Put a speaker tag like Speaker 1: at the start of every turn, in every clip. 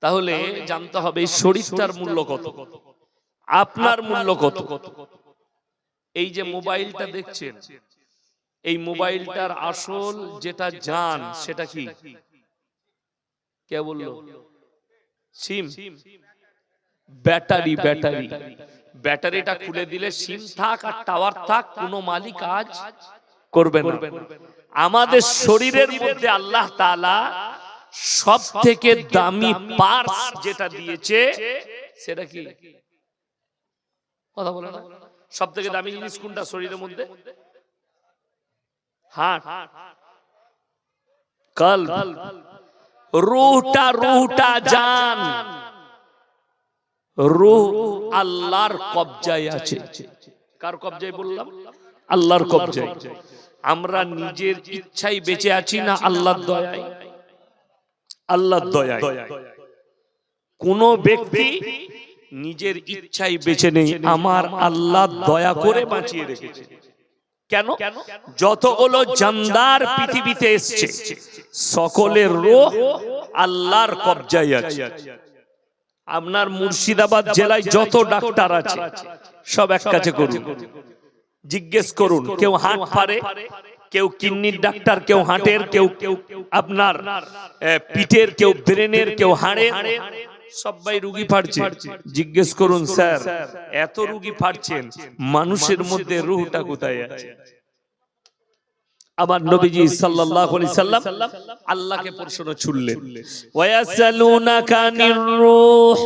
Speaker 1: তাহলে জানতে হবে এই শরীরটার মূল্য কত, আপনার মূল্য কত। এই যে মোবাইলটা দেখছেন, এই মোবাইলটার আসল যেটা জান সেটা কি? কে বললো? সিম, ব্যাটারি। ব্যাটারিটা খুলে দিলে সিম থাক আর টাওয়ার থাক, কোনো মালিক কাজ করবে না। আমাদের শরীরের মধ্যে আল্লাহ তাআলা সব থেকে দামি পার্স যেটা দিয়েছে সেটা কি? কথা বলে না। সব থেকে দামি জিনিস কোনটা শরীরের মধ্যে? হার্ট, কলব, রূহটা জান। রূহ আল্লাহর কবজায় আছে। কার কবজায় বললাম? আল্লাহর কবজায়। আমরা নিজের ইচ্ছায় বেঁচে আছি না আল্লাহর দয়ায়? আল্লাহর দয়ায়। কোন ব্যক্তি নিজের ইচ্ছায় বেঁচে নেই, আমার আল্লাহ দয়া করে বাঁচিয়ে রেখেছে। কেন? যতগুলো জানদার পৃথিবীতে এসেছে সকলের রূহ আল্লাহর কবজায় আছে। আপনার মুর্শিদাবাদ জেলায় যত ডাক্তার আছে সব এক কাছে করুন, জিজ্ঞেস করুন, কেউ হার্ট পারে, কেউ কিডনির ডাক্তার, কেউ হার্টের, কেউ আপনার পিঠের, কেউ ব্রেনের, কেউ হাড়ের, সবাই রুগী ফাটছে। জিজ্ঞেস করুন, স্যার এত রুগী ফাটছেন, মানুষের মধ্যে রূহটা কোথায় আছে? আমার নবীজি সাল্লাল্লাহু আলাইহি সাল্লাম আল্লাহকে প্রশ্ন ছুড়লেন, ওয়ায়াসালুনাকা আনির রূহ,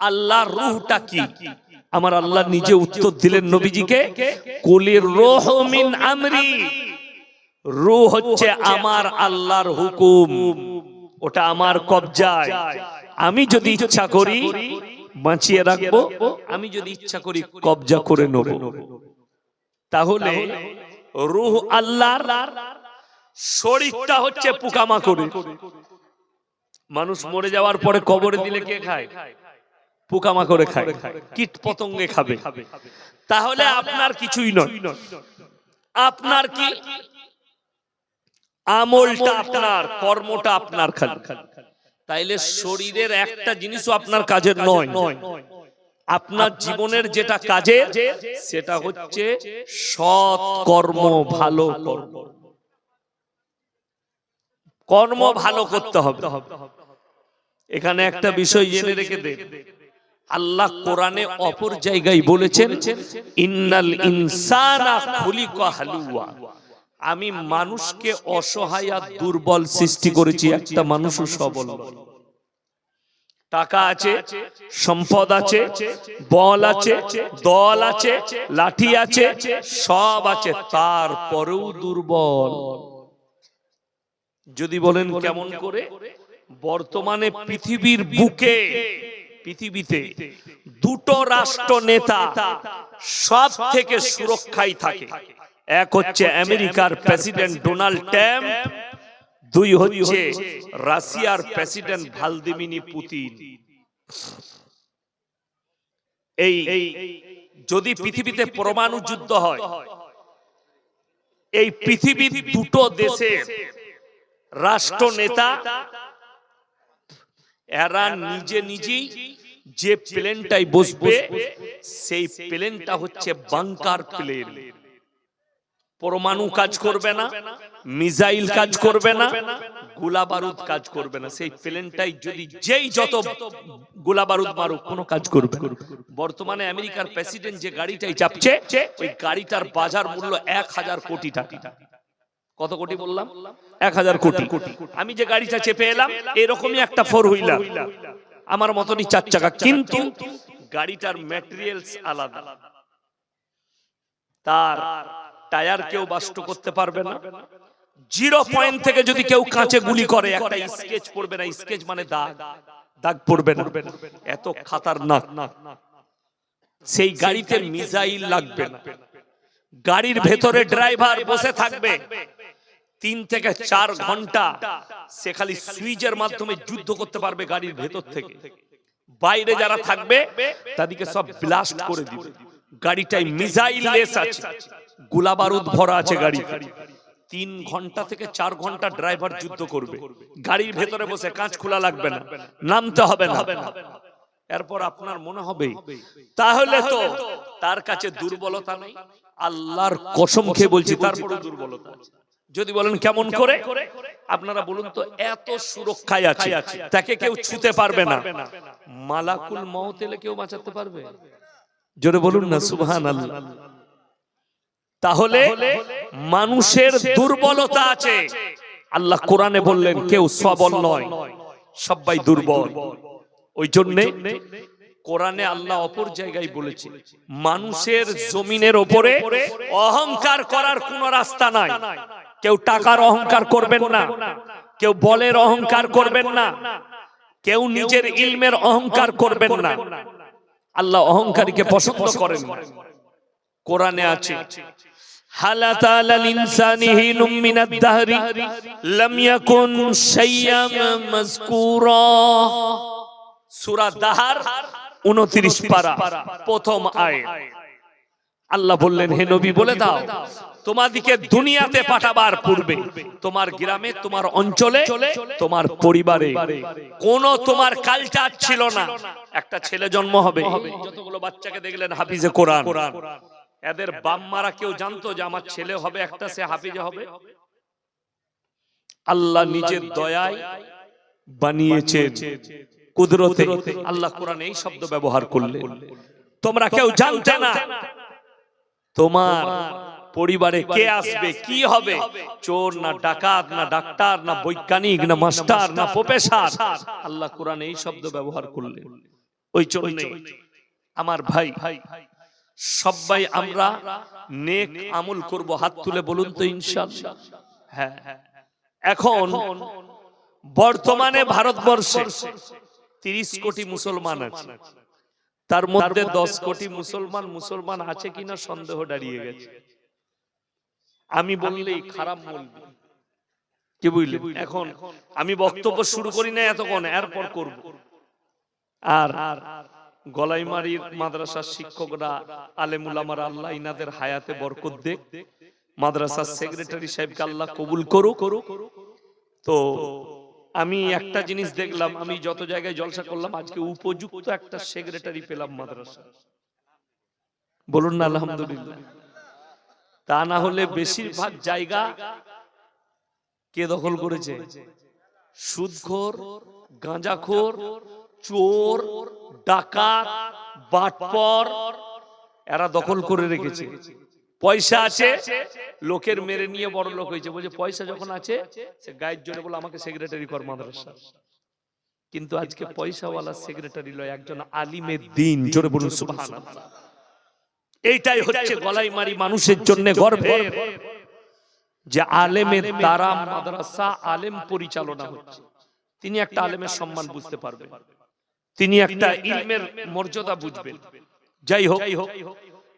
Speaker 1: আল্লাহর রূহটা কি? আমার আল্লাহ নিজে উত্তর দিলেন নবীজিকে, কুলির রূহ মিন আমরি, রূহ হচ্ছে আমার আল্লাহর হুকুম, ওটা আমার কবজায়। আমি যদি ইচ্ছা করি বাঁচিয়ে রাখবো, আমি যদি ইচ্ছা করি কবজা করে নেব। তাহলে রূহ আল্লাহর, শরীরটা হচ্ছে পোকামাকড়। মানুষ মরে যাওয়ার পরে কবরে দিলে কে খায়? পোকামাকড়ে খায়, কীট পতঙ্গে খাবে। তাহলে আপনার কিছুই নয়, আপনার কি? আমলটা আপনার, কর্মটা আপনার খালি। তাইলে শরীরের একটা জিনিসও আপনার কাজের নয়। আপনার জীবনের যেটা কাজের সেটা হচ্ছে সৎ কর্ম, ভালো কর্ম। কর্ম ভালো করতে হবে। এখানে একটা বিষয় জেনে রেখে দেন, আল্লাহ কোরআনে অপর জায়গায় বলেছেন, ইন্নাল ইনসানা খুলিকা হালুয়া, আমি মানুষকে অসহায় আর দুর্বল সৃষ্টি করেছি, একটা মানুষও সবল। টাকা আছে, সম্পদ আছে, বল আছে, দল আছে, লাঠি আছে, সব আছে, তারপরেও দুর্বল। যদি বলেন কেমন করে? বর্তমানে পৃথিবীর বুকে, পৃথিবীতে দুটো রাষ্ট্র নেতা সব থেকে সুরক্ষায় থাকে। এক হচ্ছে আমেরিকার প্রেসিডেন্ট ডোনাল্ড ট্রাম্প, দুই হচ্ছে রাশিয়ার প্রেসিডেন্ট ভ্লাদিমির পুতিন। এই যদি পৃথিবীতে পরমাণু যুদ্ধ হয়, এই পৃথিবীর দুটো দেশের রাষ্ট্র নেতা এরা নিজে নিজেই যে প্লেনটাই বসবে সেই প্লেনটা হচ্ছে বাংকার প্লেন। পরমাণু কাজ করবে না, মিসাইল কাজ করবে না, গোলা বারুদ কাজ করবে না। সেই প্লেনটাই যদি যেই যত গোলা বারুদ মারুক, কোনো কাজ করবে না। বর্তমানে আমেরিকার প্রেসিডেন্ট যে গাড়িটাই চাপছে, ওই গাড়িটার বাজার মূল্য 1000 কোটি টাকা। কত কোটি বললাম? 1000 কোটি। আমি যে গাড়িটা চেপে এলাম এরকমই একটা ফোর হুইলার, আমার মতনই 4 চাকা, কিন্তু গাড়িটার ম্যাটেরিয়ালস আলাদা। তার টায়ার কেউ বাস্ট করতে পারবে না। 0 পয়েন্ট থেকে যদি কেউ কাঁচে গুলি করে, একটা স্কেচ পড়বে না। স্কেচ মানে দাগ, দাগ পড়বে না। এত খাতারনাক। সেই গাড়িতে মিসাইল লাগবে না। গাড়ির ভেতরে ড্রাইভার বসে থাকবে 3 থেকে 4 ঘন্টা, সে খালি সুইচের মাধ্যমে যুদ্ধ করতে পারবে গাড়ির ভেতর থেকে। বাইরে যারা থাকবে তাদেরকে সব ব্লাস্ট করে দিবে। গাড়িটাই মিসাইল লেস আছে, গোলা বারুদ ভরা আছে গাড়ি। 3 ঘন্টা থেকে 4 ঘন্টা ড্রাইভার যুদ্ধ করবে, গাড়ির ভেতরে বসে কাঁচ খোলা লাগবে না, নামতে হবে না। এরপর আপনার মনে হবে তাহলে তো তার কাছে দুর্বলতা নেই। আল্লাহর কসম খেয়ে বলছি তারপরে দুর্বলতা আছে। যদি বলেন কেমন করে, আপনারা বলুন তো, এত সুরক্ষায় আছে, তাকে কেউ ছুতে পারবে না। মালাকুল মউত এলে কেউ বাঁচাতে পারবে? জোরে বলুন না সুবহানাল্লাহ। তাহলে মানুষের দুর্বলতা আছে। আল্লাহ কোরআনে বললেন কেউ সবল নয়, সবাই দুর্বল। ওই জন্যে কোরআনে আল্লাহ অপর জায়গায় বলেছে মানুষের জমিনের উপরে অহংকার করার কোন রাস্তা নাই। কেউ টাকার অহংকার করবেন না, কেউ বলের অহংকার করবেন না, কেউ নিজের ইলমের অহংকার করবেন না। আল্লাহ অহংকারীকে পছন্দ করেন না। কোরআনে আছে হালাত আলাল ইনসানি হিনুম মিনাদ দাহরি লাম ইয়াকুন শাইয়াম মাযকুরা। সূরা দাহর 29 পারা প্রথম আয়াত। আল্লাহ বললেন হে নবী বলে দাও তোমাদিকে দুনিয়াতে পাঠাবার পূর্বে তোমার গ্রামে, তোমার অঞ্চলে, তোমার পরিবারে কোন তোমার কালচার ছিল না। একটা ছেলে জন্ম হবে, যতগুলো বাচ্চাকে দেখলেন হাফিজে কোরআন, এদের বাম্মারা কেউ জানতো যে আমার ছেলে হবে একটা, সে হাফিজে হবে? আল্লাহ নিজের দয়ায় বানিয়েছেন, কুদরতে। আল্লাহ কোরআনে এই শব্দ ব্যবহার করলেন। তোমরা কেউ জানতে না তোমার পরিবারে কে আসবে, কি হবে, চোর না ডাকাত না ডাক্তার না বৈজ্ঞানিক না মাস্টার না প্রফেসর। আল্লাহ কোরআনে এই শব্দ ব্যবহার করলেন। ওই জন্য আমার ভাই, সবাই আমরা নেক আমল করব। হাত তুলে বলুন তো ইনশাআল্লাহ। হ্যাঁ, এখন বর্তমানে ভারতবর্ষে 30 কোটি মুসলমান আছে, তার মধ্যে 10 কোটি মুসলমান আছে কিনা সন্দেহ দাঁড়িয়ে গেছে। আমি বললেই খারাপ বলবি, কি বুঝলেন? এখন আমি বক্তব্য শুরু করি না এতক্ষণ, এরপর করব। আর গলাইমারির মাদ্রাসার শিক্ষকরা, আলেম উলামারা, আল্লাহ ইনাদের হায়াতে বরকত দেখ। মাদ্রাসার সেক্রেটারি সাহেবকে আল্লাহ কবুল করুক। তো আমি একটা জিনিস দেখলাম, আমি যত জায়গায় জলসা করলাম, আজকে উপযুক্ত একটা সেক্রেটারি পেলাম মাদ্রাসা। বলুন না আলহামদুলিল্লাহ। তা না হলে বেশিরভাগ জায়গা কে দখল করেছে? সুদখোর, গাঁজাখোর, চোর, ডাকাত, বাটপর, এরা দখল করে রেখেছে। পয়সা আছে, লোকের মেরে নিয়ে বড় লোক হয়েছে। বলছে পয়সা যখন আছে, সে গায়ের জোরে বলে আমাকে সেক্রেটারি কর মাদ্রাসা। কিন্তু আজকে পয়সাওয়ালা সেক্রেটারি লয়, একজন আলিমের দ্বীন। জোরে বলুন সুবহানাল্লাহ। এইটাই হচ্ছে গলাইমারি মানুষের জন্য গর্বের, যে আলেমের দ্বারা মাদ্রাসা আলেম পরিচালনা হচ্ছে। তিনি একটা আলেমের সম্মান বুঝতে পারবেন, তিনি একটা ইলমের মর্যাদা বুঝবেন। যাই হোক,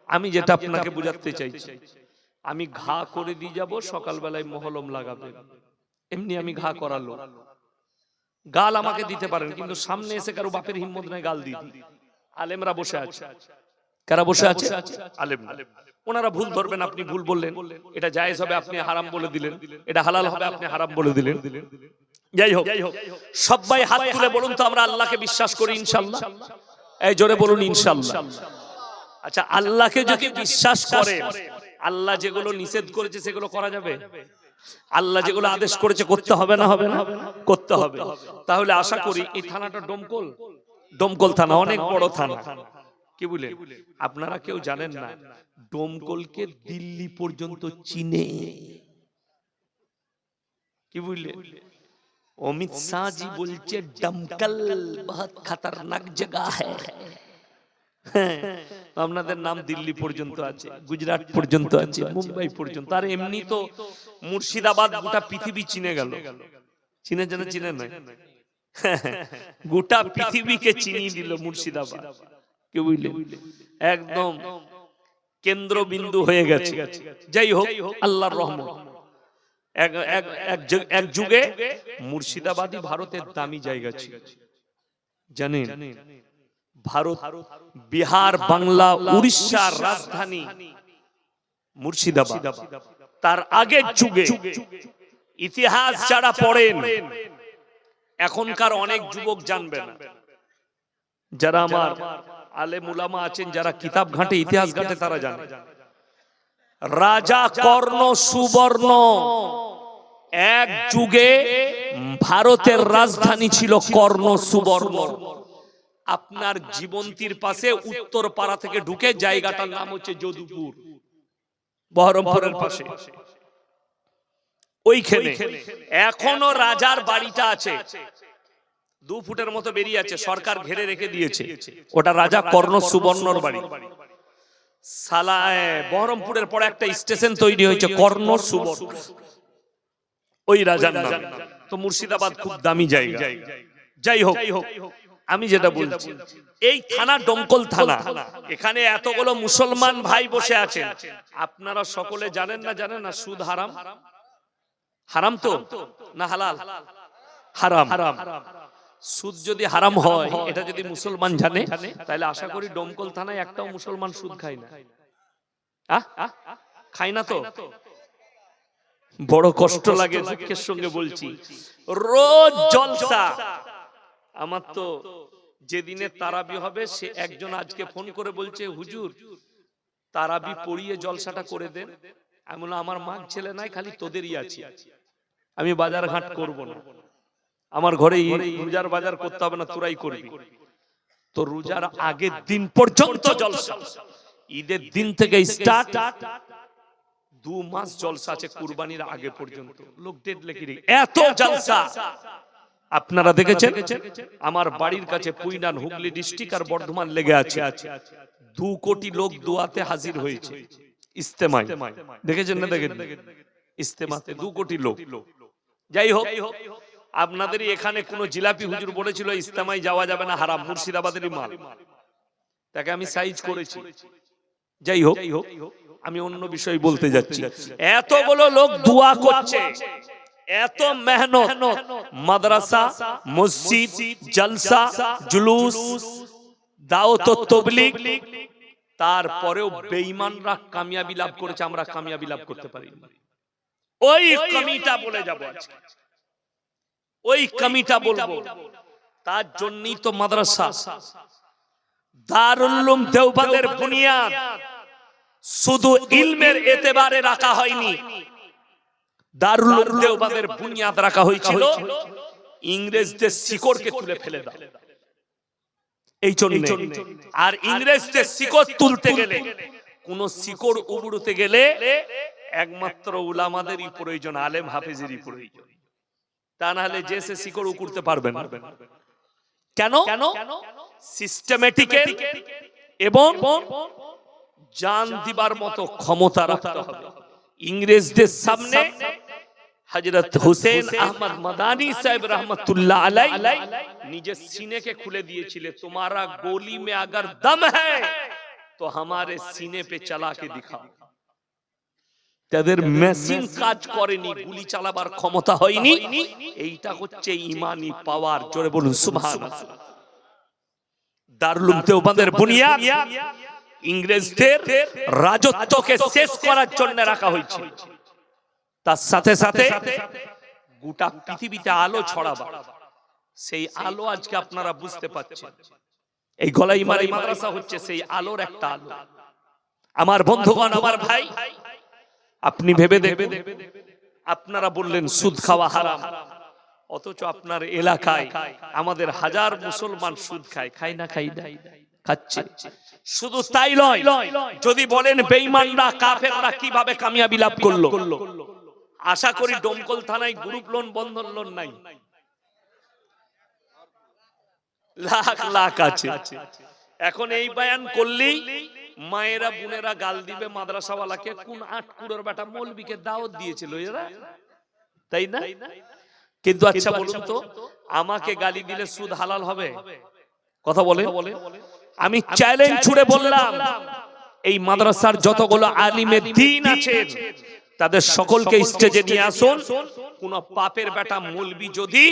Speaker 1: আমি যেটা আপনাকে বুঝাতে চাইছি, আমি ঘা করে দিয়ে যাব, সকালবেলায় মহলম লাগাবে। এমনি আমি ঘা করালো, গাল আমাকে দিতে পারেন, কিন্তু সামনে এসে কারো বাপের হিম্মত নাই গাল দিই। আলেমরা বসে আছে, কারা বসে আছে? আলেম। ওনারা ভুল ধরবেন, আপনি ভুল বললেন, এটা জায়েজ হবে আপনি হারাম বলে দিলেন, এটা হালাল হবে আপনি হারাম বলে দিলেন। যাই হোক, সবাই হাত তুলে বলুন তো আমরা আল্লাহকে বিশ্বাস করি ইনশাআল্লাহ। এই জোরে বলুন ইনশাআল্লাহ। আচ্ছা, আল্লাহকে যদি বিশ্বাস করে, আল্লাহ যেগুলো নিষেধ করেছে সেগুলো করা যাবে? আল্লাহ যেগুলো আদেশ করেছে করতে হবে না? হবে না? করতে হবে। তাহলে আশা করি এই থানাটা ডোমকল থানা, অনেক বড় থানা। কি বলে আপনারা কেউ জানেন না, ডোমকলকে দিল্লি পর্যন্ত চিনে। কি বুঝলে? অমিত শাহ জি বলছে ডমকল বহুত খতরনাক জায়গা হ্যায়। আপনাদের নাম দিল্লি পর্যন্ত আছে, গুজরাট পর্যন্ত আছে, মুম্বাই পর্যন্ত। আর এমনি তো মুর্শিদাবাদ গোটা পৃথিবী চিনে গেল। চিনে জানা চিনে না, গোটা পৃথিবীকে চিনিয়ে দিল মুর্শিদাবাদ। কি বুঝলে? একদম কেন্দ্রবিন্দু হয়ে গেছে। যাই হোক, আল্লাহর রহমত। এক যুগে মুর্শিদাবাদই ভারতের দামি জায়গা ছিল, জানেন? ভারত, বিহার, বাংলা, উড়িষ্যার রাজধানী মুর্শিদাবাদ। তার আগের যুগে ইতিহাস যারা পড়েন, এখনকার অনেক যুবক জানবে না, যারা আমার আলেম উলামা আছেন, যারা কিতাব ঘাটে ইতিহাস ঘাটে, তারা জানে রাজা কর্ণ সুবর্ণ এক যুগে ভারতের রাজধানী ছিল কর্ণ সুবর্ণ। আপনার জীবন্তীর পাশে উত্তর পাড়া থেকে ঢুকে জায়গাটার নাম হচ্ছে যদুপুর, বহরমপুরের পাশে। ওইখানে এখনো রাজার বাড়িটা আছে, 2 ফুটের মতো বেরিয়ে আছে, সরকার ঘেরে রেখে দিয়েছে। ওটা রাজা কর্ণ সুবর্ণর বাড়ি। সালায় বহরমপুরের পরে একটা স্টেশন তৈরি হয়েছে কর্ণ সুবর্ণ, ওই রাজার নাম। তো মুর্শিদাবাদ খুব দামি জায়গা। যাই হোক, আমি যেটা বলছি, এই থানা ডমকল থানা, এখানে এতগুলো মুসলমান ভাই বসে আছেন। আপনারা সকলে জানেন না, জানেন না সুদ হারাম? হারাম তো না হালাল? হারাম। সুদ যদি হারাম হয়, এটা যদি মুসলমান জানে, তাহলে আশা করি ডমকল থানায় একটাও মুসলমান সুদ খায় না। খায় না তো? বড় কষ্ট লাগে, দুঃখের সঙ্গে বলছি। রোজ জলসা। আমার তো যেদিনে তারাবি হবে, সে একজন আজকে ফোন করে বলছে, হুজুর তারাবি পড়িয়ে জলসাটা করে দেন। আমি বললাম, আমার মা ছেলে নাই, খালি তোদেরই আছে, আমি বাজার ঘাট করব না, আমার ঘরে রোজার বাজার করতে হবে না, তোরাই করবি। তো রোজার আগের দিন পর্যন্ত জলসা, ঈদের দিন থেকে স্টার্ট, 2 মাস জলসা আছে, কুরবানির আগে পর্যন্ত। লোক ডেট লেখি এত জলসা আপনারা দেখেছেন? আমার বাড়ির কাছে পুইনান, হুগলি ডিস্ট্রিক্ট আর বর্ধমান লেগে আছে, 2 কোটি লোক দোয়াতে হাজির হয়েছে ইস্তেমায়। দেখেছেন না? দেখেন ইস্তেমাতে 2 কোটি লোক। যাই হোক, আপনাদের এখানে কোন জিলাপি হুজুর বলেছিল ইস্তেমায় যাওয়া যাবে না, হারাম, মুর্শিদাবাদেরই মাল, তাকে আমি সাইজ করেছি। যাই হোক, আমি অন্য বিষয় বলতে যাচ্ছি। এতগুলো লোক দোয়া করছে, এত মেহনত, মাদ্রাসা, মসজিদ, জলসা, জুলুস, দাওয়াত ও তাবলীগ, তারপরেও বেঈমানরা কামিয়াবি লাভ করেছে, আমরা কামিয়াবি লাভ করতে পারিনি। ওই কমিটা বলে যাব আজকে, ওই কমিটা বলবো। তার জন্যই তো মাদ্রাসা, দারুল উলুম দেওবন্দের বুনিয়াদ শুধু ইলমের এতেবারে রাখা হয়নি, দারুল উলুম দেওবন্দের বুনিয়াদ রাখা হয়েছিল ইংরেজদের শিকড়কে তুলে ফেলে দাও, এই জন্য। আর ইংরেজদের শিকড় তুলতে গেলে, কোন শিকড় উবড়তে গেলে একমাত্র উলামাদেরই প্রয়োজন, আলেম হাফেজেরই প্রয়োজন। তা না হলে যে সে শিকড় উকুড়তে পারবে না। কেন? সিস্টেমেটিক্যাল এবং জান দিবার মতো ক্ষমতা রাখতে হবে। ইংরেজদের সামনে হযরত হুসেন আহমদ মাদানী সাহেব রহমতুল্লাহ আলাইহি নিজের সিনেকে খুলে দিয়েছিলেন, তোমারা গোলি মে अगर दम है तो हमारे सीने पे चला के दिखाओ। তাদের মেশিন কাজ করেনি, গুলি চালাবার ক্ষমতা হয়নি। এইটা হচ্ছে ঈমানি পাওয়ার। জোরে বলুন সুবহানাল্লাহ। দারুল উলুম দেওবন্দের বুনিয়াদ ইংরেজদের রাজত্বকে শেষ করার জন্য রাখা হয়েছে। তার সাথে সাথে গোটা পৃথিবীতে আলো ছড়াবা, সেই আলো আজকে আপনারা বুঝতে পাচ্ছেন। এই গলাইমারি মাদ্রাসা হচ্ছে সেই আলোর একটা আলো। আমার বন্ধুগণ, আমার ভাই, আপনি ভেবে দেখবেন, আপনারা বললেন সুদ খাওয়া হারাম, অথচ আপনার এলাকায় আমাদের হাজার মুসলমান সুদ খায়। খায় না? খাই না? খাচ্ছে। শুধু তাই নয়, যদি বলেন বেঈমানরা কাফেররা কিভাবে কামিয়াবি লাভ করলো, আশা করি ডমকল থানায় গ্রুপ লোন, বন্ধন লোন নাই, লাখ লাখ আছে। এখন এই বয়ান করলেই মায়েরা বোনেরা গাল দিবে মাদ্রাসাওয়ালাকে, কোন 8 কুড়োর বেটা মৌলবীকে দাওয়াত দিয়েছিল এরা, তাই না? কিন্তু আচ্ছা বলুন তো, আমাকে গালি দিলে সুদ হালাল হবে? কথা বলে। আমি চ্যালেঞ্জ ছুড়ে বললাম, এই মাদ্রাসার যতগুলো আলিমে দ্বীন আছেন তাদের সকলকে স্টেজে নিয়ে আসুন। কোন পাপের বেটা মৌলবী যদি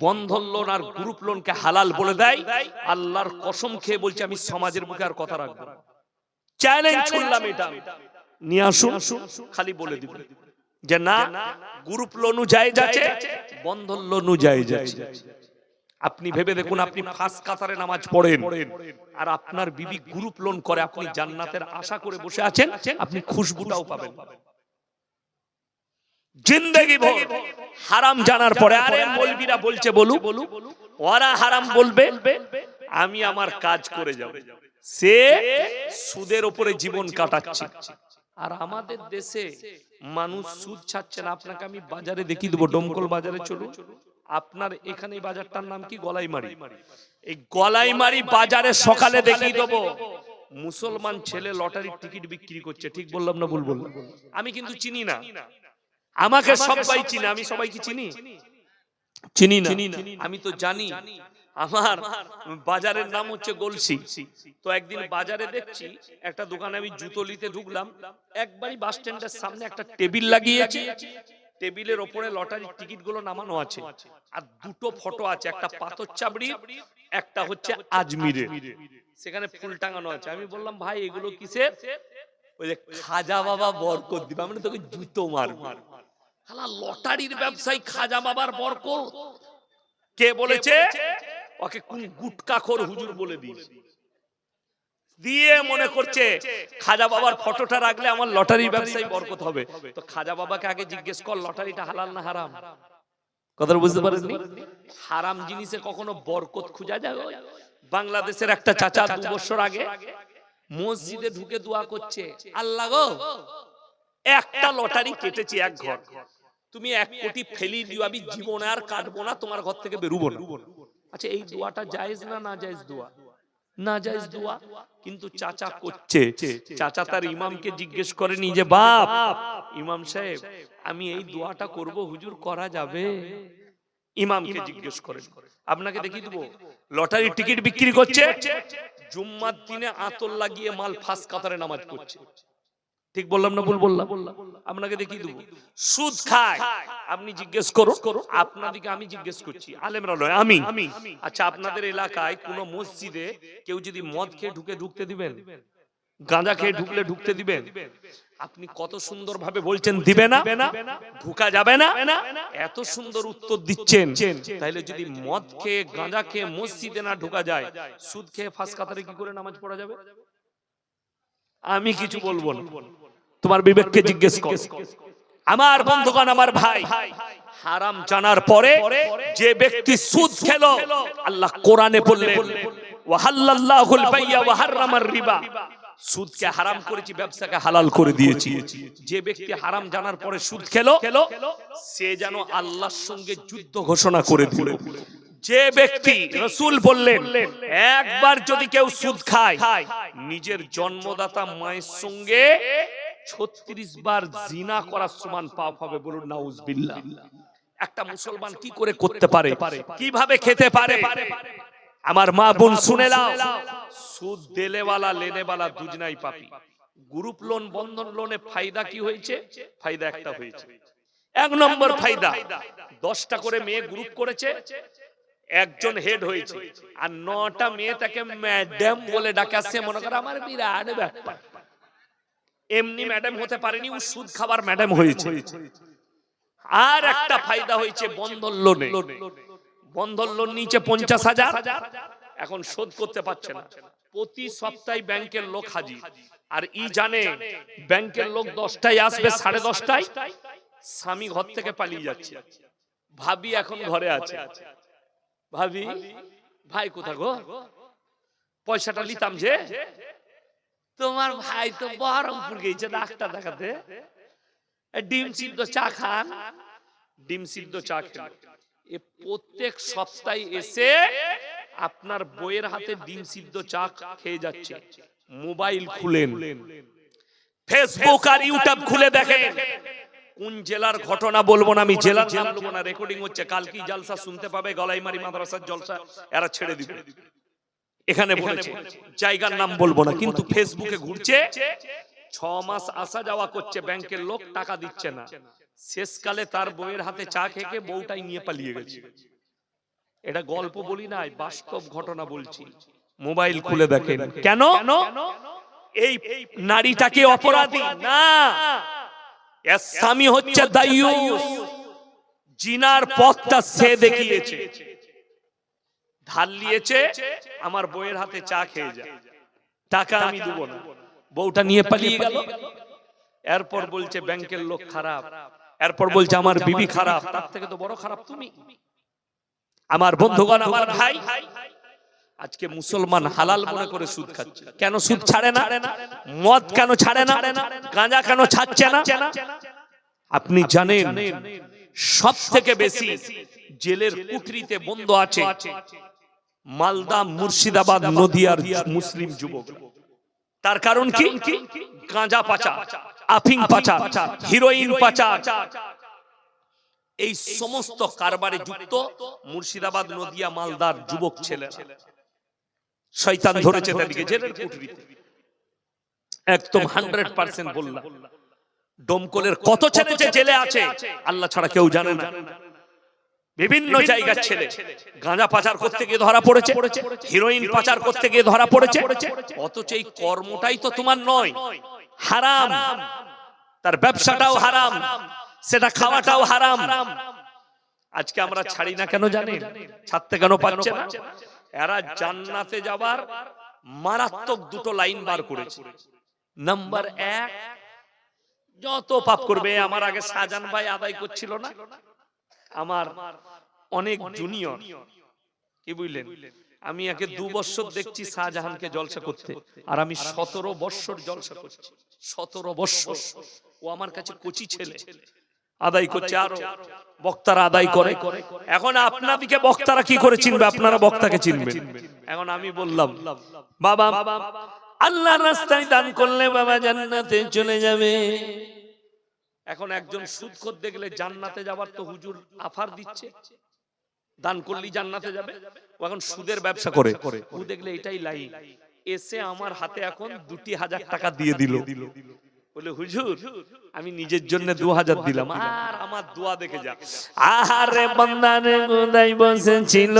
Speaker 1: বন্ধন লোন আর গ্রুপ লোনকে হালাল বলে দেয়, আল্লাহর কসম খেয়ে বলছি আমি সমাজের বুকে আর কথা রাখবো না। চ্যালেঞ্জ ছুড়লাম এটা। নিয়ে আসুন, খালি বলে দিবেন যে না গ্রুপ লোনও জায়েজ আছে, বন্ধন লোনও জায়েজ আছে। আপনি ভেবে দেখুন, আপনি ফার্স্ট কাতারে নামাজ পড়েন আর আপনার বিবি গ্রুপ লোন করে, আপনি জান্নাতের আশা করে বসে আছেন, আপনি খুশবুটাও পাবেন। জিন্দেগি ভর হারাম জানার পরে, আরে মৌলবীরা বলছে বলুক, ওরা হারাম বলবে, আমি আমার কাজ করে যাব। সে সুদের উপরে জীবন কাটাচ্ছে। আর আমাদের দেশে মানুষ সুদ ছাড়ছে না। আপনাকে আমি বাজারে দেখিয়ে দেবো, ডোমকল বাজারে চলুন, আপনার এখানে বাজারটার নাম কি, গলাইমারি। এই গলাইমারি বাজারে সকালে দেখিয়ে দেবো মুসলমান ছেলে লটারির টিকিট বিক্রি করছে। ঠিক বললাম না ভুল বললাম? আমি কিন্তু চিনি না, আমাকে সবাই চিনি, আমি সবাইকে চিনি চিনি না, আমি তো জানি আমার বাজারের নাম হচ্ছে গলসি। তো একদিন বাজারে দেখছি একটা দোকানে আমি জুতো নিতে ঢুকলাম, একবারই বাস স্ট্যান্ডের সামনে একটা টেবিল লাগিয়েছে, টেবিলের ওপরে লটারির টিকিট গুলো নামানো আছে, আর দুটো ফটো আছে, একটা পাথর চাবড়ি, একটা হচ্ছে আজমিরে, সেখানে ফুল টাঙানো আছে। আমি বললাম ভাই এগুলো কিসের? ওই যে খাজা বাবা বরকত দিবে, আমি তোকে জুতো মারবো। শালা লটারির ব্যবসায়ী খাজা বাবার বরকত কে বলেছে? ওকে কোন গুটকাখোর হুজুর বলে দিয়ে মনে করছে খাজা বাবার ফটোটা রাখলে আমার লটারির ব্যবসায়ী বরকত হবে। তো খাজা বাবাকে আগে জিজ্ঞেস কর লটারিটা হালাল না হারাম। কথা বুঝতে পারেননি? হারাম জিনিসে কখনো বরকত খুঁজা যায়? বাংলাদেশের একটা চাচা 2 বছর আগে মসজিদে ঢুকে দোয়া করছে, আল্লাহ গো একটা লটারি কেটেছি এক ঘর, তুমি 1 কোটি ফেলি দিও, আমি জীবনে আর কাটবো না, তোমার ঘর থেকে বেরোবো না। আচ্ছা এই দোয়াটা জায়েজ না না জায়েজ দোয়া? না জায়েজ দোয়া, কিন্তু চাচা করছে। চাচা তার ইমামকে জিজ্ঞেস করেনি যে বাপ ইমাম সাহেব আমি এই দোয়াটা করব, হুজুর করা যাবে? ইমামকে জিজ্ঞেস করেন। আপনাকে দেখিয়ে দেবো লটারির টিকিট বিক্রি করছে, জুম্মার দিনে আতর লাগিয়ে মাল ফার্স্ট কাতারে নামাজ পড়ছে। ঠিক বললাম না ভুল বললাম? আপনাকে দেখিয়ে দেবো সুদ খায়। আপনি জিজ্ঞেস করুন, আপনাদেরকে আমি জিজ্ঞেস করছি, আলেমরা নয় আমি। আচ্ছা আপনাদের এলাকায় কোন মসজিদে কেউ যদি মদ খেয়ে ঢুকতে দিবেন? গাঁজা খেয়ে ঢুকলে ঢুকতে দিবেন? আপনি কত সুন্দর ভাবে বলছেন দিবে না, ঢুকা যাবে না, এত সুন্দর উত্তর দিচ্ছেন। তাইলে যদি মদ খেয়ে গাঁজা খেয়ে মসজিদে না ঢুকা যায়, সুদ খেয়ে ফার্স্ট কাতারে কি করে নামাজ পড়া যাবে? আমি কিছু বলবো না, তোমার বিবেককে জিজ্ঞেস কর। আমার বন্ধুগণ, আমার ভাই, হারাম জানার পরে যে ব্যক্তি সুদ খেলো, আল্লাহ কোরআনে বললেন ওয়াহাল্লাল্লাহুল বাইয়া ওয়া হারামার রিবা, সুদকে হারাম করেছি, ব্যবসাকে হালাল করে দিয়েছি। যে ব্যক্তি হারাম জানার পরে সুদ খেলো, সে যেন আল্লাহর সঙ্গে যুদ্ধ ঘোষণা করে দিল। যে ব্যক্তি, রাসূল বললেন একবার যদি কেউ সুদ খায়, নিজের জন্মদাতা মায়ের সঙ্গে 36 বার জিনা করার সমান পাপ হবে। বলুন নাউজুবিল্লাহ। একটা মুসলমান কি করে করতে পারে, কিভাবে খেতে পারে? আমার মা বোন শুনে নাও, সুদ দেলেওয়ালা লেনেওয়ালা দুজনাই পাপী। গ্রুপ লোন বন্ধন লোনে ফায়দা কি হয়েছে? ফায়দা একটা হয়েছে, 1 নম্বর ফায়দা, 10টা করে মেয়ে গ্রুপ করেছে, একজন হেড হয়েছে, আর 9টা মেয়ে তাকে ম্যাডাম বলে ডাকে। আসছে মনে করে আমার বিরাট ব্যাপার, এমনি ম্যাডাম হতে পারেনি, ও সুদ খাবার ম্যাডাম হয়েছে। আর একটা ফায়দা হয়েছে বন্ধন লোনে। বন্ধন লোন নিচে 50,000, এখন শোধ করতে পারছে না। প্রতি সপ্তাহে ব্যাংকের লোক হাজির, আর ই জানে ব্যাংকের লোক 10টায় আসবে, 10:30টায় স্বামী ঘর থেকে পালিয়ে যাচ্ছে। ভাবি এখন ঘরে আছে, ভাবি ভাই কোথা গো, পয়সাটা নিতাম যে। তোমার ভাই তো বহরমপুর গেছে ডাক্তার দেখাতে, ডিম সিদ্ধ চা খান। ডিম সিদ্ধ চা খেল, এ প্রত্যেক সপ্তাহে এসে আপনার বইয়ের হাতে ডিম সিদ্ধ চা খেয়ে যাচ্ছে। মোবাইল খুলেন, ফেসবুক আর ইউটিউব খুলে দেখেন। কোন জেলার ঘটনা বলবো না, আমি জেলার নাম বলবো না, রেকর্ডিং হচ্ছে, কালকে জলসা শুনতে পাবে, গলাইমারি মাদ্রাসার জলসা এরা ছেড়ে দিবে। এখানে বলেছে, জায়গার নাম বলবো না, কিন্তু ফেসবুকে ঘুরছে। 6 মাস আসা যাওয়া করছে, ব্যাংকের লোক টাকা দিচ্ছে না। শেষকালে তার বউয়ের হাতে চা খেয়ে বউটাই নিয়ে পালিয়ে গেছে। এটা গল্প বলি নাই, বাস্তব ঘটনা বলছি। মোবাইল খুলে দেখেন। কেন? এই নারীটাকে অপরাধী না, এর স্বামী হচ্ছে দায়ুস, জিনার পথটা সে দেখিয়েছে। ধার নিয়েছে, আমার বউয়ের হাতে চা খেয়ে যায়, টাকা আমি দেব না, বউটা নিয়ে পালিয়ে গেল। এরপর বলছে ব্যাংকের লোক খারাপ, এরপর বলছে আমার বিবি খারাপ। তার থেকে তো বড় খারাপ তুমি। আমার বন্ধুগণ, আমার ভাই, আজকে মুসলমান হালাল মনে করে সুদ খাচ্ছে। কেন সুদ ছাড়ে না? মদ কেন ছাড়ে না? গাঁজা কেন ছাড়ছে না? আপনি জানেন সব থেকে বেশি জেলের কুঠরিতে বন্ধ আছে মালদা, মুর্শিদাবাদ, নদিয়ার মুসলিম যুবক। তার কারণ কি? গাঁজা পাচার, আফিং পাচার, হিরোইন পাচার, এই সমস্ত কারবারে যুক্ত মুর্শিদাবাদ, নদিয়া, মালদার যুবক ছেলেরা। শয়তান ধরেছে তাদেরকে জেলের কুঠরিতে। একদম 100% বললাম। ডোমকলের কত ছেলে জেলে আছে আল্লাহ ছাড়া কেউ জানে না। বিভিন্ন জায়গার ছেলে গাঁজা পাচার করতে গিয়ে ধরা পড়েছে, হিরোইন পাচার করতে গিয়ে ধরা পড়েছে। অথচ এই কর্মটাই তো তোমার নয়, হারাম। তার ব্যবসাটাও হারাম, সেটা খাওয়াটাও হারাম। আজকে আমরা ছাড়ি না কেন জানেন? ছাড়তে কেন পারছে না? এরা জান্নাতে যাবার মারাত্মক দুটো লাইন বার করেছে। নাম্বার 1, যত পাপ করবে। আমার আগে শাহজাহান ভাই আদায় করছিল না, আমার অনেক জুনিয়র, কি বুঝলেন, আমি একে 2 বছর দেখছি শাহজাহানকে জলসা করতে, আর আমি 17 বছর জলসা করছি। 17 বছর ও আমার কাছে কচি ছেলে, আদায় করছে, আরো বক্তারা আদায় করে। এখন আপনাদিকে বক্তারা কি করে চিনবে? আপনারা বক্তাকে চিনবেন। এখন আমি বললাম, বাবা আল্লাহর রাস্তায় দান করলে বাবা জান্নাতে চলে যাবে। এখন একজন সুদখোর দেখলে জান্নাতে যাবার তো হুজুর অফার দিচ্ছে, দান করলি জান্নাতে যাবে। ও এখন সুদের ব্যবসা করে, ও দেখলে এটাই লাইন, এসে আমার হাতে এখন 2000 টাকা দিয়ে দিল। বলে হুজুর আমি নিজের জন্য 2000 দিলাম, আর আমার দোয়া দেখে যা। আরে বান্দা রে কোথায় বসেছিল,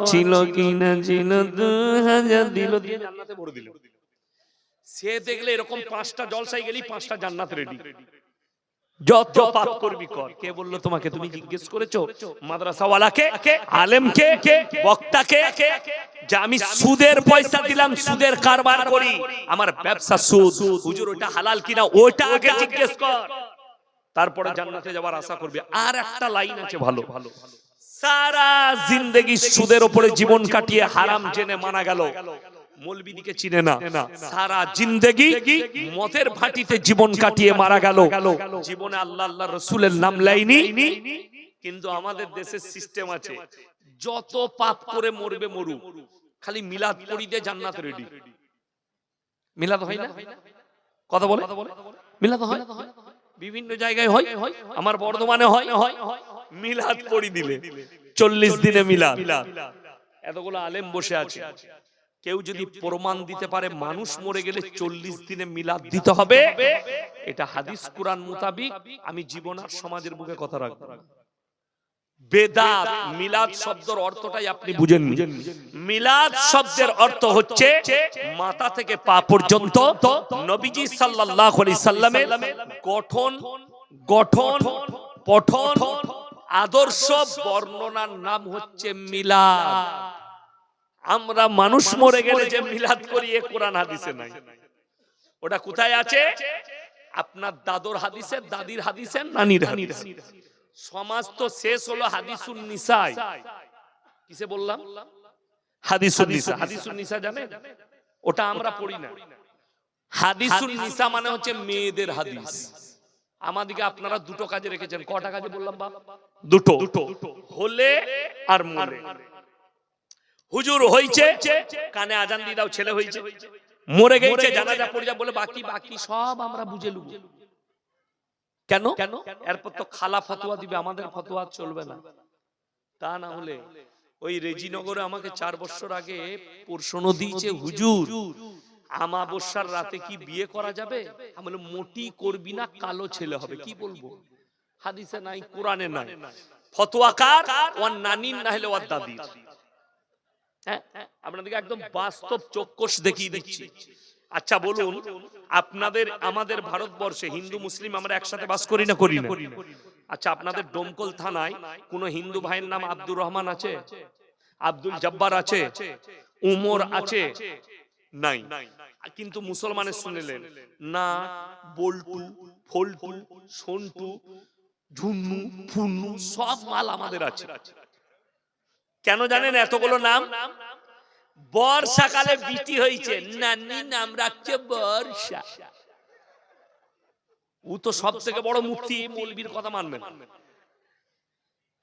Speaker 1: ছিল কি না ছিল, 2000 দিল, দিয়ে জান্নাতে ভরে দিল। সে দেখলে এরকম 5টা জলসায় গেলি 5টা জান্নাত রেডি। যত পাপ করবি কর। কে বললো তোমাকে? তুমি জিজ্ঞেস করেছো মাদ্রাসাওয়ালাকে, আলেমকে, বক্তাকে যে আমি সুদের পয়সা দিলাম, সুদের কারবার করি, আমার ব্যবসা সুদ, হুজুর ওটা হালাল কিনা ওটা আগে জিজ্ঞেস কর, তারপরে জান্নাতে যাওয়ার আশা করবে। আর একটা লাইন আছে ভালো, সারা জিন্দেগি সুদের উপরে জীবন কাটিয়ে হারাম জেনে মারা গেল, মৌলবীদিকে চিনে না। সারা জিন্দেগি মদের ভাটিতে জীবন কাটিয়ে মারা গেল, জীবনে আল্লাহ আল্লাহ রাসূলের নাম লাইনি। কিন্তু আমাদের দেশের সিস্টেম আছে, যত পাপ করে মরবে মরুক, খালি মিলাদ পড়ি দিয়ে জান্নাত রেডি। মিলাদ হয় না? কথা বলে মিলাদ হয়, বিভিন্ন জায়গায় হয়, আমার বর্ধমানে হয়। মিলাদ পড়ি দিলে 40 দিনে মিলাদ। এতগুলো আলেম বসে আছে, কেউ যদি প্রমাণ দিতে পারে মানুষ মরে গেলে 40 দিনে মিলাদ দিতে হবে, এটা হাদিস কুরআন মোতাবিক, আমি জীবন আর সমাজের বুকে কথা রাখবো। বেদাত, মিলাদ শব্দের অর্থটাই আপনি বুঝেননি। মিলাদ শব্দের অর্থ হচ্ছে মাথা থেকে পা পর্যন্ত নবীজি সাল্লাল্লাহু আলাইহি সাল্লামের গঠন পঠন আদর্শ বর্ণনার নাম হচ্ছে মিলাদ। আমরা মানুষ মরে গেলে যে মিলাদ করি, এ কোরআন হাদিসে নাই। ওটা কোথায় আছে? আপনার দাদর হাদিসে, দাদির হাদিসে, নানির হাদিসে। সমাজ তো শেষ হলো হাদিসুন নিসা। কিসে বললাম? হাদিসুন নিসা। হাদিসুন নিসা জানেন? ওটা আমরা পড়ি না। হাদিসুন নিসা মানে হচ্ছে মেয়েদের হাদিস। আমাদিকে আপনারা দুটো কাজে রেখেছেন। কটা কাজে বললাম বাবা? দুটো, হলে আর মরে। হুজুর হইছে, কানে আজান দিয়ে দাও, ছেলে হইছে, মরে গেছে, জানাজা পড়ে যা বলে বাকি সব আমরা বুঝে লুব। কেন? এরপর তো খালা ফতোয়া দিবে, আমাদের ফতোয়া চলবে না। তা না হলে ওই রেজিনগরে আমাকে 4 বছর আগে প্রশ্ন দিয়েছে, হুজুর আমাবস্যার রাতে কি বিয়ে করা যাবে? আমি বললাম মোটি করবি না, কালো ছেলে হবে। কি বলবো? হাদিসে নাই, কোরআনে নাই। ফতোয়া কার? ওর নানির না হলে ওর দাদির। আপনাদেরকে একদম বাস্তব চক্ষুষ দেখিয়ে দিচ্ছি। আচ্ছা বলুন, আপনাদের আমাদের ভারতবর্ষে হিন্দু মুসলিম আমরা একসাথে বাস করি না, করি না? আচ্ছা, আপনাদের ডোমকল থানায় কোন হিন্দু ভাইয়ের নাম আব্দুর রহমান আছে, আব্দুল জব্বার আছে, উমর আছে? নাই। কিন্তু মুসলমানের শুনলেন না, বল্টু, ফল্টু, সন্টু, ঝুন্নু, ফুন্নু সব মাল আমাদের আছে। কেন জানেন এতগুলো নাম? বর্ষাকালে বৃষ্টি হয়েছে, নানি নাম রাখছে বর্ষা। ও তো সব থেকে বড় মুফতি, মৌলবীর কথা মানবেন।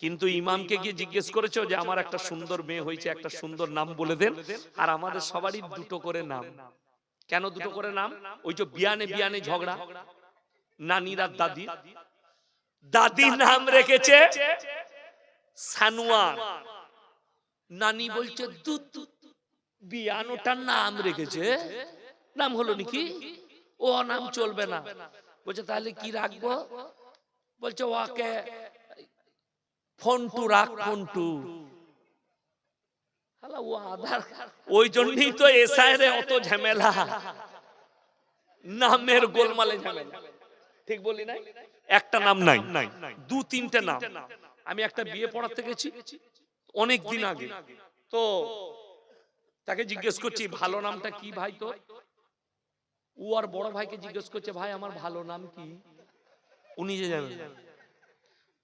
Speaker 1: কিন্তু ইমামকে গিয়ে জিজ্ঞেস করেছো যে আমার একটা সুন্দর মেয়ে হয়েছে, একটা সুন্দর নাম বলে দেন। আর আমাদের সবারই দুটো করে নাম। কেন দুটো করে নাম? ওই যে বিয়ানে বিয়ানে ঝগড়া। নানিরা দাদি, দাদি নাম রেখেছে সানুয়া, নানি বলছে দুধ, বিয়ানোটার নাম রেখেছে, নাম হলো নাকি ও নাম চলবে না। বলছে তাহলে কি রাখবো? বলছে ওকে ফন্টু রাখ, ফন্টু। ওই জন্যই তো এসআইরে অত ঝামেলা, নামের গোলমালে ঝামেলা। ঠিক বলি না? একটা নাম নাই, দু তিনটে নাম। আমি একটা বিয়ে পড়াতে গেছি অনেক দিন আগে, তো তাকে জিজ্ঞেস করছি ভালো নামটা কি ভাই তোর? ও আর বড় ভাইকে জিজ্ঞেস করছে ভাই আমার ভালো নাম কি? উনি যে জানেন।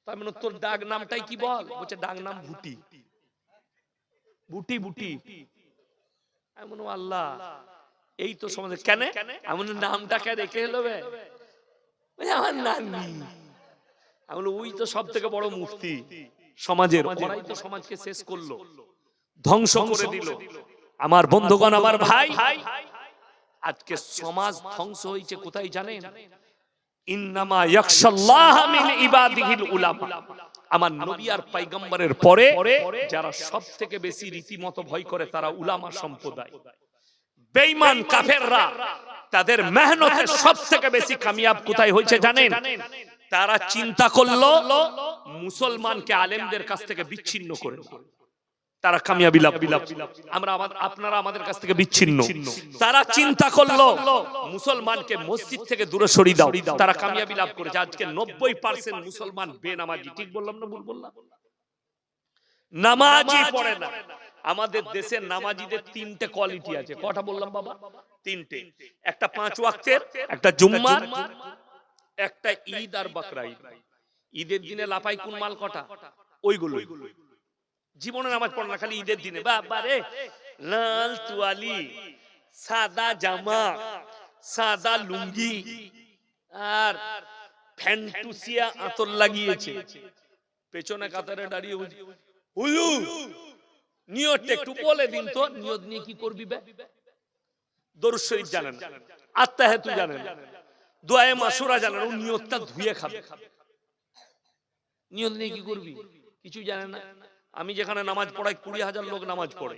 Speaker 1: তার মানে তোর ডাক নামটাই কি বল? বলছে ডাক নাম ভুটি। বুটি বুটি। এমন আল্লাহ, এই তো সমাজে কেন এমন নামটাকে রেখে এলোবে? আমার নানি। এমন ওই তো সব থেকে বড় মুফতি সমাজের, ওরাই তো সমাজকে শেষ করলো, ধ্বংস করে দিল। আমার বন্ধুগণ, আমার ভাই, আজকে সমাজ ধ্বংস হয়েছে কোথায় জানেন? ইন্নামা ইয়াখশাল্লাহ মিন ইবাদিহিল উলামা। আমার নবী আর পয়গম্বরের পরে যারা সবথেকে বেশি রীতিমতো ভয় করে তারা উলামা সম্প্রদায়। বেঈমান কাফেররা তাদের মেহনতে সবথেকে বেশি কামিয়াব কোথায় হয়েছে জানেন? তারা চিন্তা করলো মুসলমানকে আলেমদের কাছ থেকে বিচ্ছিন্ন করে তারা কামিয়াবি লাভ। আমরা আপনারা আমাদের কাছ থেকে বিচ্ছিন্ন। তারা চিন্তা করলো মুসলমানকে মসজিদ থেকে দূরে সরিয়ে দাও, তারা কামিয়াবি লাভ করেছে। আজকে 90% মুসলমান বেনামাজি। ঠিক বললাম না ভুল বললাম? নামাজি পড়ে না। আমাদের দেশের নামাজিদের তিনটে কোয়ালিটি আছে। কটা বললাম বাবা? তিনটে। একটা 5 ওয়াক্তের, একটা জুম্মার, একটা ঈদ আর বকরা ঈদ। ঈদের দিনে লাপাই কোন মাল কটা? ওইগুলো। জীবনে নামাজ পড়ে না, খালি ঈদের দিনে বাবা রে লাল তোয়ালি, সাদা জামা, সাদা লুঙ্গি আর ফ্যান্টুসিয়া আতর লাগিয়েছে, পেছনে কাতারে দাঁড়িয়ে হুজুর নিয়তটা একটু বলে দিন তো। নিয়ত নিয়ে কি করবি বে? দরুদ শরীফ জানেন, আত্তাহিয়াতু জানেন, দোয়ায়ে মাসুরা জানেন, ও নিয়তটা ধুয়ে খাবে। নিয়ত নিয়ে কি করবি? কিছু জানে না। আমি যেখানে নামাজ পড়াই 20,000 লোক নামাজ পড়ে,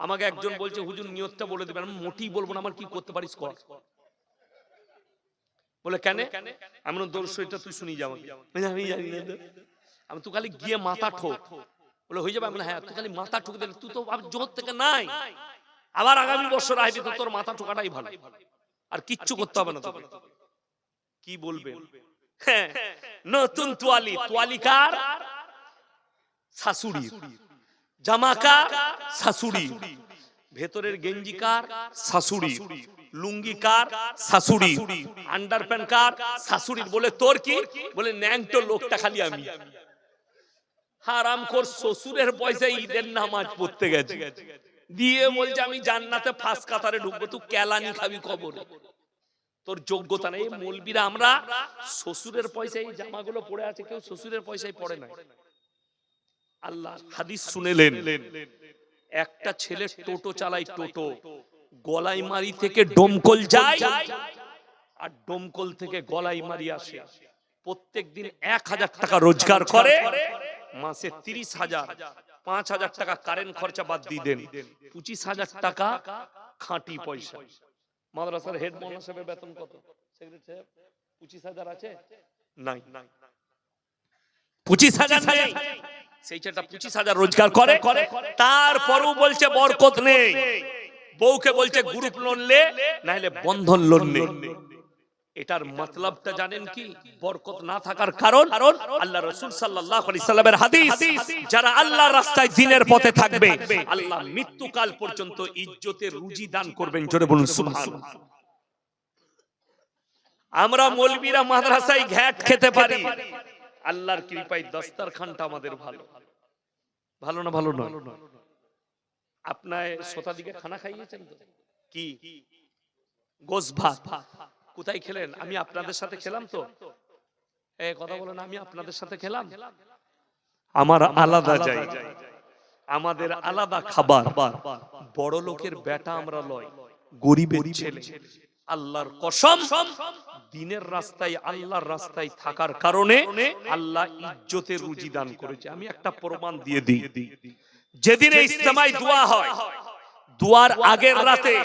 Speaker 1: আমাকে একজন বলছে হুজুর নিয়তটা বলে দিবেন। আমি মোটেই বলবো না, আমার কি করতে পারিস কর। বলে কেন? আমি দরুদ শরীফটা তুই শুনি যাও। আমি জানি না, আমি তুই খালি গিয়ে মাথা ঠোক। বলে হয়ে যাবে? আমি হ্যাঁ, তুই খালি মাথা ঠুকে দিলে, তুই তো জোর থেকে নাই, আবার আগামী বছর আসবি তো তোর মাথা ঠোকাটাই ভালো, আর কিচ্ছু করতে হবে না তোকে। কি বলবে? হ্যাঁ, নতুন তোয়ালি, তোয়ালি কার? শাশুড়ি। জামাকার? শাশুড়ি। ভেতরের গেঞ্জি কার? শাশুড়ি। লুঙ্গি কার? শাশুড়ি। আন্ডারপ্যান্ট কার? শাশুড়ির। বলে তোর কি? বলে ন্যাংটো লোকটা খালি আমি। হারামখোর শ্বশুরের পয়সায় ঈদের নামাজ পড়তে গেছে, দিয়ে বলছে আমি জান্নাতে ফার্স্ট কাতারে ঢুকবো। তুই কেলানি খাবি কবরে, তোর যোগ্যতা নেই। মৌলবীরা আমরা শ্বশুরের পয়সায় জামাগুলো পড়ে আছে, কেউ শ্বশুরের পয়সায় পড়ে না। আল্লাহ হাদিস শুনেলেন, একটা ছেলে টোটো চালায়, টোটো গলাইমারি থেকে ডোমকল যায় আর ডোমকল থেকে গলাইমারি আসে। প্রত্যেকদিন 1,000 টাকা রোজগার করে, মাসে 30,000, 5,000 টাকা কারেন্ট খরচা বাদ দিয়ে দেন, 25,000 টাকা খাঁটি পয়সা। মাদ্রাসার হেড মাওলানা সাহেবের বেতন কত? সেক্রেটারি সাহেব 25,000 আছে? নাই, 25,000 নেই। সেই ছেলেটা 25,000 রোজগার করে, তারপরও বলছে বরকত নেই। বউকে বলছে গ্রুপ লোন লে, না হলে বন্ধন লোন নে। এটার মতলবটা জানেন কি? বরকত না থাকার কারণ আল্লাহ রাসূল সাল্লাল্লাহু আলাইহি সাল্লামের হাদিস, যারা আল্লাহর রাস্তায় দ্বীনের পথে থাকবে আল্লাহ মৃত্যুকাল পর্যন্ত ইজ্জতের রুজি দান করবেন। জোরে বলুন সুবহানাল্লাহ। আমরা মৌলবীরা মাদ্রাসায় ঘ্যাট খেতে পারি, আল্লাহর কৃপায় দস্তরখানটা আমাদের ভালো। ভালো না? ভালো নয়? আপনার শতাধিকে খানা খাইয়েছেন তো? কি গোশ ভাত কোথায় খেলেন? আমি আপনাদের সাথে খেলাম তো? কথা বলেন, আমি আপনাদের সাথে খেলাম? আমার আলাদা জায়গা, আমাদের আলাদা খাবার। বড় লোকের বেটা আমরা লয়, গরিবের ছেলে। আল্লাহর কসম, দ্বীনের রাস্তায় আল্লাহর রাস্তায় থাকার কারণে আল্লাহ ইজ্জতের রুজি দান করেছে। আমি একটা প্রমাণ দিয়ে দিই। যেদিন ইজতেমায় দোয়া হয়, দোয়ার আগের রাতে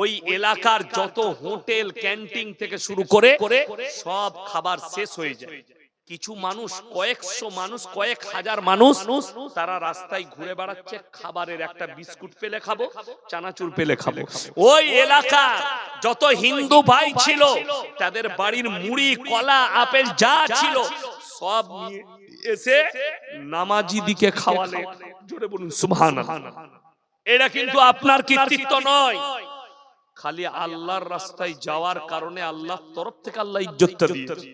Speaker 1: ওই এলাকার যত হোটেল ক্যান্টিন থেকে শুরু করে সব খাবার শেষ হয়ে যায়। কিছু মানুষ, কয়েকশো মানুষ, কয়েক হাজার মানুষ তারা রাস্তায় ঘুরে বেড়াচ্ছে, খাবারের একটা বিস্কুট পেলে খাবো, চানাচুর পেলে খাবো। ওই এলাকা যত হিন্দু ভাই ছিল তাদের বাড়ির মুড়ি, কলা, আপেল যা ছিল সব নিয়ে এসে নামাজি দিকে খাওয়ালে। জোরে বলুন সুবহানাল্লাহ। এটা কিন্তু আপনার কৃতিত্ব নয়, খালি আল্লাহর রাস্তায় যাওয়ার কারণে আল্লাহর তরফ থেকে আল্লাহ ইজ্জতটা দিয়েছে।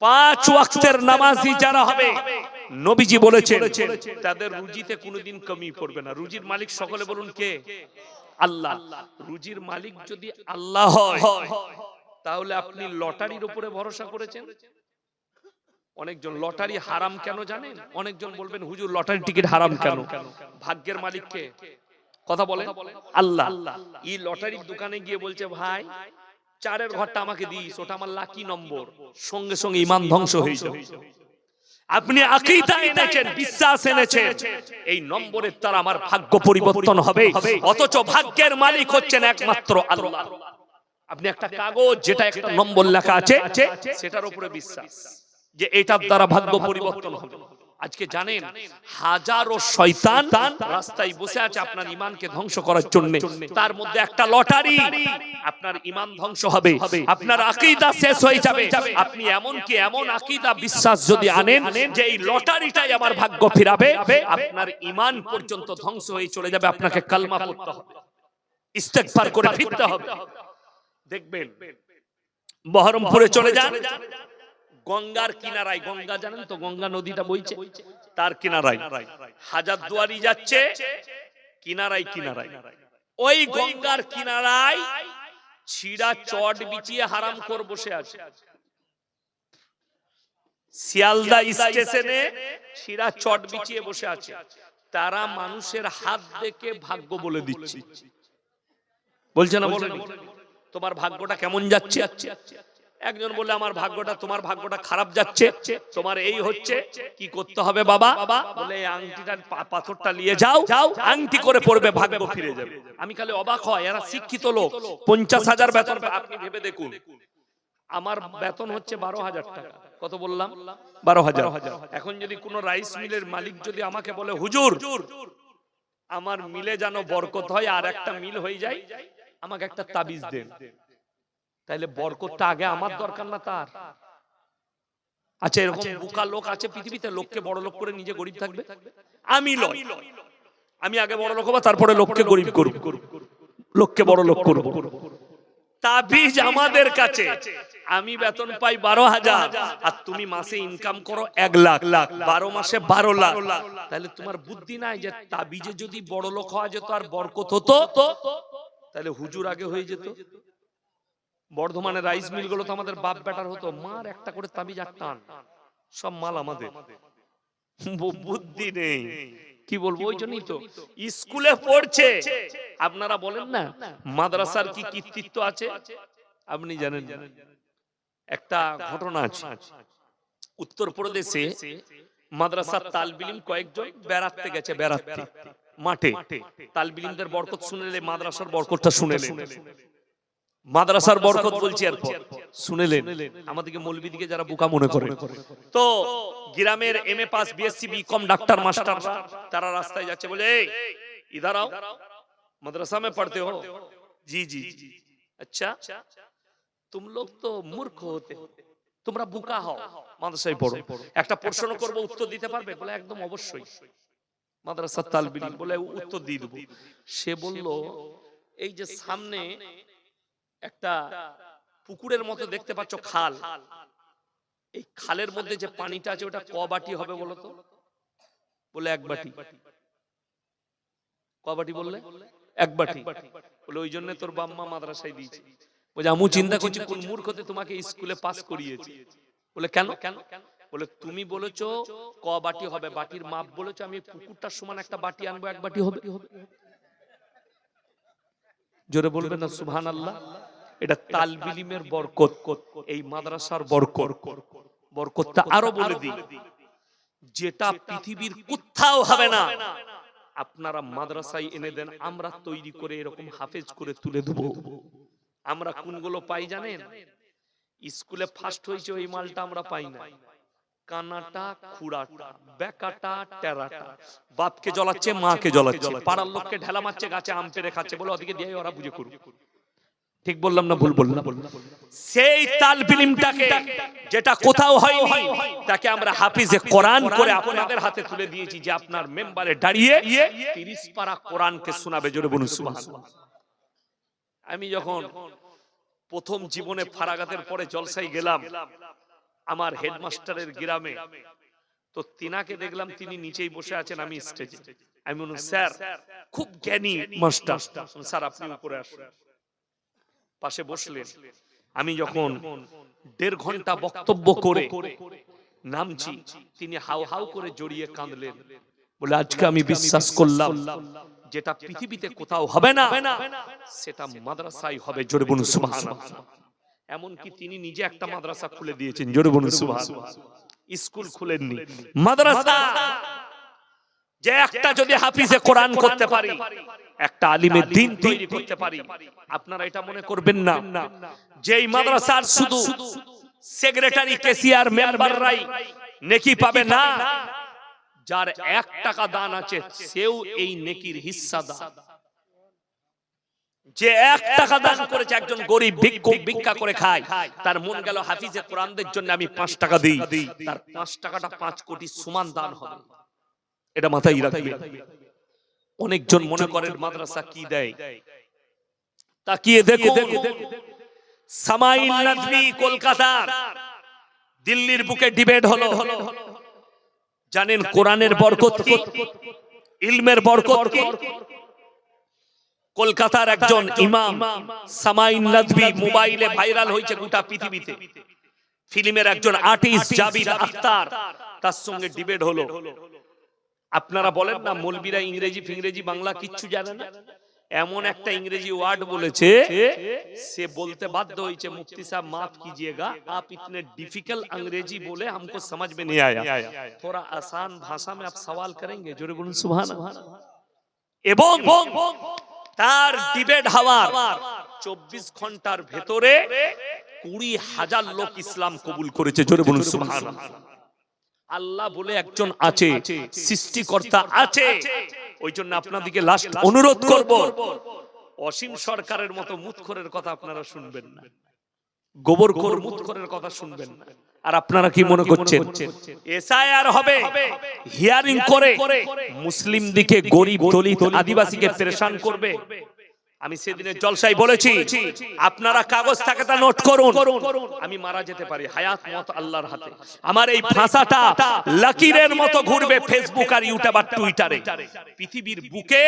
Speaker 1: 5 ওয়াক্তের নামাজি যারা হবে, নবীজি বলেছেন তাদের রুজিতে কোনোদিন কমি পড়বে না। রুজির মালিক সকলে বলুন কে? আল্লাহ। রুজির মালিক যদি আল্লাহ হয়, তাহলে আপনি লটারির উপরে ভরসা করেছেন। অনেকজন লটারি হারাম কেন জানেন? অনেকজন বলবেন হুজুর লটারি টিকিট হারাম কেন? ভাগ্যের মালিক কে? কথা বলেন, আল্লাহ। এই লটারির দোকানে গিয়ে বলছে ভাই 4-এর ঘরটা আমাকে দিস, ওটা আমার লাকি নম্বর। সঙ্গে সঙ্গে ঈমান ধ্বংস হয়ে যাবে। আপনি আকীদা এনেছেন, বিশ্বাস এনেছেন, এই নম্বরের দ্বারা আমার ভাগ্য পরিবর্তন হবে, অথচ ভাগ্যের মালিক হচ্ছেন একমাত্র আল্লাহ। আপনি একটা কাগজ যেটা একটা নম্বর লেখা আছে সেটার উপরে বিশ্বাস যে এটার দ্বারা ভাগ্য পরিবর্তন হবে। আজকে জানেন হাজারো শয়তান রাস্তায় বসে আছে আপনার ঈমানকে ধ্বংস করার জন্য। তার মধ্যে একটা লটারি, আপনার ঈমান ধ্বংস হবে, আপনার আকীদা শেষ হয়ে যাবে। আপনি এমন কি এমন আকীদা বিশ্বাস যদি আনেন যে এই লটারিটাই আমার ভাগ্য ফিরাবে, আপনার ঈমান পর্যন্ত ধ্বংস হয়ে চলে যাবে। আপনাকে কালমা পড়তে হবে, ইস্তেগফার করে ফিরতে হবে। দেখবেন বহরমপুরে চলে যান, গঙ্গার কিনারায়, গঙ্গা জানেন তো, গঙ্গা নদীটা বইছে, তার কিনারায় হাজারদুয়ারি যাচ্ছে, কিনারায় কিনারায় ওই গঙ্গার কিনারায় ছিড়া চট বিছিয়ে হারামখোর বসে আছে। শিয়ালদা স্টেশনে ছিড়া চট বিছিয়ে বসে আছে। তারা মানুষের হাত দেখে ভাগ্য বলে দিচ্ছে। বলছে না? বলে তোমার ভাগ্যটা কেমন যাচ্ছে? একজন বলে আমার ভাগ্যটা, তোমার ভাগ্যটা খারাপ যাচ্ছে, তোমার এই হচ্ছে, কি করতে হবে বাবা? বলে এই আংটিটার পাথরটা নিয়ে যাও, আংটি করে পড়বে, ভাগ্য ফিরে যাবে। আমি খালি অবাক হয়, এরা শিক্ষিত লোক, 50,000 বেতন। আপনি ভেবে দেখুন, আমার বেতন হচ্ছে 12,000 টাকা। কত বললাম? 12,000। এখন যদি কোনো রাইস মিলের মালিক যদি আমাকে বলে হুজুর আমার মিলে যেন বরকত হয় আর একটা মিল হয়ে যায়, আমাকে একটা তাবিজ দেন, তাহলে বরকতটা আগে আমার দরকার না তার? আচ্ছা, এরকম বোকা লোক আছে পৃথিবীতে, লোককে বড় লোক করে নিজে গরিব থাকবে? আমি লয়, আমি আগে বড় লোক হবো, তারপরে লোককে গরিব করব, লোককে বড় লোক করব। তাবিজ আমাদের কাছে, আমি বেতন পাই 12,000 আর তুমি মাসে ইনকাম করো 1 লাখ, 12 মাসে 12 লাখ। তাহলে তোমার বুদ্ধি নাই যে তাবিজে যদি বড় লোক হওয়া যেত আর বরকত হতো, তাহলে হুজুর আগে হয়ে যেত। বর্ধমানের রাইস মিল গুলো তো আমাদের বাপ বেটার হতো, মার একটা করে তাবিজ আটটান, সব মাল আমাদের। বুদ্ধি নেই, কি বলবো? ওই জন্যই তো স্কুলে পড়ছে। আপনারা বলেন না মাদ্রাসার কি কৃতিত্ব আছে? আপনি জানেন একটা ঘটনা আছে, উত্তরপ্রদেশে মাদ্রাসার তালবিলিম কয়েকজন বেড়াতে গেছে, বেড়াতে মাঠে। তালবিলিমদের বরকত শুনেলে মাদ্রাসার বরকতটা শুনেলেন, মাদ্রাসার বরকত বলছি, এরপর শুনেলেন। আমাদেরকে মৌলবী দিকে যারা বোকা মনে করে, তো গ্রামের MA pass, BSc, BCom, doctor, master, তারা রাস্তায় যাচ্ছে, বলে इधर आओ, मदरसा में पढ़ते हो? जी जी। अच्छा, तुम लोग तो मूर्ख होते, তোমরা বোকা হও, মাদ্রাসায় পড়ো। একটা প্রশ্ন করব, উত্তর দিতে পারবে? বলে একদম অবশ্যই। মাদ্রাসার তালবিল বলে উত্তর দিয়ে দেব। সে বলল, এই যে সামনে একটা পুকুরের মতো দেখতে পাচ্ছ খাল, এই খালের মধ্যে যে পানিটা আছে ওটা ক বাটি হবে বলো তো? বলে এক বাটি। ক বাটি বললে? এক বাটি। বলে ওই জন্য তোর বাম্মা মাদ্রাসায় দিয়েছে। বলে আমি চিন্তা করছি কোন মূর্খতে তোমাকে স্কুলে পাস করিয়েছে। বলে কেন? বলে তুমি বলেছো ক বাটি হবে, বাটির মাপ বলেছো, আমি পুকুরটার সমান একটা বাটি আনবো, এক বাটি হবে। জোরে বলবেন না সুবহানাল্লাহ। এটা তালবিলিমের বরকত, এই মাদ্রাসার বরকত। বরকতটা আরো বলে দিই, যেটা পৃথিবীর কোথাও হবে না আপনারা মাদ্রাসায় এনে দেন, আমরা তৈরি করে এরকম হাফেজ করে তুলে দেব। আমরা কোনগুলো পাই জানেন? স্কুলে ফার্স্ট হয়েছে ওই মালটা আমরা পাই না। কানাটা, খুড়াটা, বেকাটা, টেরাটা, বাপকে জ্বলাচ্ছে, মাকে জ্বলাচ্ছে, পাড়ার লোককে ঢেলা মারছে, গাছে আম পেড়ে খাচ্ছে, বলে ওদিকে দিয়ে ওরা বুঝে করুক। ঠিক বললাম না ভুল বললাম? সেই তালবিলিমটাকে যেটা কোথাও হয়নি, তাকে আমরা হাফিজে কোরআন করে আপনাদের হাতে তুলে দিয়েছি, যে আপনার মেম্বারে দাঁড়িয়ে 30 পারা কোরআনকে শোনাবে। জোরে বলুন সুবহানাল্লাহ। আমি যখন প্রথম জীবনে ফারাগাতের পরে জলসায় গেলাম আমার হেডমাস্টারের গ্রামে, তো তিনাকে দেখলাম তিনি নিচেই বসে আছেন, আমি স্টেজে। আমি বললাম, স্যার খুব জ্ঞানী মাস্টার, স্যার আপনি উপরে আসুন। পাশে বসলেন। আমি যখন 1.5 ঘন্টা বক্তব্য করে নামছি, তিনি হাউ হাউ করে জড়িয়ে কাঁদলেন। বলে আজকে আমি বিশ্বাস করলাম যেটা পৃথিবীতে কোথাও হবে না সেটা মাদ্রাসায় হবে। জোরে বলুন সুবহানাল্লাহ। এমনকি তিনি নিজে একটা মাদ্রাসা খুলে দিয়েছেন। জোরে বলুন সুবহানাল্লাহ। স্কুল খুলেননি, মাদ্রাসা। যে একটা যদি হাফিজে কোরআন করতে পারি, একটা আলিমে দ্বীন তৈরি করতে পারি, আপনারা এটা মনে করবেন না যে এই মাদ্রাসার শুধু সেক্রেটারি, ক্যাশিয়ার, মেম্বাররাই নেকি পাবে না। যার 1 টাকা দান আছে সেও এই নেকির হিস্সাদার। যে 1 টাকা দান করেছে, একজন গরিব ভিক্ষুক ভিক্ষা করে খায়, তার মন গেল হাফিজে কোরআনদের জন্য আমি 5 টাকা দিই, তার 5 টাকাটা 5 কোটি সমান দান হবে। এটা মাথায় রাখবেন। অনেকজন মনে করেন মাদ্রাসা কি দেয়। তাকিয়ে দেখুন, সামাইল নাদভি কলকাতার, দিল্লির বুকে ডিবেট হলো। জানেন কোরআনের বরকত কি, ইলমের বরকত কি? কলকাতার একজন ইমাম সামাইল নাদভি মোবাইলে ভাইরাল হয়েছে গোটা পৃথিবীতে। ফিল্মের একজন আর্টিস্ট জাবির আখতার, তার সঙ্গে ডিবেট হলো। আপনারা বলেন না মৌলবীরা ইংরেজি ফিংরেজি বাংলা কিচ্ছু জানে না, এমন একটা ইংরেজি ওয়ার্ড বলেছে, সে বলতে বাধ্য হয়েছে, মুফতি সাহেব মাফ कीजिएगा, आप इतने डिफिकल्ट अंग्रेजी बोले हमको समझ में नहीं आया, थोड़ा आसान भाषा में आप सवाल करेंगे। जोरे बोलুন সুবহানাল্লাহ। এবং তার ডিবেট হওয়ার 24 ঘন্টার ভেতরে 20,000 লোক ইসলাম কবুল করেছে। জোরে বলুন সুবহানাল্লাহ। আল্লাহ বলে একজন আছে, সৃষ্টিকর্তা আছে। ওই জন্য আপনাদেরকে লাস্ট অনুরোধ করব, অসীম সরকারের মতো মুতখোরের কথা আপনারা শুনবেন না, গোবরখোর মুতখোরের কথা শুনবেন না। আর আপনারা কি মনে করছেন এসআইআর হবে, হিয়ারিং করে মুসলিম দিকে, গরিব দলিত আদিবাসীকে পেরেশান করবে? আমি সেদিনের জলসায় বলেছি, আপনারা কাগজ থাকে তা নোট করুন। আমি মারা যেতে পারি, হায়াত মত আল্লাহর হাতে। আমার এই ভাষাটা লাকিরের মতো ঘুরবে ফেসবুক আর ইউটিউব আর টুইটারে। পৃথিবীর বুকে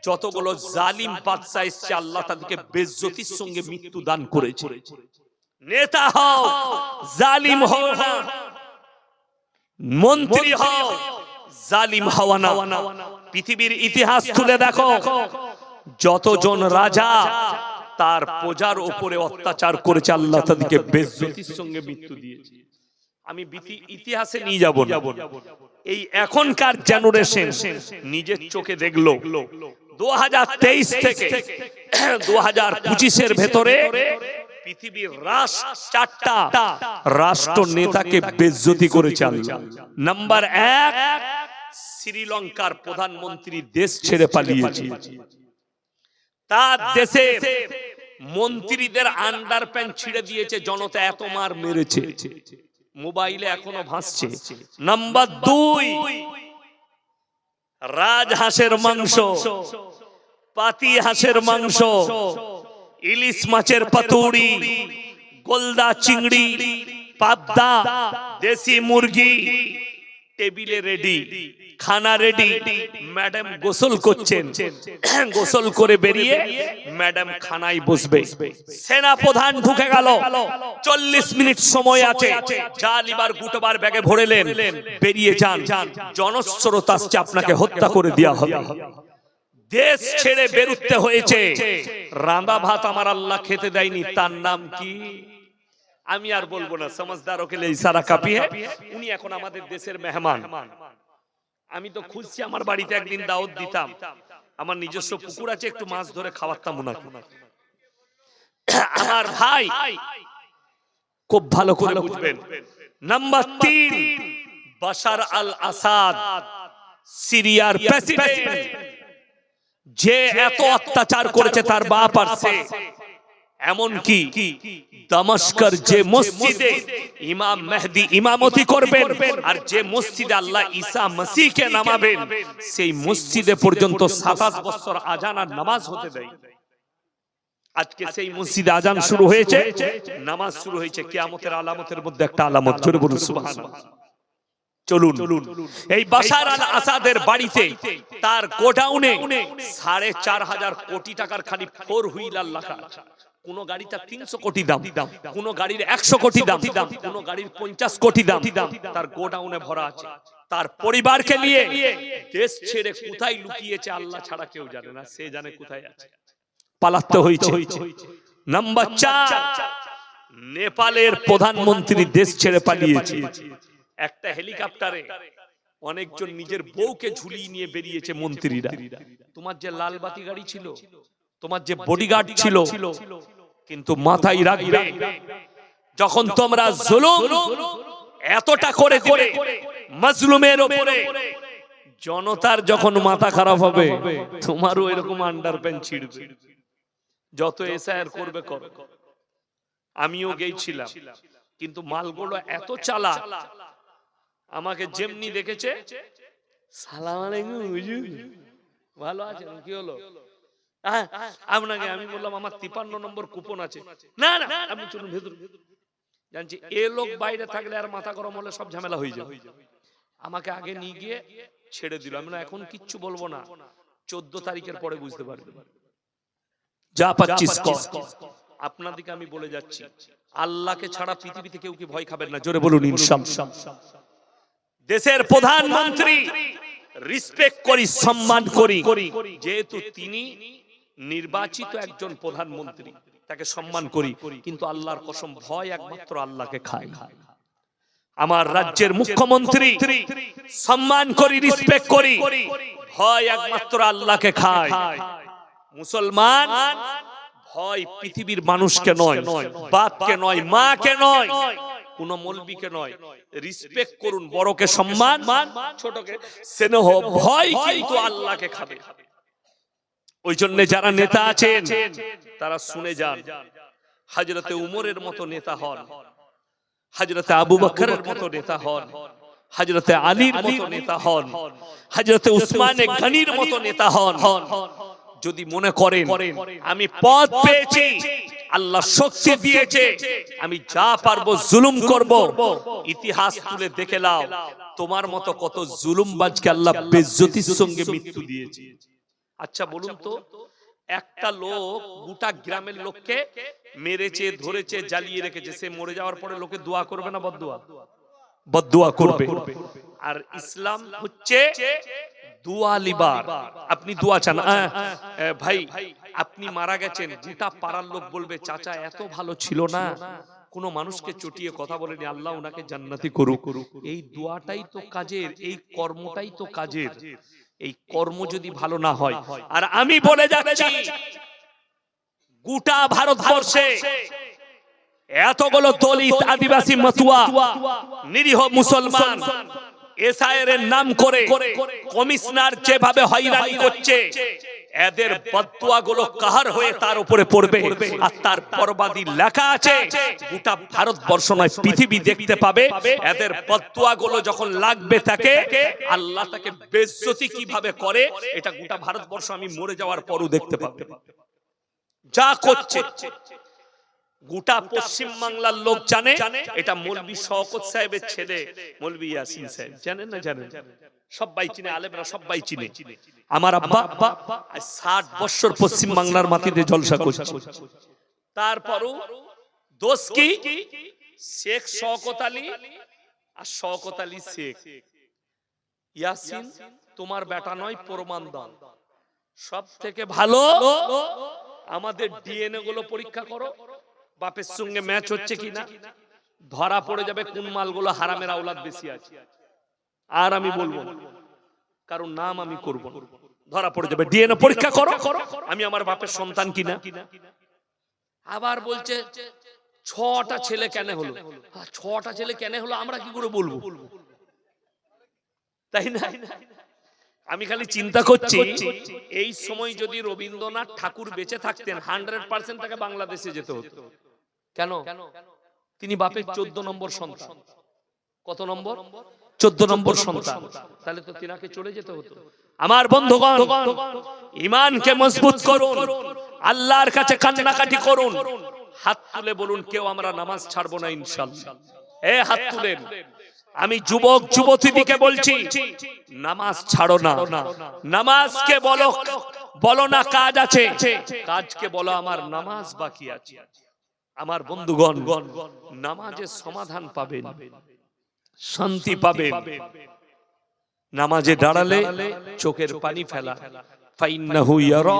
Speaker 1: যতগুলো জালিম বাদশা এসেছে, আল্লাহ তাদেরকে বেইজ্জতির সঙ্গে মৃত্যু দান করেছে। নেতা হও, জালিম হও না, মন্ত্রী হও, জালিম হও না। পৃথিবীর ইতিহাস তুলে দেখো, যতজন রাজা তার প্রজার উপরে অত্যাচার করেছে, আল্লাহ তাদেরকে বেইজ্জতির সঙ্গে মৃত্যু দিয়েছে। আমি ইতিহাসে নিয়ে যাব না, এই এখনকার জেনারেশন নিজের চোখে দেখলো। 2023 থেকে 2025 এর ভেতরে পৃথিবীর 4টা রাষ্ট্র নেতাকে বেইজ্জতি করেছে আল্লাহ। নাম্বার 1 শ্রীলঙ্কার প্রধানমন্ত্রী দেশ ছেড়ে পালিয়েছে। তার দেশে মন্ত্রীদের আন্ডার প্যান্ট ছিঁড়ে দিয়েছে, জনতা এত মার মেরেছে, মোবাইলে এখনো ভাসছে। নাম্বার 2, রাজহাঁসের মাংস, পাতি হাঁসের মাংস, ইলিশ মাছের পাতুড়ি, গোলদা চিংড়ি, পাবদা, দেশি মুরগি টেবিলে রেডি, খানা রেডি। ম্যাডাম গোসল করছেন, গোসল করে বেরিয়ে ম্যাডাম খানায় বসবে। সেনা প্রধান ঢুকে গেল, 40 মিনিট সময় আছে, জাল এবার গুটোবার ব্যাগে ভরেলেন, বেরিয়ে যান, জনস্রোত আসছে, আপনাকে হত্যা করে দেওয়া হবে। দেশ ছেড়ে বেরুতে হয়েছে। রাঁধা ভাত আমার আল্লাহ খেতে দেয়নি, তার নাম কি আমি আর বলবো না, সমঝদারও কে লিয়ে ইশারা কাফি হ্যায়। উনি এখন আমাদের দেশের মেহমান। আমি তো খুঁজছি, আমার বাড়িতে একদিন দাওয়াত দিতাম, আমার নিজস্ব পুকুর আছে, একটু মাছ ধরে খাওয়াতাম ওনাকে। আমার ভাই খুব ভালো করে বুঝবেন। নাম্বার 3, বাশার আল আসাদ, সিরিয়ার প্রেসিডেন্ট, যে এত অত্যাচার করেছে তার বাপ আর সে। এমনকি দামাস্কের যে মসজিদে ইমাম মেহদি ইমামতি করবেন আর যে মসজিদে আল্লাহ ঈসা মসিহকে নামাবেন, সেই মসজিদে পর্যন্ত 27 বছর আজান আর নামাজ হতে দেয়। আজকে সেই মসজিদে আজান শুরু হয়েছে, নামাজ শুরু হয়েছে, কিয়ামতের আলামতের মধ্যে একটা আলামত। জোরে বলুন সুবহানাল্লাহ। চলুন, এই বাশার আল আসাদের বাড়িতে, তার গোডাউনে 4,500 কোটি টাকার খালি 4 হুইলার রাখা। কোন গাড়িটা 300 কোটি দাম, কোন গাড়ির 100 কোটি দাম, কোন গাড়ির 50 কোটি দাম, তার গোডাউনে ভরা আছে। তার পরিবারকে নিয়ে দেশ ছেড়ে কোথায় লুকিয়েছে আল্লাহ ছাড়া কেউ জানে না, সে জানে কোথায় আছে, পালাতে হয়েছে। নাম্বার 4, নেপালের প্রধানমন্ত্রী দেশ ছেড়ে পালিয়েছে। একটা হেলিকপ্টারে অনেকজন নিজের বউকে ঝুলিয়ে নিয়ে বেরিয়েছে মন্ত্রীরা। তোমার যে লাল বাতি গাড়ি ছিল, তোমার যে বডিগার্ড ছিল, কিন্তু মাথায় রাখবে, যখন তোমরা জুলুম এতটা করে করে মাজলুমের উপরে, জনতার যখন মাথা খারাপ হবে, তোমারও এরকম আন্ডারপ্যান্ট ছিড়বে। যত এসআইআর করবে করো। আমিও গেছিলাম, কিন্তু মালগুলো এত চালাক, আমাকে যেমনি দেখেছে, সালাম আলাইকুম হুজুর, ভালো আছেন, কি হলো আপনাকে? আমি বললাম আমার 53 নম্বর কুপন আছে। না না, আপনি চলুন ভেতর। জানছি এ লোক বাইরে থাকলে আর মাথা গরম হলে সব ঝামেলা হয়ে যাবে। আমাকে আগে নিয়ে গিয়ে ছেড়ে দিল। আমি এখন কিচ্ছু বলবো না, 14 তারিখের পরে বুঝতে পারবে। যা পাচ্ছিস কর। আপনাদেরকে আমি বলে যাচ্ছি, আল্লাহকে ছাড়া পৃথিবীতে কেউ কি ভয় খাবেন না? জোরে বলুন ইনশাআল্লাহ। দেশের প্রধানমন্ত্রী রেসপেক্ট করি, সম্মান করি, যেহেতু তিনি নির্বাচিত একজন প্রধানমন্ত্রী, তাকে সম্মান করি, কিন্তু আল্লাহর কসম ভয় একমাত্র আল্লাহকে খায়। আমার রাজ্যের মুখ্যমন্ত্রী সম্মান করি, রেসপেক্ট করি, ভয় একমাত্র আল্লাহকে খায়। মুসলমান ভয় পৃথিবীর মানুষকে নয়, বাপকে নয়, মাকে নয়, কোন মৌলবীকে নয়। রেসপেক্ট করুন, বড়কে সম্মান, ছোটকে স্নেহ। ভয় কিন্তু আল্লাহকে খাবে। ওই জন্য যারা নেতা আছেন তারা শুনে যান, হযরতে উমরের মতো নেতা হন, হযরতে আবু বকরের মতো নেতা হন, হযরতে আলীর মতো নেতা হন, হযরতে উসমান গনির মতো নেতা হন। যদি মনে করেন আমি পদ পেয়েছি, আল্লাহ শক্তি দিয়েছে, আমি যা পারবো জুলুম করব, ইতিহাস তুলে দেখে নাও তোমার মতো কত জুলুমবাজকে আল্লাহ বেইজ্জতির সঙ্গে মৃত্যু দিয়েছে। আচ্ছা বলুন তো, একটা লোক গোটা গ্রামের লোককে মেরেছে, ধরেছে, জ্বালিয়ে রেখেছে, সে মরে যাওয়ার পরে লোকে দোয়া করবে না বদদোয়া? বদদোয়া করবে। আর ইসলাম হচ্ছে দোয়া লিবার। আপনি দোয়া চান, ভাই আপনি মারা গেছেন, গোটা পাড়ার লোক বলবে চাচা এত ভালো ছিল না, কোন মানুষকে চটিয়ে কথা বলেনি, আল্লাহ ওনাকে জান্নাতি করুক। এই দোয়াটাই তো কাজের, এই কর্মটাই তো কাজের। এই কর্ম যদি ভালো না হয়, আর আমি বলে যাচ্ছি গোটা ভারতবর্ষে এতগুলো দলিত, আদিবাসী, মতুয়া, নিরীহ মুসলমান এসআইআর এর নাম করে কমিশনার যেভাবে হয়রানি করছে, এদের বদদুয়া গুলো কাহার হয়ে তার উপরে পড়বে, আর তার বরবাদি লেখা আছে গোটা ভারতবর্ষ নয় পৃথিবী দেখতে পাবে। এদের বদদুয়া গুলো যখন লাগবে তাকে, আল্লাহ তাকে বেইজ্জতি কিভাবে করে এটা গোটা ভারতবর্ষ আমি মরে যাওয়ার পরও দেখতে পাবে। যা করছে গোটা পশ্চিম বাংলার লোক জানে, এটা মৌলভী শওকত সাহেবের ছেলে মৌলভী ইয়াসিন সাহেব, জানেন না? জানেন, সবাই চিনে, আলেমরা সবাই চিনে। আমার আব্বা 60 বছর পশ্চিম বাংলার মাটিতে জলসা করছে, তারপরও দোষ কি? শেখ শওকত আলী আর শওকত আলী শেখ। ইয়াসিন তোমার বেটা নয়, প্রমাণ দাও। সব থেকে ভালো আমাদের ডিএনএ গুলো পরীক্ষা করো, বাপের সঙ্গে ম্যাচ হচ্ছে কিনা, ধরা পড়ে যাবে কোন মালগুলো হারামের আওলাদ বেশি আছে। আর আমি বলবো কারণ নাম আমি করব না, ধরা পড়ে যাবে। ডিএনএ পরীক্ষা করো, আমি আমার বাপের সন্তান কিনা। আবার বলছে 6টা ছেলে কেন হলো? 6টা ছেলে কেন হলো আমরা কি করে বলবো, তাই না? আমি খালি চিন্তা করছি, এই সময় যদি রবীন্দ্রনাথ ঠাকুর বেঁচে থাকতেন 100% তাকে বাংলাদেশে যেতে হতো। কেন? তিনি বাপের 14 নম্বর সন্তান। কত নম্বর? 14 নম্বর সন্তান। তাহলে তো তিনাকে চলে যেতে হতো। আমার বন্ধুগণ, ঈমানকে মজবুত করুন, আল্লাহর কাছে কান্নাকাটি করুন, হাত তুলে বলুন কেউ আমরা নামাজ ছাড়বো না ইনশাআল্লাহ। হাত তুলেন। আমি যুবক যুবতীদিকে বলছি, নামাজ ছাড়ো না। নামাজকে বলো না কাজ আছে, কাজকে বলো আমার নামাজ বাকি আছে। আমার বন্ধুগণ, নামাজের সমাধান পাবেন, শান্তি পাবেন। নামাজে দাঁড়ালে চোখের পানি ফেলা, ফাইন্নাহু ইয়ারা।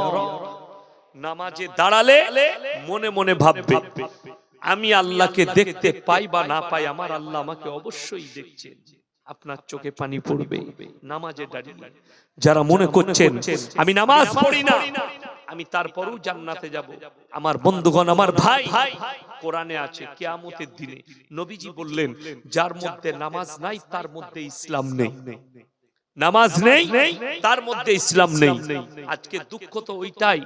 Speaker 1: নামাজে দাঁড়ালে মনে মনে ভাববে আমি আল্লাহকে দেখতে পাই বা না পাই, আমার আল্লাহ আমাকে অবশ্যই দেখছেন। আপনার চোখে পানি পড়বে নামাজে দাঁড়িয়ে। যারা মনে করছেন আমি নামাজ পড়ি না, আমি তারপরও জান্নাতে যাব, আমার বন্ধুগণ, আমার ভাই, কোরআনে আছে কিয়ামতের দিনে নবীজি বললেন যার মধ্যে নামাজ নাই তার মধ্যে ইসলাম নেই। নামাজ নেই তার মধ্যে ইসলাম নেই। আজকে দুঃখ তো ওইটাই,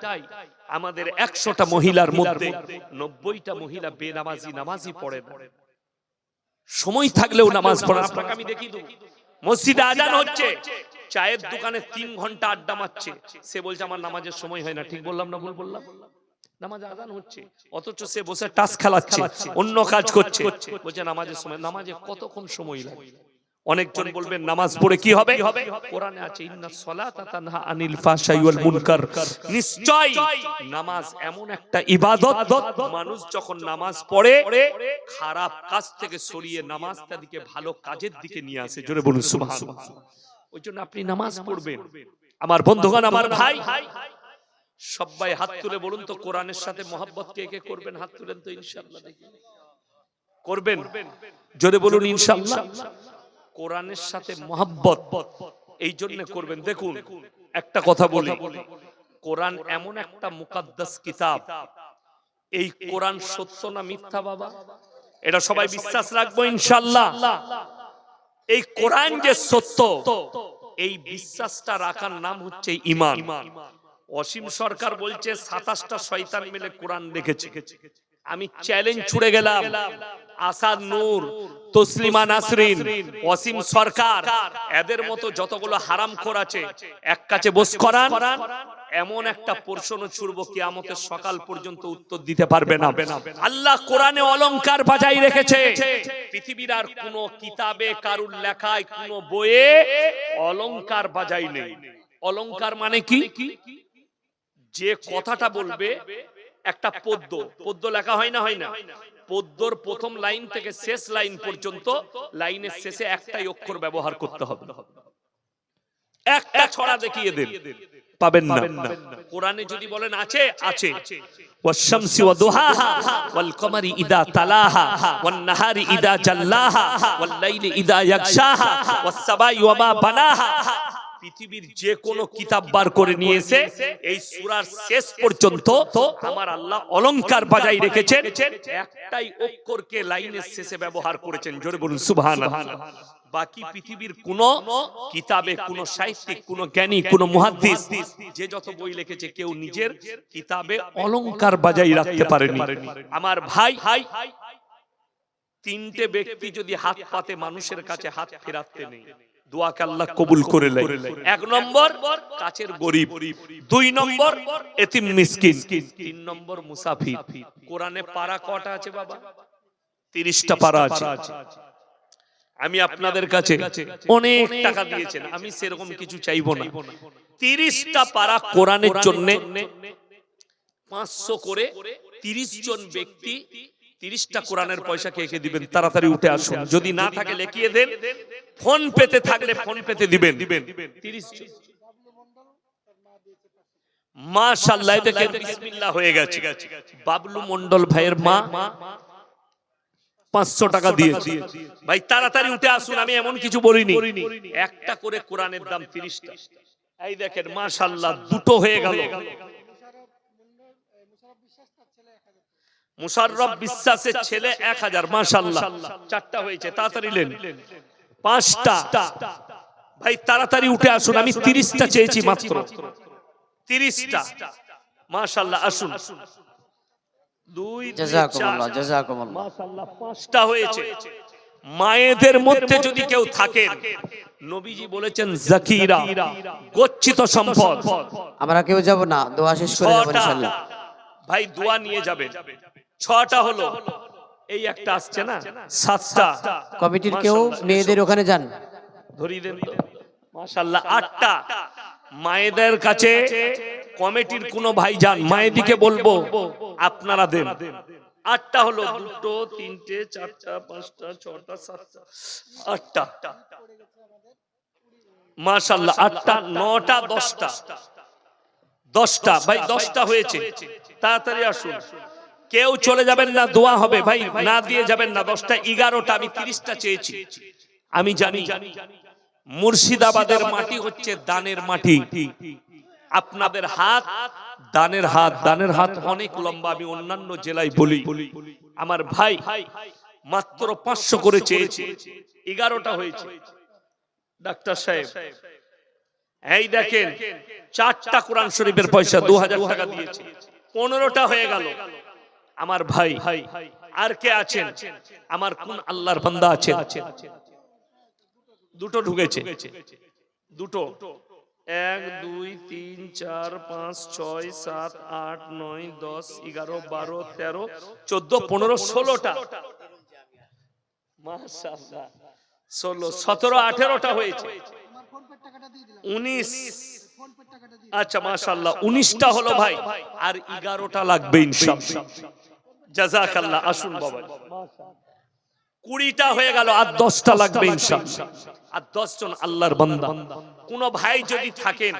Speaker 1: আমাদের 100টা মহিলার মধ্যে 90টা মহিলা বেনামাজি, নামাজই পড়ে না। সময় থাকলেও নামাজ পড়ে। আপনাকে আমি দেখিয়ে দেব, মসজিদে আজান হচ্ছে, চায়ের দোকানে 3 ঘন্টা আড্ডা মারছে, সে বলছে আমার নামাজের সময় হয় না। ঠিক বললাম না ভুল বললাম? নামাজ আজান হচ্ছে অথচ সে বসে টাস খেলাচ্ছে, অন্য কাজ করছে, বলছে নামাজের সময়। নামাজে কতক্ষণ সময় লাগে? অনেকজন বলবেন নামাজ পড়ে কি হবে? কোরআনে আছে ইন্নাস সালাতা তানহা আনিল ফাহশাই ওয়াল মুনকার। নিশ্চয় নামাজ এমন একটা ইবাদত, মানুষ যখন নামাজ পড়ে খারাপ কাজ থেকে সরিয়ে নামাজটা দিকে ভালো কাজের দিকে নিয়ে আসে। জোরে বলুন সুবহানাল্লাহ। ওই জন্য আপনি নামাজ পড়বেন। আমার বন্ধুগণ, আমার ভাই, সবাই হাত তুলে বলুন তো কোরআনের সাথে মহব্বত কে কে করবেন? হাত তুলেন তো ইনশাআল্লাহ। দেখি করবেন, জোরে বলুন ইনশাআল্লাহ। কোরআনের সাথে মহব্বত এই জন্য করবেন। দেখুন একটা কথা বলি, কোরআন এমন একটা মুকাদ্দাস কিতাব, এই কোরআন সত্য না মিথ্যা বাবা এটা সবাই বিশ্বাস রাখবো ইনশাআল্লাহ। এই কোরআন যে সত্য, এই বিশ্বাসটা রাখার নাম হচ্ছে ঈমান। অসীম সরকার বলছে 27টা শয়তান মিলে কোরআন লিখেছে। আমি চ্যালেঞ্জ ছুড়ে গেলাম, আসাদ নূর, তসলিমা নাসরিন, অসীম সরকার, এদের মতো যতগুলো হারামখোর আছে এক কাছে বস করান, এমন একটা প্রশ্ন ছুড়ব কিয়ামতের সকাল পর্যন্ত উত্তর দিতে পারবে না। আল্লাহ কোরআনে অলংকার বাজাই রেখেছে, পৃথিবীর আর কোন কিতাবে, কারুর লেখায়, কোন বইয়ে অলংকার বাজাই নেই। অলংকার মানে কি? যে কথাটা বলবে, একটা পদ্য লেখা হয় না, হয় না? পদ্যর প্রথম লাইন থেকে শেষ লাইন পর্যন্ত লাইনের শেষে একটাই অক্ষর ব্যবহার করতে হবে। একটা ছড়া দেখিয়ে দেন, পাবেন না। কোরআনে যদি বলেন আছে, আছে। ওয়াশ-শামসি ওয়া দুহাহা ওয়াল কমারি ইদা তালাহা ওয়ান নাহারি ইদা জাল্লাহা ওয়াল লাইলি ইদা ইয়াগশাহা ওয়াস সামাই ওয়া মা বানাহা। পৃথিবীর যে কোনো কিতাব বার করে নিয়েছে, এই সূরার শেষ পর্যন্ত আমার আল্লাহ অলংকার বাজাই রেখেছেন, একটাই অক্ষরকে লাইনের শেষে ব্যবহার করেছেন। জোরে বলুন সুবহানাল্লাহ। বাকি পৃথিবীর কোন কিতাবে, কোন সাহিত্যিক, কোন জ্ঞানী, কোন মুহাদ্দিস যে যত বই লিখেছে কেউ নিজের কিতাবে অলংকার বাজাই রাখতে পারেনি। আমার ভাই, তিনটে ব্যক্তি যদি হাত পাতে মানুষের কাছে হাত ফেরাতে নেই, দোয়াকে আল্লাহ কবুল করে নেয়। এক নম্বর কাছের গরিব, দুই নম্বর এতিম মিসকিন, তিন নম্বর মুসাফির। কোরআনে পারা কটা আছে বাবা? 30টা পারা আছে। আমি আপনাদের কাছে অনেক টাকা দিয়েছেন, আমি সেরকম কিছু চাইবো না। 30টা পারা কোরআনের জন্য 500 করে 30 জন ব্যক্তি 30টা কোরআনের পয়সা কে কে দিবেন? তাড়াতাড়ি উঠে আসুন। যদি না থাকে লিখিয়ে দেন, ফোন পেতে থাকলে ফোন পেতে দিবেন। 30 জন। মাশাআল্লাহ, দেখেন বিসমিল্লাহ হয়ে গেছে। বাবলু মন্ডল ভাইয়ের মা 500 টাকা দিয়েছে। ভাই তাড়াতাড়ি উঠে আসুন, আমি এমন কিছু বলিনি। একটা করে কোরআনের দাম 30টা। এই দেখেন মাশাআল্লাহ, দুটো হয়ে গেল। মুশাররফ বিশ্বাসের ছেলে 1000, মাশাআল্লাহ। 4টা হয়েছে, তাড়াতাড়ি নেন। 5টা। ভাই তাড়াতাড়ি উঠে আসুন, আমি 30টা চেয়েছি মাত্র। 30টা, মাশাআল্লাহ। আসুন। 2
Speaker 2: জাযাকুমুল্লাহ, জাযাকুমুল্লাহ।
Speaker 1: মাশাআল্লাহ, 5টা হয়েছে। মায়েদের মধ্যে যদি কেউ থাকে, নবীজি বলেছেন যাকিরা, গচ্ছিত সম্পদ।
Speaker 2: আমরা কেউ যাব না, দোয়া শেষ করে যাব ইনশাআল্লাহ।
Speaker 1: ভাই দোয়া নিয়ে যাবেন। 6টা হলো, এই একটা আসছে না, 7টা।
Speaker 2: কমিটির কেউ মেয়েদের ওখানে যান,
Speaker 1: ধরিয়ে দেন তো। মাশাআল্লাহ, 8টা। মায়েদের কাছে কমিটির কোন ভাই যান, মায়েদিকে বলবো আপনারা দেন। 8টা হলো, 2, 3, 4, 5, 6, 7, 8টা। মাশাআল্লাহ, 8টা, 9টা, 10টা। 10টা ভাই, 10টা হয়েছে, তাড়াতাড়ি আসুন। কেউ চলে যাবেন না, দোয়া হবে। ভাই না দিয়ে যাবেন না। 10টা, 11টা। আমি 30টা চেয়েছি। আমি জানি মুর্শিদাবাদের মাটি হচ্ছে দানের মাটি। আপনাদের হাত দানের হাত, দানের হাত অনেক লম্বা। আমি অন্যান্য জেলায় বলি, আমার ভাই মাত্র 500 করে চেয়েছি, 11টা হয়েছে। ডাক্তার সাহেব এই দেখেন, 4টা কোরআন শরীফের পয়সা 2000 টাকা দিয়েছে, 15টা হয়ে গেল। আমার ভাই আর কে আছেন? আমার কোন আল্লাহর বান্দা আছেন? দুটো ঢুকেছে, দুটো। 1, 2, 3, 4, 5, 6, 7, 8, 9, 10, 11, 12, 13, 14, 15, 16টা। মাশাআল্লাহ, 16, 17, 18টা হয়েছে। 19। আচ্ছা মাশাআল্লাহ, 19টা হলো ভাই, আর 11টা লাগবে ইনশাআল্লাহ। জাযাকাল্লাহ। আসুন বাবা, 20টা হয়ে গেল, আর 10টা লাগবে ইনশাআল্লাহ। আর 10 জন আল্লাহর বান্দা, কোন ভাই যদি থাকেন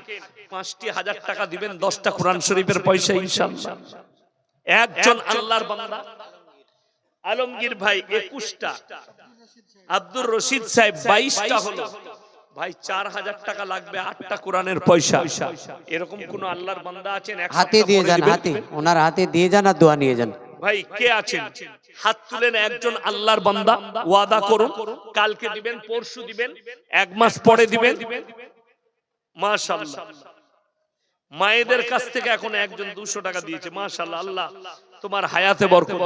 Speaker 1: 5,000 টাকা দিবেন, 10টা কোরআন শরীফের পয়সা ইনশাআল্লাহ। একজন আল্লাহর বান্দা আলমগীর ভাই 21টা, আব্দুর রশিদ সাহেব 22টা হলো। ভাই 4000 টাকা লাগবে, 8টা কোরআনের পয়সা। এরকম কোন আল্লাহর বান্দা আছেন?
Speaker 2: হাতে দিয়ে যান, হাতে, ওনার হাতে দিয়ে যান আর দোয়া নিয়ে যান।
Speaker 1: ভাই কে আছেন? হাত তুলেন। একজন আল্লাহর বান্দা, ওয়াদা করুন কালকে দিবেন, পরশু দিবেন, 1 মাস পরে দিবেন। মাশাআল্লাহ, মায়েদের কাছ থেকে এখন একজন 200 টাকা দিয়েছে। মাশাআল্লাহ, আল্লাহ তোমার হায়াতে বরকত।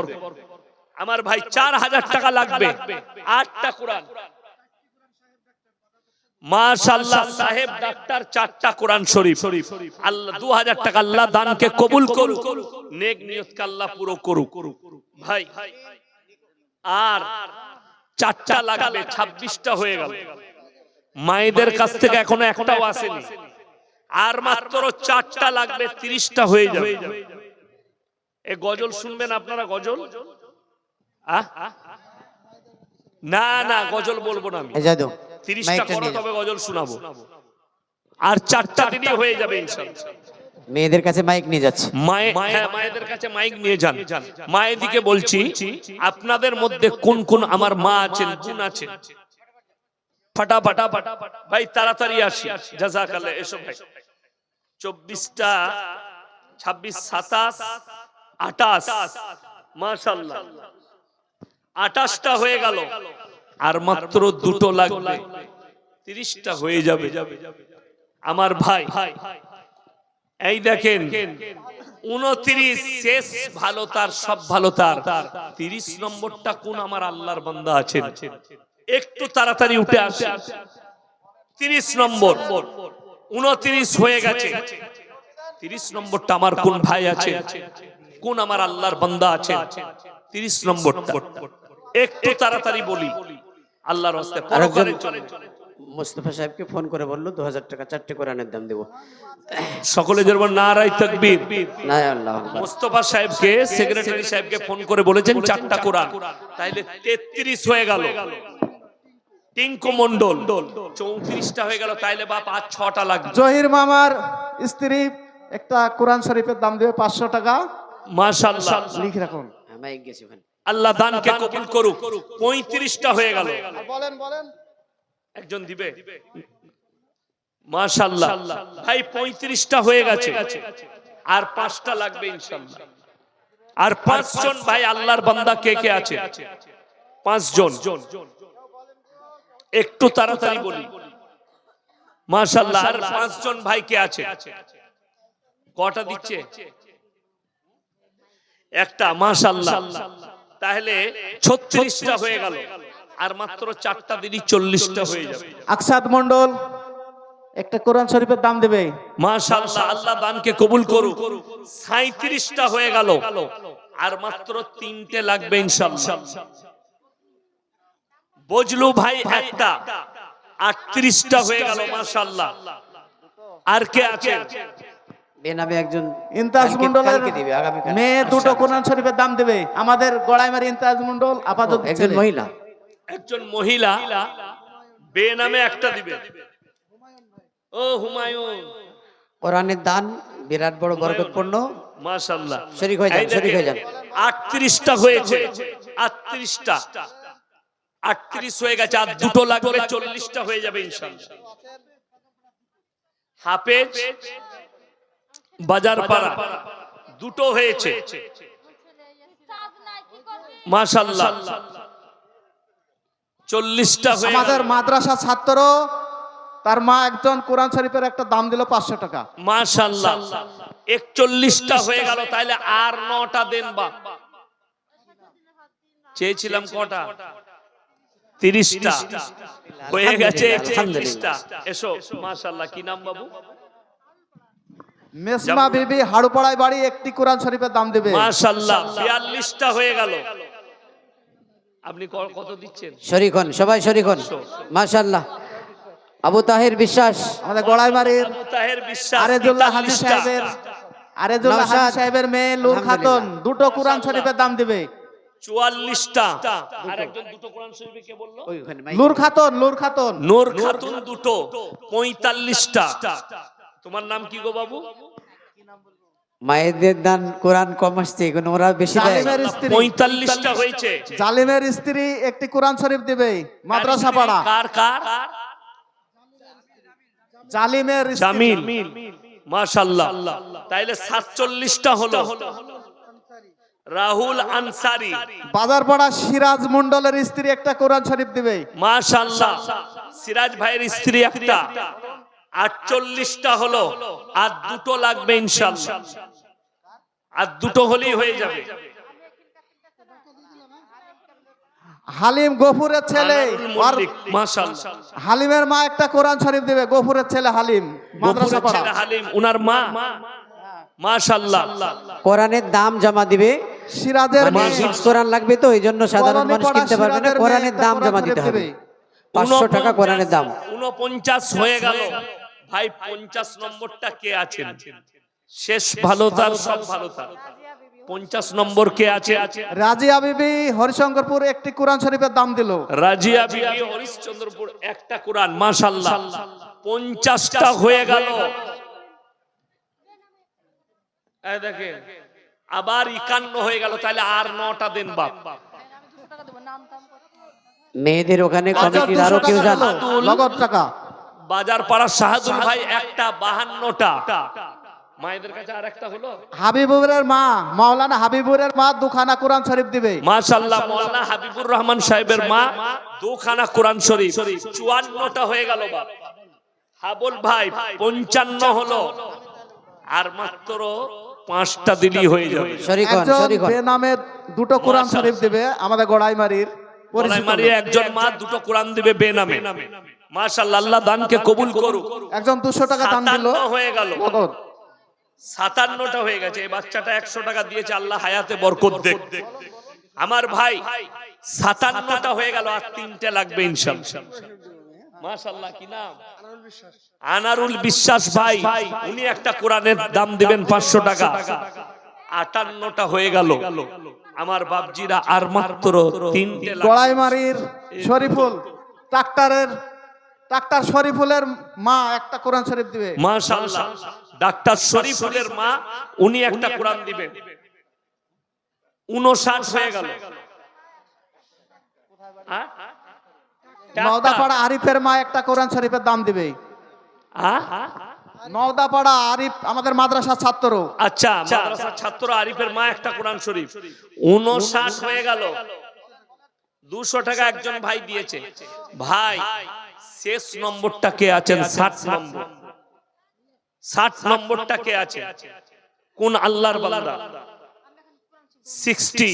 Speaker 1: আমার ভাই 4000 টাকা লাগবে, 8টা কোরআন। মাশাআল্লাহ, সাহেব ডাক্তার 4টা কোরআন শরীফ। আল্লাহ 2000 টাকা, আল্লাহ দানকে কবুল করুক, নেক নিয়তকে আল্লাহ পুরো করুক। ভাই আর 4টা লাগবে, 26টা হয়ে গেল। মায়েদের কাছ থেকে এখনো একটাও আসেনি, আর মাত্র 4টা লাগবে, 30টা হয়ে যাবে। এই গজল শুনবেন আপনারা? গজল? না না, গজল বলবো না আমি। 30টা করো, তবে গজল শোনাবো। আর 4টা দিনই হয়ে যাবে ইনশাআল্লাহ।
Speaker 2: মেয়েদের কাছে মাইক নিয়ে যাচ্ছে।
Speaker 1: মায়েদের কাছে মাইক নিয়ে যান। মায়েদিকে বলছি, আপনাদের মধ্যে কোন কোন আমার মা আছেন, বোন আছেন, ফাটাফাট ভাই তাড়াতাড়ি আসি। জাযাকাল্লাহ। এসো ভাই। 24টা, 26, 27, 28। মাশাআল্লাহ, 28টা হয়ে গেল। আর মাত্র দুটো লাগবে, 30টা হয়ে যাবে। আমার ভাই এই দেখেন 29 শেষ ভালো তার, সব ভালো তার। 30 নম্বরটা কোন আমার আল্লাহর বান্দা আছেন, একটু তাড়াতাড়ি উঠে আসে। 30 নম্বর 29 হয়ে গেছে, 30 নম্বরটা আমার কোন ভাই আছে, কোন আমার আল্লাহর বান্দা আছে? 30 নম্বরটা একটু তাড়াতাড়ি বলি আল্লাহর রাস্তায়।
Speaker 2: আরেকজন মুস্তাফা সাহেবকে ফোন করে বললো 2000 টাকা 4টে কোরআনের দাম দেবো।
Speaker 1: সকলে যেমন নারাই তাকবীর।
Speaker 2: না আল্লাহ
Speaker 1: মুস্তাফা সাহেবকে, সেক্রেটারি সাহেবকে ফোন করে বলেছেন 4টা কোরআন, তাইলে 33 হয়ে গেল। টিঙ্কু মন্ডল 34টা হয়ে গেল, তাইলে বাপ আর 6টা লাগবে।
Speaker 3: জহির মামার স্ত্রী একটা কোরআন শরীফের দাম দেবে 500 টাকা।
Speaker 1: মাশাআল্লাহ,
Speaker 3: লিখে রাখুন।
Speaker 2: আমি গেছি ওখানে।
Speaker 1: আল্লাহ দানকে কবুল করুক। 35টা হয়ে গেল,
Speaker 3: বলেন বলেন।
Speaker 1: একজন দিবে। মাশাআল্লাহ ভাই 35টা হয়ে গেছে, আর 5টা লাগবে ইনশাআল্লাহ। আর 5 জন ভাই আল্লাহর বান্দা কে কে আছে? 5 জন, একটু তাড়াতাড়ি বলি। মাশাআল্লাহ, আর 5 জন ভাই কে আছে? কটা দিচ্ছে? একটা। মাশাআল্লাহ, তাহলে 36টা হয়ে গেল, আর মাত্র 4টা দিলি 40টা হয়ে যাবে।
Speaker 3: আকসাদ মন্ডল একটা কোরআন শরীফের দাম দেবে।
Speaker 1: মাশাআল্লাহ, আল্লাহ দানকে কবুল করুক। 37টা হয়ে গেল, আর মাত্র 3টে লাগবে ইনশাআল্লাহ। বজলু ভাই একটা, 38টা হয়ে গেল। মাশাআল্লাহ, আর কে আছে?
Speaker 2: বেনামে একজন
Speaker 3: ইন্তাজ মন্ডলের
Speaker 2: কালকে দিবে, আগামীকাল।
Speaker 3: মেয়ে দুটো কোরআন শরীফের দাম দেবে। আমাদের গড়াইমারি ইন্তাজ মন্ডল আপাতত
Speaker 2: একজন
Speaker 3: ছেলে।
Speaker 2: মহিলা।
Speaker 1: একজন মহিলা বেনামে একটা দিবে। ও হুমায়ুন,
Speaker 2: কোরআনের দান বিরাট বড় বরকতপূর্ণ।
Speaker 1: মাশাআল্লাহ,
Speaker 2: শরীক হয়ে যান,
Speaker 1: এই দেখেন,
Speaker 2: শরীক হয়ে যান।
Speaker 1: 38টা হয়েছে, 38টা 38 হয়ে গেছে, আর দুটো লাগবে 40টা হয়ে যাবে ইনশাআল্লাহ। হাফেজ বাজারপাড়া দুটো হয়েছে। মাশাআল্লাহ, 40টা হয়ে গেল।
Speaker 3: আমাদের মাদ্রাসা ছাত্র, তার মা একজন কোরআন শরীফের একটা দাম দিল 500 টাকা।
Speaker 1: মাশাআল্লাহ, 41টা হয়ে গেল, তাইলে আর 9টা দেন বা। চেয়েছিলাম কটা? 30টা হয়ে গেছে, 31টা। এসো। মাশাআল্লাহ, কি নাম বাবু?
Speaker 3: মেসমা বিবি হাড়ুপাড়ায় বাড়ি, একটি কোরআন শরীফের দাম দেবে।
Speaker 1: মাশাআল্লাহ, 42টা হয়ে গেল। আপনি কত দিচ্ছেন?
Speaker 2: শরীক হন, সবাই শরীক হন। মাশাআল্লাহ। আবু তাহের বিশ্বাস,
Speaker 3: আমাদের গড়াইমারির
Speaker 1: আবু তাহের বিশ্বাস
Speaker 3: আরেজুল্লাহ হাজী
Speaker 1: 43টা।
Speaker 3: সাহেবের, আরেজুল্লাহ হাজী সাহেবের মেয়ে নূর খাতুন দুটো কোরআন শরীফের দাম দেবে।
Speaker 1: 44টা। আর একজন দুটো কোরআন শরীফে কে বললো?
Speaker 2: ওই ওখানে মাইক।
Speaker 3: নূর খাতুন, নূর খাতুন।
Speaker 1: নূর খাতুন দুটো, 45টা। তোমার নাম কি গো বাবু?
Speaker 2: মায়েদের দান কোরআন কম আসছে, এখন ওরা বেশি দেয়।
Speaker 3: জালিমের স্ত্রী,
Speaker 1: 45টা হয়েছে।
Speaker 3: জালিমের স্ত্রী একটি কোরআন শরীফ দেবে মাদ্রাসা পাড়া।
Speaker 1: কার কার?
Speaker 3: জালিমের স্ত্রী।
Speaker 1: জামিল। মাশাআল্লাহ, তাইলে 47টা হলো। রাহুল আনসারি
Speaker 3: বাজারপাড়া সিরাজ মন্ডলের স্ত্রী একটা কোরআন শরীফ দিবে।
Speaker 1: মাশাআল্লাহ, সিরাজ ভাইয়ের স্ত্রী একটা। 48টা হলো, আর দুটো লাগবে ইনশাআল্লাহ। আর দুটো হলেই হয়ে যাবে।
Speaker 3: হালিম গফুরের ছেলে, আর
Speaker 1: মাশাআল্লাহ,
Speaker 3: হালিমের মা একটা কোরআন শরীফ দিবে। গফুরের ছেলে হালিম, মাদ্রাসা পাড়া।
Speaker 1: ছেলে হালিম, উনার মা। মাশাআল্লাহ,
Speaker 2: কোরআনের দাম জমা দিবে।
Speaker 3: সিরাজের
Speaker 2: মানে
Speaker 3: মেয়ে,
Speaker 2: হিফজ কোরআন লাগবে তো, এই জন্য সাধারণ
Speaker 3: কলোনি
Speaker 2: মানুষ
Speaker 3: পাড়া
Speaker 2: কিনতে পারবে না।
Speaker 3: সিরাজের মেয়ে
Speaker 2: কোরআনের
Speaker 3: একটা
Speaker 2: দাম
Speaker 3: কোরআন
Speaker 2: জমা
Speaker 3: শরীফ
Speaker 2: দিতে হবে।
Speaker 3: দেবে।
Speaker 2: 500 টাকা কোরআনের দাম।
Speaker 1: 49 হয়ে গেল। ভাই 50 নম্বরটা কে আছেন? শেষ ভালো তার, সব ভালো তার। 50 নম্বর কে আছে?
Speaker 3: রাজিয়া বিবি হরিশঙ্করপুর একটি কোরআন শরীফের দাম দিল।
Speaker 1: রাজিয়া বিবি হরিশ্চন্দ্রপুর একটা কোরআন। মাশাআল্লাহ, 50টা হয়ে গেল। এই দেখেন, আবার 51 হয়ে গেল, তাহলে আর 9টা দেন বাপ।
Speaker 2: মেয়েদের ওখানে কমিটির আরো কেউ জান?
Speaker 3: নগদ টাকা।
Speaker 1: বাজার পাড়া শাহাদুল ভাই একটা, 52টা। মায়েদের কাছে আর একটা হলো
Speaker 3: হাবিবুরের মা, মাওলানা হাবিবুরের মা দুখানা কোরআন শরীফ দিবে।
Speaker 1: মাশাআল্লাহ, মাওলানা হাবিবুর রহমান সাহেবের মা দুখানা কোরআন শরীফ, 54টা হয়ে গেল। বাপ হাবল ভাই 55 হলো, আর মাত্র 5টা দিলেই হয়ে যাবে।
Speaker 3: একজন বেনামে দুটো কোরআন শরীফ দিবে আমাদের গড়াইমারির
Speaker 1: গড়াইমারির একজন মা দুটো কোরআন দিবে বেনামে। মাশাআল্লাহ, আল্লাহ দানকে কবুল করুক।
Speaker 3: একজন 200 টাকা দান দিল,
Speaker 1: 57 হয়ে গেল,
Speaker 3: নগদ
Speaker 1: 57টা হয়ে গেছে। এই বাচ্চাটা 100 টাকা দিয়েছে, আল্লাহ হায়াতে বরকত দেখ। আমার ভাই 57টা হয়ে গেল, আর 3টে লাগবে ইনশাআল্লাহ। মাশাআল্লাহ, কি নাম? আনারুল বিশ্বাস ভাই, উনি একটা কোরআনের দাম দিবেন 500 টাকা। 58টা হয়ে গেল আমার বাপজিরা, আর মাত্র 3টে লাগবে।
Speaker 3: গড়াইমারির শরীফুল ডাক্তার শরীফুলের মা একটা কোরআন শরীফ দিবে।
Speaker 1: মাশাআল্লাহ, ডাক্তার শরীফুলের মা উনি একটা কোরআন দিবেন। 59 হয়ে গেল।
Speaker 3: নওদাপাড়া আরিফের মা একটা কোরআন শরীফের দাম দিবে। নওদাপাড়া আরিফ আমাদের মাদ্রাসার ছাত্র।
Speaker 1: আচ্ছা, মাদ্রাসার ছাত্র আরিফের মা একটা কোরআন শরীফ। 59 হয়ে গেল। 200 টাকা একজন ভাই দিয়েছে। ভাই শেষ নম্বরটা কে আছেন? 60 নম্বর। 60 নম্বরটা কে আছে? কোন আল্লাহর বান্দা? 60।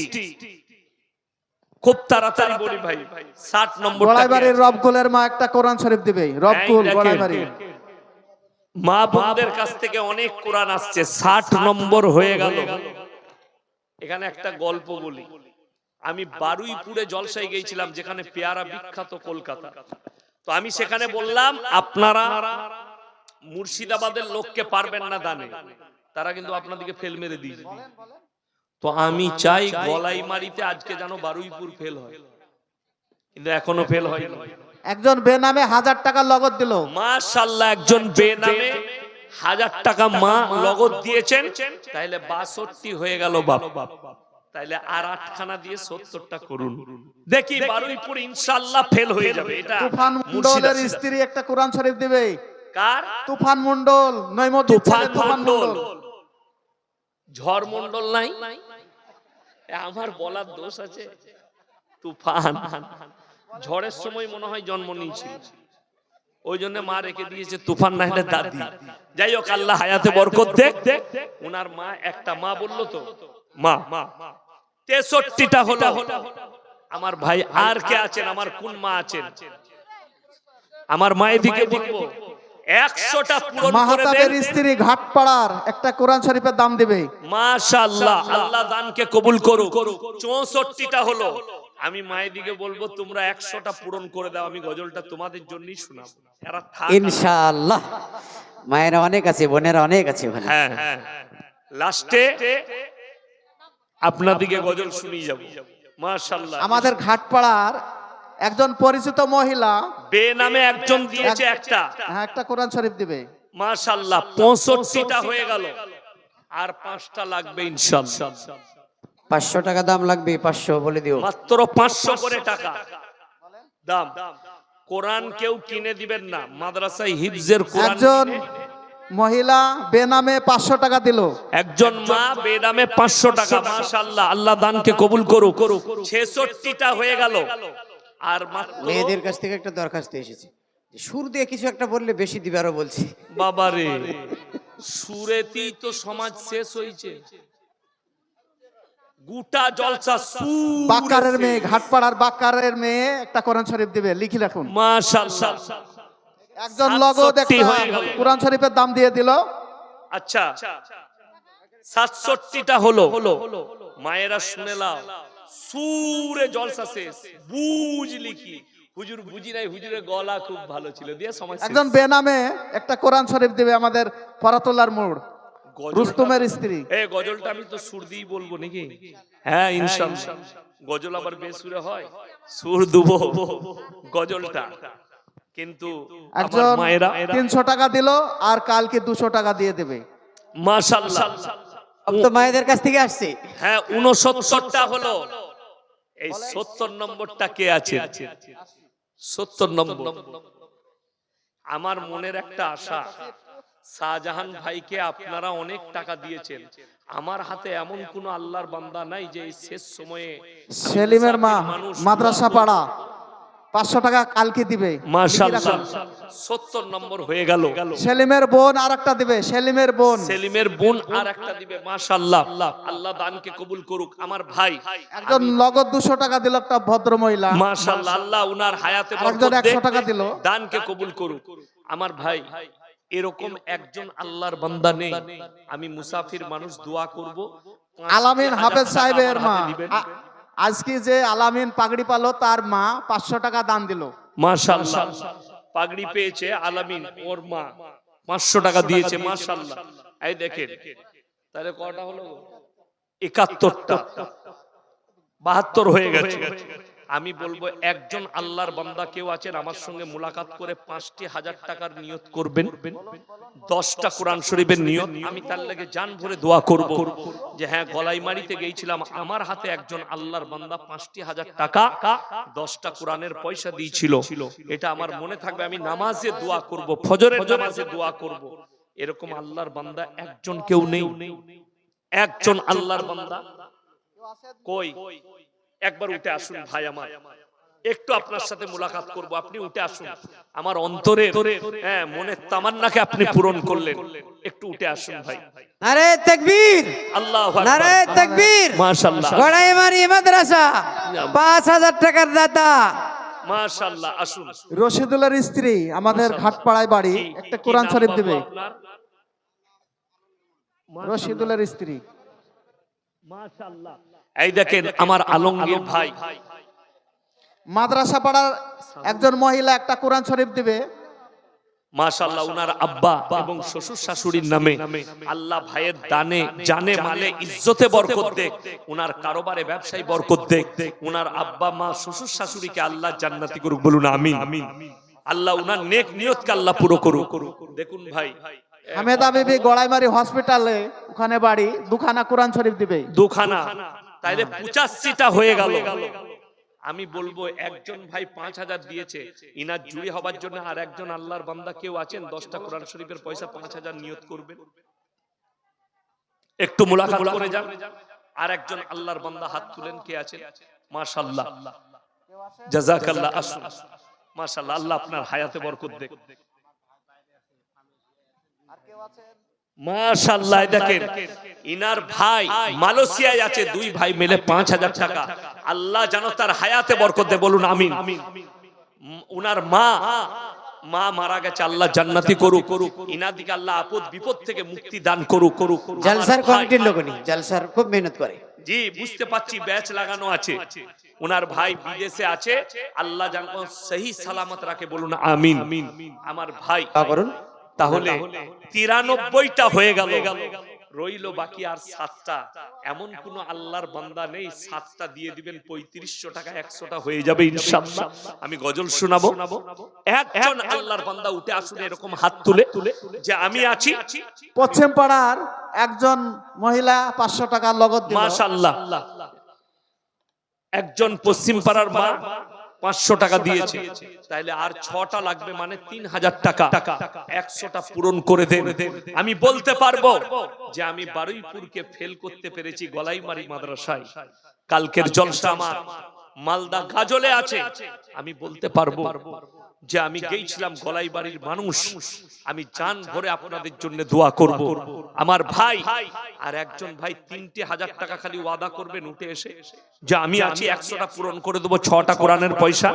Speaker 1: খুব তাড়াতাড়ি বলি ভাই, 60 নম্বরটা কে আছে?
Speaker 3: গড়াইমারির রবকুলের মা একটা কোরআন শরীফ দিবে। রবকুল গড়াইমারি।
Speaker 1: মা বোনদের কাছ থেকে অনেক কোরআন আসছে। 60 নম্বর হয়ে গেল। এখানে একটা গল্প বলি। আমি বারুইপুরে জলসায় গিয়েছিলাম, যেখানে পেয়ারা বিখ্যাত কলকাতা। তো আমি সেখানে বললাম, আপনারা মুর্শিদাবাদের লোককে পারবেন না দানে, তারা কিন্তু আপনাদেরকে ফেল মেরে দিয়েছে। তো আমি চাই গলাইমারিতে আজকে যেন বারুইপুর ফেল হয়, কিন্তু এখনো ফেল হয়নি।
Speaker 3: একজন বেনামে 1000 টাকা নগদ দিল।
Speaker 1: মাশাআল্লাহ, একজন বেনামে 1000 টাকা মা নগদ দিয়েছেন। তাইলে 62 হয়ে গেল বাপ। তাইলে আর 8খানা দিয়ে 70টা করুন, দেখি বারুইপুর ইনশাআল্লাহ ফেল হয়ে যাবে। এটা
Speaker 3: তুফান মন্ডলের স্ত্রী একটা কোরআন শরীফ দিবে।
Speaker 1: কার?
Speaker 3: তুফান মন্ডল, নৈমদ্দির ছেলে তুফান মন্ডল।
Speaker 1: ঝড় মন্ডল নাই? আমার বলার দোষ আছে? তুফান ঝড়ের সময় মনে হয় জন্ম নিয়েছিল, ওই জন্য মা রেখে দিয়েছে তুফান, না হলে দাদি। যাই হোক, আল্লাহ হায়াতে বরকত দেখ। ওনার মা একটা মা বললো তো, মা 63টা হলো। আমার ভাই আর কে আছেন? আমার কোন মা আছেন? আমার মায়ের দিকে বলবো 100টা পূরণ করে দেন।
Speaker 3: মাহতাবের স্ত্রী ঘাটপাড়ার একটা কোরআন শরীফের দাম দিবে।
Speaker 1: মাশাআল্লাহ, আল্লাহ দানকে কবুল করুক। 64টা হলো। আমি মায়ের দিকে বলবো, তোমরা 100টা পূরণ করে দাও, আমি গজলটা তোমাদের জন্যই শোনাবো। এরা থাক
Speaker 2: ইনশাআল্লাহ। মায়েরা অনেক আছে, বোনেরা অনেক আছে ওখানে।
Speaker 1: হ্যাঁ, লাস্টে আপনাদিকে গজল শুনিয়ে যাব। মাশাআল্লাহ,
Speaker 3: আমাদের ঘাটপাড়ার একজন পরিচিত মহিলা
Speaker 1: বেনামে একজন দিয়েছে একটা
Speaker 3: কোরআন শরীফ দিবে।
Speaker 1: মাশাআল্লাহ, 65টা হয়ে গেল, আর 5টা লাগবে ইনশাআল্লাহ।
Speaker 2: 500 টাকা দাম লাগবে। 500 বলে দিও।
Speaker 1: মাত্র 500 করে টাকা দাম। কোরআন কেউ কিনে দিবেন না, মাদ্রাসায় হিফজের কোরআন।
Speaker 3: একজন মহিলা বেনামে 500 টাকা দিল।
Speaker 1: একজন মা বেনামে 500 টাকা। মাশাআল্লাহ, আল্লাহ দানকে কবুল করুক। 66টা হয়ে গেল, আর মাত্র।
Speaker 2: মেয়েদের কাছ থেকে একটা দরখাস্ত এসেছে, সুর দিয়ে কিছু একটা বললে বেশি দিবে। আরো বলছি,
Speaker 1: বাবারে, সুরেতেই তো সমাজ শেষ হয়েছে। গোটা জলসা সুর।
Speaker 3: বাক্কারের মেয়ে, ঘাটপাড়ার বাক্কারের মেয়ে একটা কোরআন শরীফ দিবে, লিখি রাখুন।
Speaker 1: মাশাআল্লাহ,
Speaker 3: একজন নগদ একটা কোরআন শরীফের দাম দিয়ে দিল।
Speaker 1: আচ্ছা, 67টা হলো। মায়েরা শুনে নাও, সুরে জলসা শেষ। বুঝলি কি? হুজুর বুঝি নাই, হুজুরের গলা খুব ভালো ছিল, দিয়ে সময় শেষ।
Speaker 3: একজন বেনামে একটা কোরআন শরীফ দিবে আমাদের ফরাতুল্লাহর মোড় রুস্তমের স্ত্রী।
Speaker 1: এই গজলটা আমি তো সুর দিয়েই বলবো নাকি? হ্যাঁ ইনশাআল্লাহ। গজল আবার বেসুরে হয়, সুর দেবো গজলটা। কিন্তু
Speaker 3: একজন
Speaker 1: আমার মায়েরা
Speaker 3: 300 টাকা দিল, আর কালকে 200 টাকা দিয়ে দেবে।
Speaker 1: মাশাআল্লাহ,
Speaker 2: তো মায়েদের কাছ থেকে আসছে।
Speaker 1: হ্যাঁ 69টা হলো। এই 70 নম্বরটা কে আছে? 70 নম্বর। আমার মনের একটা আশা, শাহজাহান ভাইকে আপনারা অনেক টাকা দিয়েছেন, আমার হাতে এমন কোন আল্লাহর বান্দা নাই যে এই শেষ সময়ে
Speaker 3: সেলিমের মা মাদ্রাসা পাড়া 500 টাকা কালকে দিবে।
Speaker 1: মাশাআল্লাহ 70 নম্বর হয়ে গেল।
Speaker 3: সেলিমের বোন আরেকটা দিবে, সেলিমের বোন
Speaker 1: সেলিমের বোন আর একটা দিবে। মাশাআল্লাহ, আল্লাহ দানকে কবুল করুক। আমার ভাই
Speaker 3: একজন নগদ 200 টাকা দিল, একটা ভদ্র মহিলা।
Speaker 1: মাশাআল্লাহ, আল্লাহ উনার হায়াতে
Speaker 3: আরেকজন
Speaker 1: বরকত
Speaker 3: 100
Speaker 1: দেখ,
Speaker 3: টাকা দিল।
Speaker 1: দানকে কবুল করুক। আমার ভাই এরকম একজন আল্লাহর বান্দা নেই, আমি মুসাফির মানুষ দোয়া করব।
Speaker 3: আলামিন হাফেজ সাহেবের মা
Speaker 1: দিবেন।
Speaker 3: আজকে যে আলামিন পাগড়ি পালো তার মা 500 টাকা দান দিল।
Speaker 1: মাশাআল্লাহ, পাগড়ি পেয়েছে আলামিন, ওর মা 500 টাকা দিয়েছে। মাশাআল্লাহ, এই দেখেন তাহলে কয়টা হলো? 71টা, 72 হয়ে গেছে। আমি বলবো একজন আল্লাহর বান্দা কেউ আছেন আমার সঙ্গে মুলাকাত করে 5,000 টাকার নিয়ত করবেন, 10টা কোরআন শরীফের নিয়ত। আমি তার লাগে জান ভরে দোয়া করব যে হ্যাঁ, গলাইমারিতে গিয়েছিলাম, আমার হাতে একজন আল্লাহর বান্দা 5,000 টাকা 10টা কোরআনের পয়সা দিয়েছিল, এটা আমার মনে থাকবে। আমি নামাজে দোয়া করব, ফজরের নামাজে দোয়া করব। এরকম আল্লাহর বান্দা একজন কেউ নেই, একজন আল্লাহর বান্দা কই? একবার উঠে আসুন ভাই আমার, একটু আপনার সাথে মুলাকাত করব। আপনি উঠে আসুন, আমার অন্তরে হ্যাঁ মনের তামান্নাকে আপনি পূরণ করলেন। একটু উঠে আসুন ভাই।
Speaker 4: নারে তাকবীর,
Speaker 1: আল্লাহু আকবার,
Speaker 4: নারে তাকবীর।
Speaker 1: মাশাআল্লাহ,
Speaker 4: গড়াইমারি মাদ্রাসা 5,000 টাকার দাতা।
Speaker 1: মাশাআল্লাহ, আসুন।
Speaker 3: রশিদুলের স্ত্রী আমাদের ঘাটপাড়ায় বাড়ি, একটা
Speaker 1: কি
Speaker 3: কোরআন
Speaker 1: নাম
Speaker 3: শরীফ
Speaker 1: বাবু
Speaker 3: দিবে।
Speaker 1: আপনার?
Speaker 3: রশিদুলের স্ত্রী।
Speaker 1: মাশাআল্লাহ, এই দেখেন আমার আলমগীর ভাই
Speaker 3: মাদ্রাসা পাড়ার একজন মহিলা একটা কোরআন শরীফ দিবে।
Speaker 1: মাশাআল্লাহ, উনার আব্বা এবং শ্বশুর শাশুড়ির নামে আল্লাহ ভাইয়ের দানে জানে মালে ইজ্জতে বরকত দেখ, উনার কারোবারে ব্যবসায় বরকত দেখ, উনার আব্বা মা শ্বশুর শাশুড়িকে আল্লাহ জান্নাতি করুক, বলুন আমিন। আল্লাহ উনার নেক নিয়তকে আল্লাহ পুরো করুক। দেখুন ভাই,
Speaker 3: হামেদা বিবি গড়াইমারি হসপিটালে ওখানে বাড়ি, দুখানা কোরআন শরীফ দিবে।
Speaker 1: দুখানা, তাইলে 85টা হয়ে গেল। আমি বলবো একজন ভাই 5,000 দিয়েছে, ইনার জুড়ি হবার জন্য আর একজন আল্লাহর বান্দা কেউ আছেন 10টা কোরআন শরীফের পয়সা 5,000 নিয়ত করবেন? একটু মুলাকাত করে যান। আর একজন আল্লাহর বান্দা হাত তুলেন, কে আছেন? মাশাআল্লাহ, জাযাকাল্লাহ, আসুন। মাশাআল্লাহ, আল্লাহ আপনার হায়াতে বরকত দেখ। মাশাআল্লাহ, দেখেন ইনার ভাই মালয়েশিয়ায় আছে, দুই ভাই মিলে 5,000 টাকা। আল্লাহ যেন তার হায়াতে বরকত দেয়, বলুন আমিন। উনার মা মারা গেছে, আল্লাহ জান্নাতি করুক। ইনাদিকে আল্লাহ আপদ বিপদ থেকে মুক্তি দান করুক।
Speaker 4: জলসার কমিটির লোক উনি, জলসার খুব মেহনত করে।
Speaker 1: জি, বুঝতে পাচ্ছি, ব্যাচ লাগানো আছে। উনার ভাই বিদেশে আছে, আল্লাহ যেন সহি সালামত রাখে, বলুন আমিন। আমার ভাই
Speaker 4: করুন।
Speaker 1: তাহলে 93টা হয়ে গেল, রইল বাকি আর 7টা। এমন কোন আল্লাহর বান্দা নেই 7টা দিয়ে দিবেন 3500 টাকা, 100টা হয়ে যাবে ইনশাআল্লাহ। আমি গজল শোনাবো, একজন আল্লাহর বান্দা উঠে আসুন এরকম হাত তুলে যে আমি আছি।
Speaker 3: পশ্চিম পাড়ার একজন মহিলা 500 টাকা নগদ দিল।
Speaker 1: মাশাআল্লাহ, একজন পশ্চিম পাড়ার মা 500 টাকা দিয়েছে, তাইলে আর 6টা লাগবে, মানে 3,000 টাকা। 100টা পূরণ করে দেন। আমি বলতে পারবো যে আমি বারুইপুরকে ফেল করতে পেরেছি গলাইমারি মাদ্রাসায়। কালকের জলসা আমার মালদা গাজলে আছে, আমি বলতে পারবো যে আমি গিয়েছিলাম গলাইবাড়ির মানুষ, আমি জান ভরে আপনাদের জন্য দোয়া করব। আমার ভাই আর একজন ভাই 3,000 টাকা খালি ওয়াদা করবেন উঠে এসে যে আমি আছি, 100টা পূরণ করে দেবো, 6টা কোরআনের পয়সা।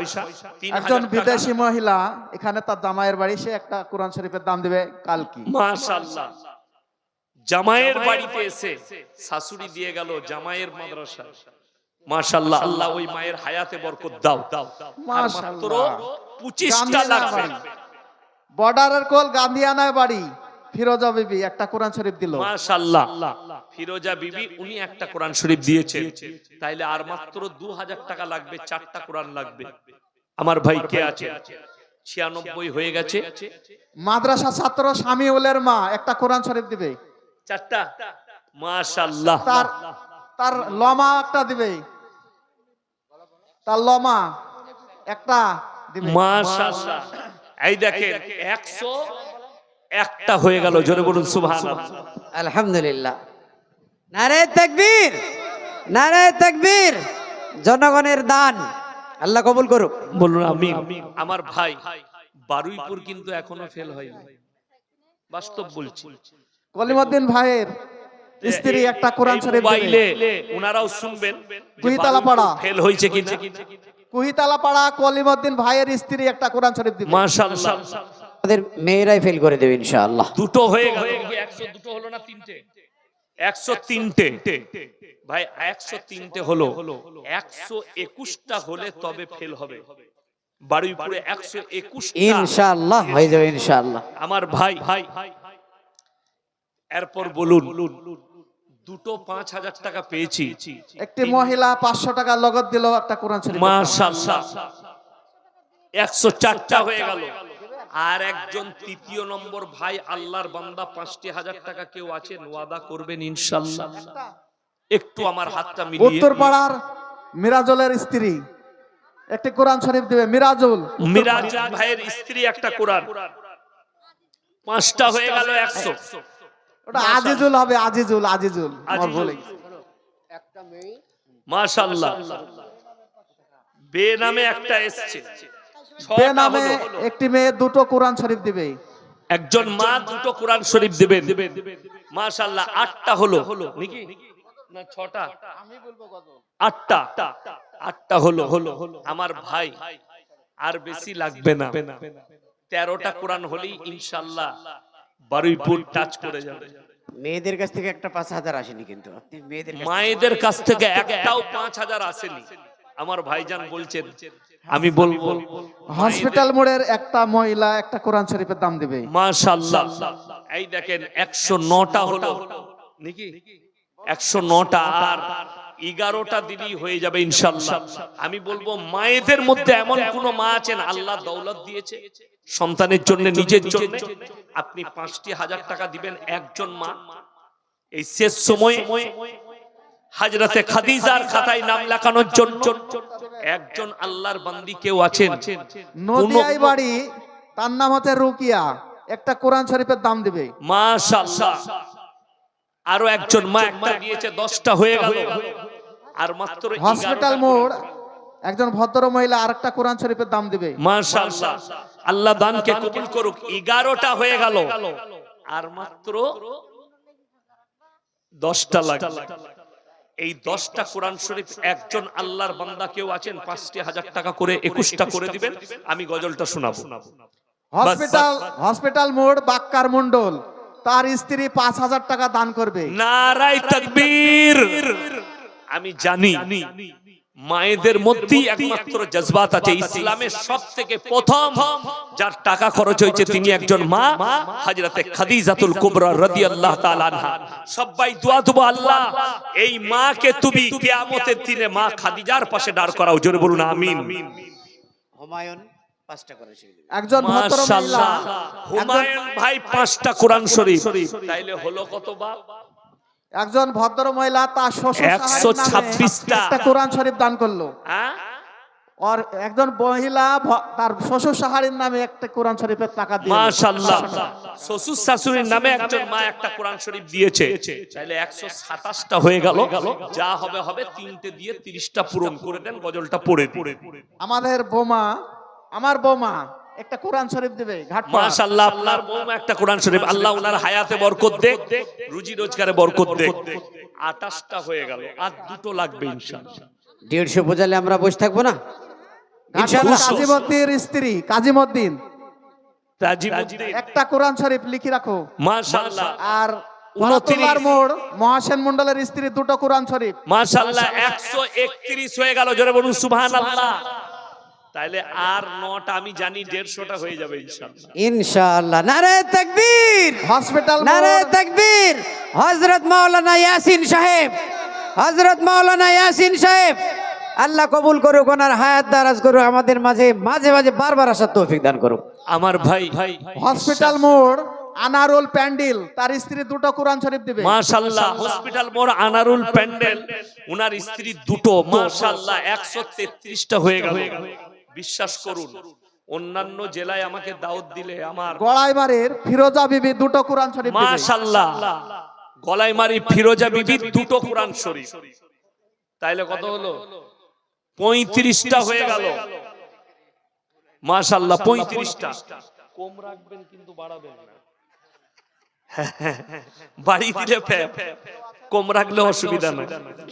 Speaker 3: একজন বিদেশি মহিলা এখানে তার জামাইয়ের বাড়ি, সে একটা কোরআন শরীফের দাম দিবে কালকে।
Speaker 1: মাশাআল্লাহ, জামাইয়ের বাড়িতে এসে শাশুড়ি দিয়ে গেল জামাইয়ের মাদ্রাসা। মাশাআল্লাহ, আল্লাহ ওই মায়ের হায়াতে বরকত দাও। মাত্র 25টা লাগবে।
Speaker 3: বর্ডারের কোল গান্ধিয়ানায় বাড়ি, ফিরোজা বিবি একটা কোরআন শরীফ দিল।
Speaker 1: মাশাআল্লাহ, ফিরোজা বিবি উনি একটা কোরআন শরীফ দিয়েছেন, তাইলে আর মাত্র 2,000 টাকা লাগবে, 4টা কোরআন লাগবে। আমার ভাই কে আছে? 96 হয়ে গেছে।
Speaker 3: মাদ্রাসা ছাত্র শামিউলের মা একটা কোরআন শরীফ দিবে,
Speaker 1: 4টা। মাশাআল্লাহ,
Speaker 3: তার লমা একটা দিবে, তার লমা একটা দিবে।
Speaker 1: মাশাআল্লাহ, এই দেখেন একটা হয়ে গেল, জোরে বলুন সুবহানাল্লাহ।
Speaker 4: আলহামদুলিল্লাহ। নারে তাকবীর, নারে তাকবীর। জনগণের দান আল্লাহ কবুল করুক।
Speaker 1: বলুন আমিন। আমার ভাই বারুইপুর কিন্তু এখনো ফেল হয়নি, বাস্তব বলছি।
Speaker 3: কলিমউদ্দিন ভাইয়ের স্ত্রী একটা কোরআন শরীফ
Speaker 1: মোবাইলে
Speaker 3: দেবে।
Speaker 1: ওনারাও শুনবেন
Speaker 3: কুহিতালাপাড়া।
Speaker 1: ফেল হয়েছে কিনা।
Speaker 3: কুহিতালাপাড়া কলিমউদ্দিন ভাইয়ের স্ত্রী একটা কোরআন শরীফ দিবে।
Speaker 1: মাশাআল্লাহ,
Speaker 4: আমাদের মেয়েরাই ফেল করে দেবে ইনশাআল্লাহ।
Speaker 1: দুটো হয়ে গেল। 100 দুটো হলো না তিনটে? 103টে ভাই, 103টে হলো। 121টা হলে তবে ফেল হবে। বারুইপুরে 121টা
Speaker 4: ইনশাআল্লাহ হয়ে যাবে ইনশাআল্লাহ।
Speaker 1: আমার ভাই। এরপর বলুন, দুটো 5000 টাকা পেয়েছি।
Speaker 3: একটি মহিলা 500 টাকা নগদ দিল একটা কোরআন শরীফ।
Speaker 1: মাশাআল্লাহ, 104টা হয়ে গেল। আর একজন তৃতীয় নম্বর ভাই আল্লাহর বান্দা 5000 টাকা কেউ আছেন, ওয়াদা করবেন ইনশাআল্লাহ? একটু আমার হাতটা মিলিয়ে।
Speaker 3: উত্তর পাড়ার মিরাজুলের স্ত্রী একটি কোরআন শরীফ দিবে। মিরাজুল
Speaker 1: ভাইয়ের স্ত্রী একটা কোরআন। 5টা হয়ে গেল 100।
Speaker 3: ওটা আজিজুল হবে, আজিজুল, আজিজুল আমার ভুলে গেছে।
Speaker 1: মাশাআল্লাহ, বে নামে একটা এসছে।
Speaker 3: বে নামে একটি মেয়ে দুটো কোরআন শরীফ দিবে।
Speaker 1: একজন মা দুটো কোরআন শরীফ দিবেন। মাশাআল্লাহ, 8টা হলো নাকি না 6টা? আমি বলবো কত? 8টা হলো। আমার ভাই আর বেশি লাগবে না, 13টা কোরআন হলেই ইনশাআল্লাহ বারুইপুর টাচ করে যাবে।
Speaker 2: মেয়েদের কাছ থেকে একটা 5000 আসেনি কিন্তু, আপনি মেয়েদের কাছ থেকে
Speaker 1: মায়েদের কাছ থেকে একটাও 5000 আসেনি। আমার ভাইজান বলছেন, আমি বলবো
Speaker 3: হসপিটাল মোড়ের একটা মহিলা একটা কোরআন শরীফের দাম দিবে।
Speaker 1: মাশাআল্লাহ। এই দেখেন 109টা হলো নাকি? 109টা আর 11টা দিলেই হয়ে যাবে ইনশাআল্লাহ। আমি বলবো মায়েদের মধ্যে এমন কোন মা আছেন আল্লাহ দৌলত দিয়েছে সন্তানের জন্য, নিজের জন্য, আপনি 5000 টাকা দিবেন একজন মা। এই শেষ সময়ে হযরতে খাদিজার খাতায় নাম লেখানোর জন্য একজন আল্লাহর বান্দি কেউ আছেন
Speaker 3: নদিয়ায় বাড়ি, তার নাম হচ্ছে রুকিয়া, একটা কোরআন শরীফের দাম দিবে।
Speaker 1: মাশাআল্লাহ। আরো একজন মা একটা দিয়েছে, 10টা হয়ে গেল। আর মাত্র
Speaker 3: হসপিটাল মোড় একজন ভদ্র মহিলা আরেকটা কোরআন শরীফের দাম দিবে।
Speaker 1: মাশাআল্লাহ, আল্লাহ দানকে কবুল করুক। 11টা হয়ে গেল, আর মাত্র 10টা লাগবে। এই 10টা কোরআন শরীফ একজন আল্লাহর বান্দা কেউ আছেন 5000 টাকা করে 21টা করে দিবেন। আমি গজলটা শোনাবো।
Speaker 3: হসপিটাল মোড় বাক্কার মন্ডল, তার স্ত্রী 5000 টাকা দান করবে।
Speaker 1: নারায়ে তাকবীর। আমি জানি মায়েদের মধ্যেই একমাত্র জজবাত আছে। ইসলামের সবথেকে প্রথম যার টাকা খরচ হয়েছে তিনি একজন মা, হযরতে খাদিজাতুল কুবরা রাদিয়াল্লাহু তাআলা আনহা। সবাই দোয়া দেব, আল্লাহ এই মাকে তুমি কিয়ামতের দিনে মা খাদিজার পাশে দাঁড় করাও। জোরে বলুন আমিন।
Speaker 2: হুমায়ুন 5টা করে শিখবে।
Speaker 3: একজন ভদ্র মহিলা,
Speaker 1: মাশাআল্লাহ, হুমায়ুন ভাই 5টা কোরআন শরীফ, তাইলে হলো কত বাপ?
Speaker 3: একজন ভদ্র মহিলা তার শ্বশুর
Speaker 1: 126টা
Speaker 3: একটা কোরআন শরীফ দান করলো।
Speaker 1: হ্যাঁ,
Speaker 3: আর একজন মহিলা তার শ্বশুর শাশুড়ির নামে একটা কোরআন শরীফের টাকা দিয়ে।
Speaker 1: মাশাআল্লাহ, শ্বশুর শাশুড়ির নামে একজন মা একটা কোরআন শরীফ দিয়েছে, তাহলে 127টা হয়ে গেল। যা হবে হবে, 3টে দিয়ে 30টা পূরণ করে দেন, গজলটা পড়ে দিন।
Speaker 3: আমাদের বোমা, আমার বোমা একটা কোরআন শরীফ দিবে ঘাটপাড়া।
Speaker 1: মাশাআল্লাহ, আপনার বউমা একটা কোরআন শরীফ, আল্লাহ ওনার হায়াতে বরকত দেখ, রুজি রোজগারে বরকত দেখ। 28টা হয়ে গেল, আর 2টো লাগবে ইনশাআল্লাহ।
Speaker 2: 150 বোঝালে আমরা বসে থাকবো না
Speaker 3: ঘাটপাড়া কাজীমউদ্দিনের স্ত্রী কাজীমউদ্দিন
Speaker 1: তাজিমউদ্দিন
Speaker 3: একটা কোরআন শরীফ লিখে রাখো।
Speaker 1: মাশাআল্লাহ।
Speaker 3: আর
Speaker 1: 29
Speaker 3: মোড় মহাসেন মন্ডলের স্ত্রী দুটো কোরআন শরীফ।
Speaker 1: মাশাআল্লাহ, 131 হয়ে গেল। জোরে বলুন সুবহানাল্লাহ। তাইলে আর 9টা, আমি জানি 150টা হয়ে যাবে ইনশাআল্লাহ।
Speaker 4: ইনশাআল্লাহ। নারে তাকবীর,
Speaker 3: হসপিটাল
Speaker 4: নারে
Speaker 3: মোড়
Speaker 4: তাকবীর। হযরত মাওলানা ইয়াসিন সাহেব, হযরত মাওলানা ইয়াসিন সাহেব আল্লাহ কবুল করুক, ওনার হায়াত দারাজ করুক, আমাদের মাঝে মাঝে মাঝে বারবার আসার তৌফিক দান করুক।
Speaker 1: আমার ভাই
Speaker 3: হসপিটাল মোড় আনারুল প্যান্ডেল, তার স্ত্রী দুটো কোরআন শরীফ দিবে।
Speaker 1: মাশাআল্লাহ, হসপিটাল মোড় আনারুল প্যান্ডেল, উনার স্ত্রী দুটো। মাশাআল্লাহ, 133টা হয়ে গেল। বিশ্বাস করুন, অন্যান্য জেলায় আমাকে দাওয়াত দিলে আমার
Speaker 3: গড়াইমারির ফিরোজা বিবি দুটো কোরআন শরীফ দিবে।
Speaker 1: মাশাআল্লাহ, গলাইমারি ফিরোজা বিবির দুটো কোরআন শরীফ, তাইলে কত হলো? 35টা হয়ে গেল। মাশাআল্লাহ, 35টা। কম রাখবেন কিন্তু বাড়াবেন না। বাড়ি দিলে কম রাখলে অসুবিধা নাই।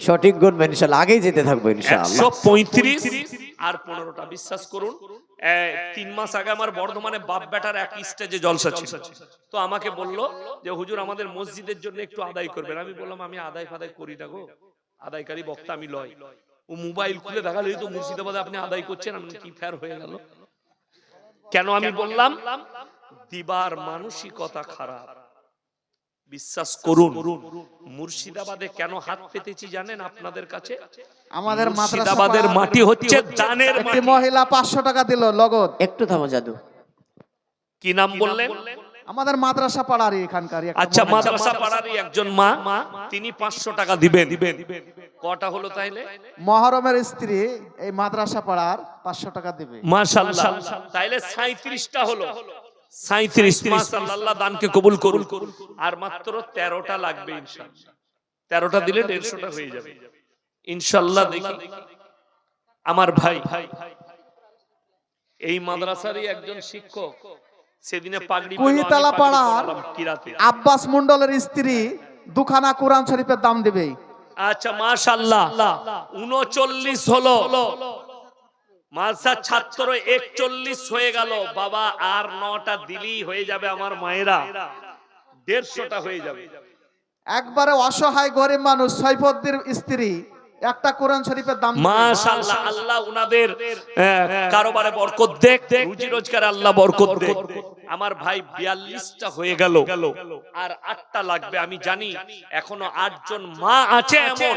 Speaker 4: সঠিক গুনবেন ইনশাআল্লাহ, আগেই যেতে থাকবো ইনশাআল্লাহ।
Speaker 1: 135 আর 15টা, বিশ্বাস করুন 3 মাস আগে আমার বর্ধমানে বাপ বেটার এক স্টেজে জলসা ছিল। তো আমাকে বলল যে হুজুর আমাদের মসজিদের জন্য একটু আদায় করবেন। আমি বললাম আমি আদায় ফাদায় করি না গো, আদায়কারী বক্তা আমি লয়। ও মোবাইল খুলে দেখালো এই তো মুর্শিদাবাদে আপনি আদায় করছেন। আমি কি ফের হয়ে গেল কেন? আমি বললাম দিবার মানসিকতা খারাপ। বিশ্বাস করুন মুর্শিদাবাদে কেন হাত পেতেছি জানেন? আপনাদের কাছে
Speaker 3: আমাদের
Speaker 1: মুর্শিদাবাদের মাটি হচ্ছে দানের
Speaker 3: একটি
Speaker 1: মাটি।
Speaker 3: মহিলা 500 টাকা দিল লগদ।
Speaker 2: একটু থামো জাদু।
Speaker 1: কি নাম বললেন?
Speaker 3: আমাদের মাদ্রাসা পাড়ারই এখানকারই একটা
Speaker 1: আচ্ছা,
Speaker 3: মহিলা।
Speaker 1: মাদ্রাসা পাড়ারই একজন মা, তিনি 500 টাকা দিবেন। কটা হলো তাইলে?
Speaker 3: মহরমের স্ত্রী এই মাদ্রাসা পাড়ার 500 টাকা দিবে।
Speaker 1: মাশাআল্লাহ, তাইলে 37টা হলো। 37, মাশাআল্লাহ, আল্লাহ দানকে কবুল করুন। আর মাত্র 13টা লাগবে ইনশাআল্লাহ। 13টা দিলে 150টা হয়ে যাবে ইনশাআল্লাহ। দেখি আমার ভাই এই মাদ্রাসারই একজন শিক্ষক সেদিনে পাগড়ি
Speaker 3: কুহিতলা পাড়ার
Speaker 1: কিরাতে।
Speaker 3: আব্বাস মন্ডলের স্ত্রী দুখানা কোরআন শরীফের দাম দিবে।
Speaker 1: আচ্ছা মাশাআল্লাহ, 39 হলো। মাদ্রাসার ছাত্র 41 হয়ে গেল। বাবা আর 9টা দিলেই হয়ে যাবে আমার মায়েরা, 150টা হয়ে যাবে।
Speaker 3: একবারে অসহায় গরিব মানুষ সৈফুদ্দির স্ত্রী একটা কোরআন শরীফের দাম দিবে।
Speaker 1: মাশাআল্লাহ, আল্লাহ উনাদের কারোবারে বরকত দেখ, রুজি রোজগারে আল্লাহ বরকত দেখ। আমার ভাই 42টা হয়ে গেল, আর 8টা লাগবে। আমি জানি এখনো 8 জন মা আছে এমন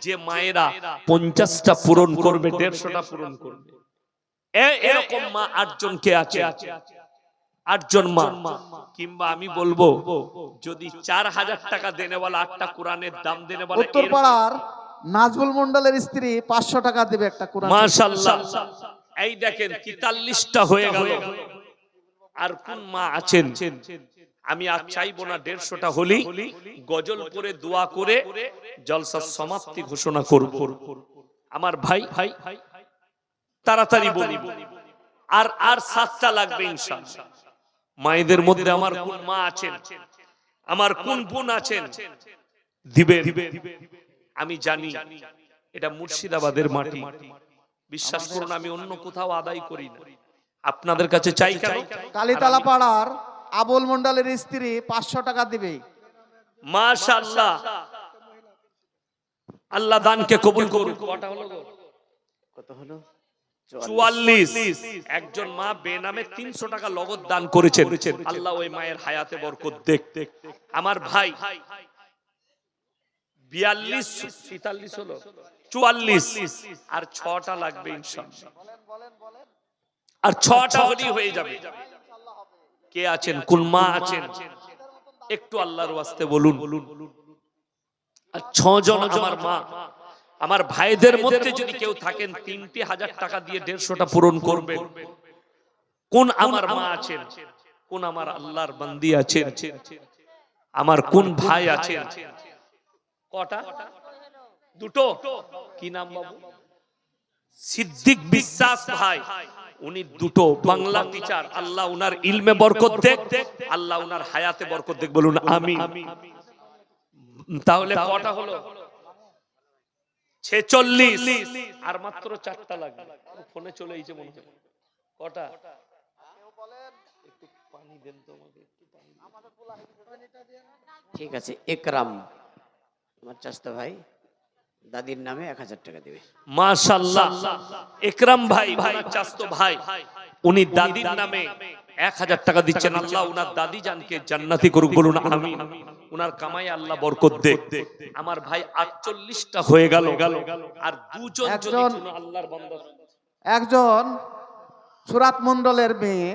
Speaker 1: যে মায়েরা 50টা পূরণ করবে, 150টা পূরণ করবে। এরকম মা 8 জন কে আছে? 8 জন মা। কিংবা আমি বলবো যদি 4000 টাকা দেনেওয়ালা 8টা কোরআনের দাম দেনেওয়ালা
Speaker 3: উত্তর পাড়ার নাজবুল মন্ডলের স্ত্রী 500 টাকা দিবে একটা কোরআন শরীফ।
Speaker 1: মাশাআল্লাহ, এই দেখেন 43টা হয়ে গেল। আর কোন মা আছেন? আমি আর চাইবো না 150টা হলি গজল করে দোয়া করে জলসার সমাপ্তি ঘোষণা করব। আমার ভাই তাড়াতাড়ি বলি, আর 7টা লাগবে ইনশাআল্লাহ। মায়েদের মধ্যে আমার কোন মা আছেন, আমার কোন বোন আছেন দিবে? আমি জানি এটা মুর্শিদাবাদের মাটি। বিশ্বাস করুন আমি অন্য কোথাও আদায় করি না, আপনাদের কাছে চাই। কেন?
Speaker 3: কালীতলা পাড়ার আবুল মন্ডলের স্ত্রী 500 টাকা দিবে।
Speaker 1: মাশাআল্লাহ, আল্লাহ দানকে কবুল করুন। কটা হলো গো?
Speaker 2: কত হলো?
Speaker 1: 44। একজন মা বেনামে 300 টাকা নগদ দান করেছেন। আল্লাহ ওই মায়ের হায়াতে বরকত দেখ। আমার ভাই 42, 43 হলো, 44 আর 6টা লাগবে ইনশাআল্লাহ। আর 6টা হলেই হয়ে যাবে। কে আছেন? কোন মা আছেন? একটু আল্লাহর ওয়াস্তে বলুন। আর 6 জন আমার মা, আমার ভাইদের মধ্যে যদি কেউ থাকেন 3000 টাকা দিয়ে 150টা পূরণ করবেন। কোন আমার মা আছেন? কোন আমার আল্লাহর বান্দি আছেন? আমার কোন ভাই আছেন? কটা? দুটো। কি নাম বাবু? সিদ্দিক বিশ্বাস ভাই। উনি দুটো বাংলা টিচার। আল্লাহ উনার ইলমে বরকত দেখ, আল্লাহ উনার হায়াতে বরকত দেখ। বলুন আমিন। তাহলে কটা হলো? 46। আর মাত্র 4টা লাগবে। ফোনে চলে এসেছে মনে হয়। কটা? একটু পানি দেন তো আমাকে, একটু পানি।
Speaker 2: ঠিক আছে, একরাম আমার চাচা ভাই দাদির নামে 1000 টাকা দিবে।
Speaker 1: মাশাআল্লাহ, একরাম ভাই ওনার চাচতো ভাই, উনি দাদির নামে 1000 টাকা দিচ্ছেন। আল্লাহ উনার দাদি জানকে জান্নাতি করুক। বলুন আমিন। উনার কামাই আল্লাহ বরকত দেখ। আমার ভাই 48টা হয়ে গেল। আর দুজন যদি কোনো আল্লাহর বান্দা,
Speaker 3: একজন সুরাত মন্ডলের মেয়ে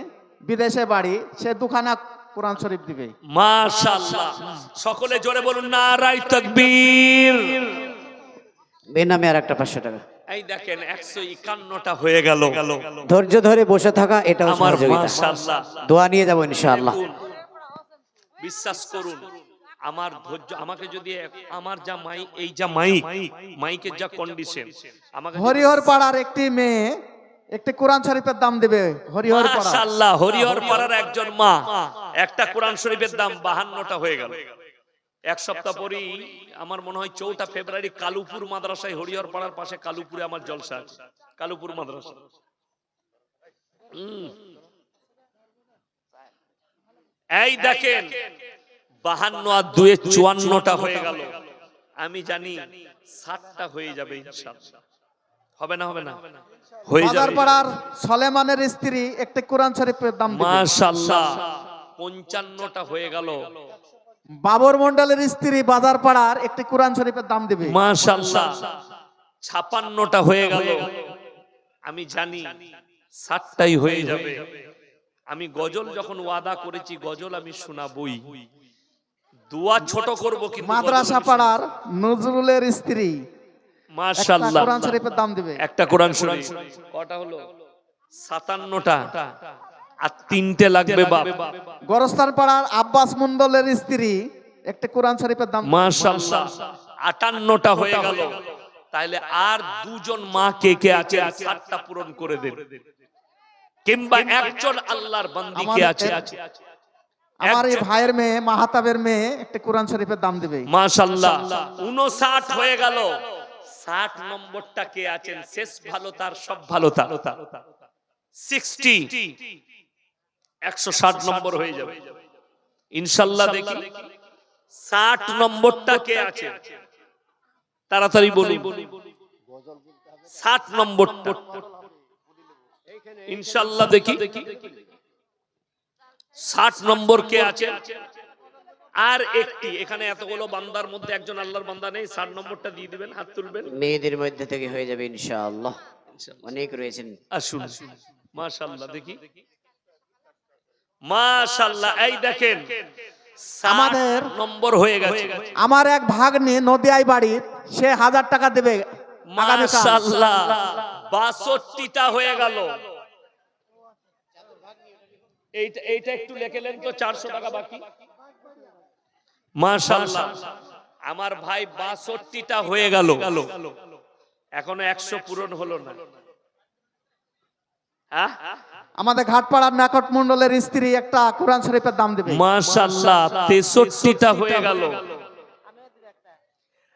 Speaker 3: বিদেশে বাড়ি, সে দুখানা কোরআন শরীফ দিবে।
Speaker 1: মাশাআল্লাহ, সকলে জোরে বলুন নারায়ে তাকবীর।
Speaker 2: বেনামে আর একটা 500 টাকা।
Speaker 1: এই দেখেন 151টা হয়ে গেল।
Speaker 4: ধৈর্য ধরে বসে থাকা এটাও
Speaker 1: আমার
Speaker 4: সহযোগিতা।
Speaker 1: মাশাআল্লাহ,
Speaker 4: দোয়া নিয়ে যাব ইনশাআল্লাহ।
Speaker 1: দেখুন, বিশ্বাস করুন আমার ধৈর্য, আমাকে যদি আমার যা মাইক, এই যা মাইকের যা কন্ডিশন, আমাকে
Speaker 3: হরিহর পাড়ার একটি মেয়ে একটি কোরআন শরীফের দাম দেবে। হরিহর পাড়া,
Speaker 1: মাশাআল্লাহ, হরিহর পাড়ার একজন মা একটা কোরআন শরীফের দাম 52টা হয়ে গেল। এক সপ্তাহ পরেই আমার মনে হয় 4 ফেব্রুয়ারি কালুপুর মাদ্রাসায়, হরিহর পাড়ার পাশে কালুপুরে আমার জলসা আছে, কালুপুর মাদ্রাসা। এই দেখেন 52 আর 2 54টা হয়ে গেল। আমি জানি 60টা হয়ে যাবে ইনশাআল্লাহ। হবে না? হবে না? হয়ে
Speaker 3: বাজার
Speaker 1: যাবে
Speaker 3: পাড়ার সলেমানের স্ত্রী একটি কোরআন শরীফের দাম দেবে।
Speaker 1: মাশাআল্লাহ। 55টা হয়ে গেল।
Speaker 3: বাবর মন্ডলের স্ত্রী বাজার পাড়ার একটি কোরআন শরীফের দাম দেবে।
Speaker 1: মাশাআল্লাহ। 56টা হয়ে গেল। আমি জানি 60টাই হয়ে যাবে। আমি গজল যখন ওয়াদা করেছি, গজল আমি শোনাবই, দোয়া ছোট করব, কিন্তু
Speaker 3: মাদ্রাসা পাড়ার নজরুলের স্ত্রী একটা
Speaker 1: মাশাআল্লাহ
Speaker 3: কোরআন শরীফের দাম দেবে।
Speaker 1: একটা কোরআন শরীফ। কটা হলো? 57টা। আর 3টে লাগবে বাপ।
Speaker 3: গোরস্থান পাড়ার আব্বাস মন্ডলের স্ত্রী একটি কোরআন শরীফের দাম দেবে।
Speaker 1: মাশাআল্লাহ 58টা হয়ে গেল। তাইলে আর 2জন মা কে কে আছে 60টা পূরণ করে দেন, কিংবা একজন আল্লাহর বান্দি কে আছে?
Speaker 3: আমার এই ভাইয়ের মেয়ে মাহাতাবের মেয়ে একটি কোরআন শরীফের দাম দেবে।
Speaker 1: মাশাআল্লাহ 59 হয়ে গেল। 60 নম্বরটা কে আছেন? শেষ ভালো তার, সব ভালো তার। 60 160 নম্বর হয়ে যাবে ইনশাআল্লাহ। দেখি 60 নম্বরটা কে আছে, তাড়াতাড়ি বলুন। 60 নম্বরটা ইনশাআল্লাহ দেখি 60 নম্বর কে আছে? আর একটি, এখানে এতগুলো বান্দার মধ্যে একজন আল্লাহর বান্দা নেই, 60 নম্বরটা দিয়ে দিবেন, হাত তুলবেন।
Speaker 2: মেয়েদের মধ্যে থেকে হয়ে যাবে ইনশাআল্লাহ। অনেক রয়েছেন।
Speaker 1: আসুন মাশাআল্লাহ দেখি। মাশাআল্লাহ, এই দেখেন আমাদের নম্বর হয়ে গেছে।
Speaker 3: আমার এক ভাগ্নে নদিয়ায় বাড়ি, সে 1000 টাকা দেবে আগামীকাল।
Speaker 1: মাশাআল্লাহ 62টা হয়ে গেল। এইটা একটু লেখেলেন তো, 400 টাকা বাকি। মাশাআল্লাহ আমার ভাই 62টা হয়ে গেল, এখনো 100 পূরণ হলো না। হ্যাঁ,
Speaker 3: আমাদের ঘাটপাড়ার নাকট মন্ডলের স্ত্রী একটা কোরআন শরীফের দাম দেবে।
Speaker 1: মাশাআল্লাহ 63টা হয়ে গেল।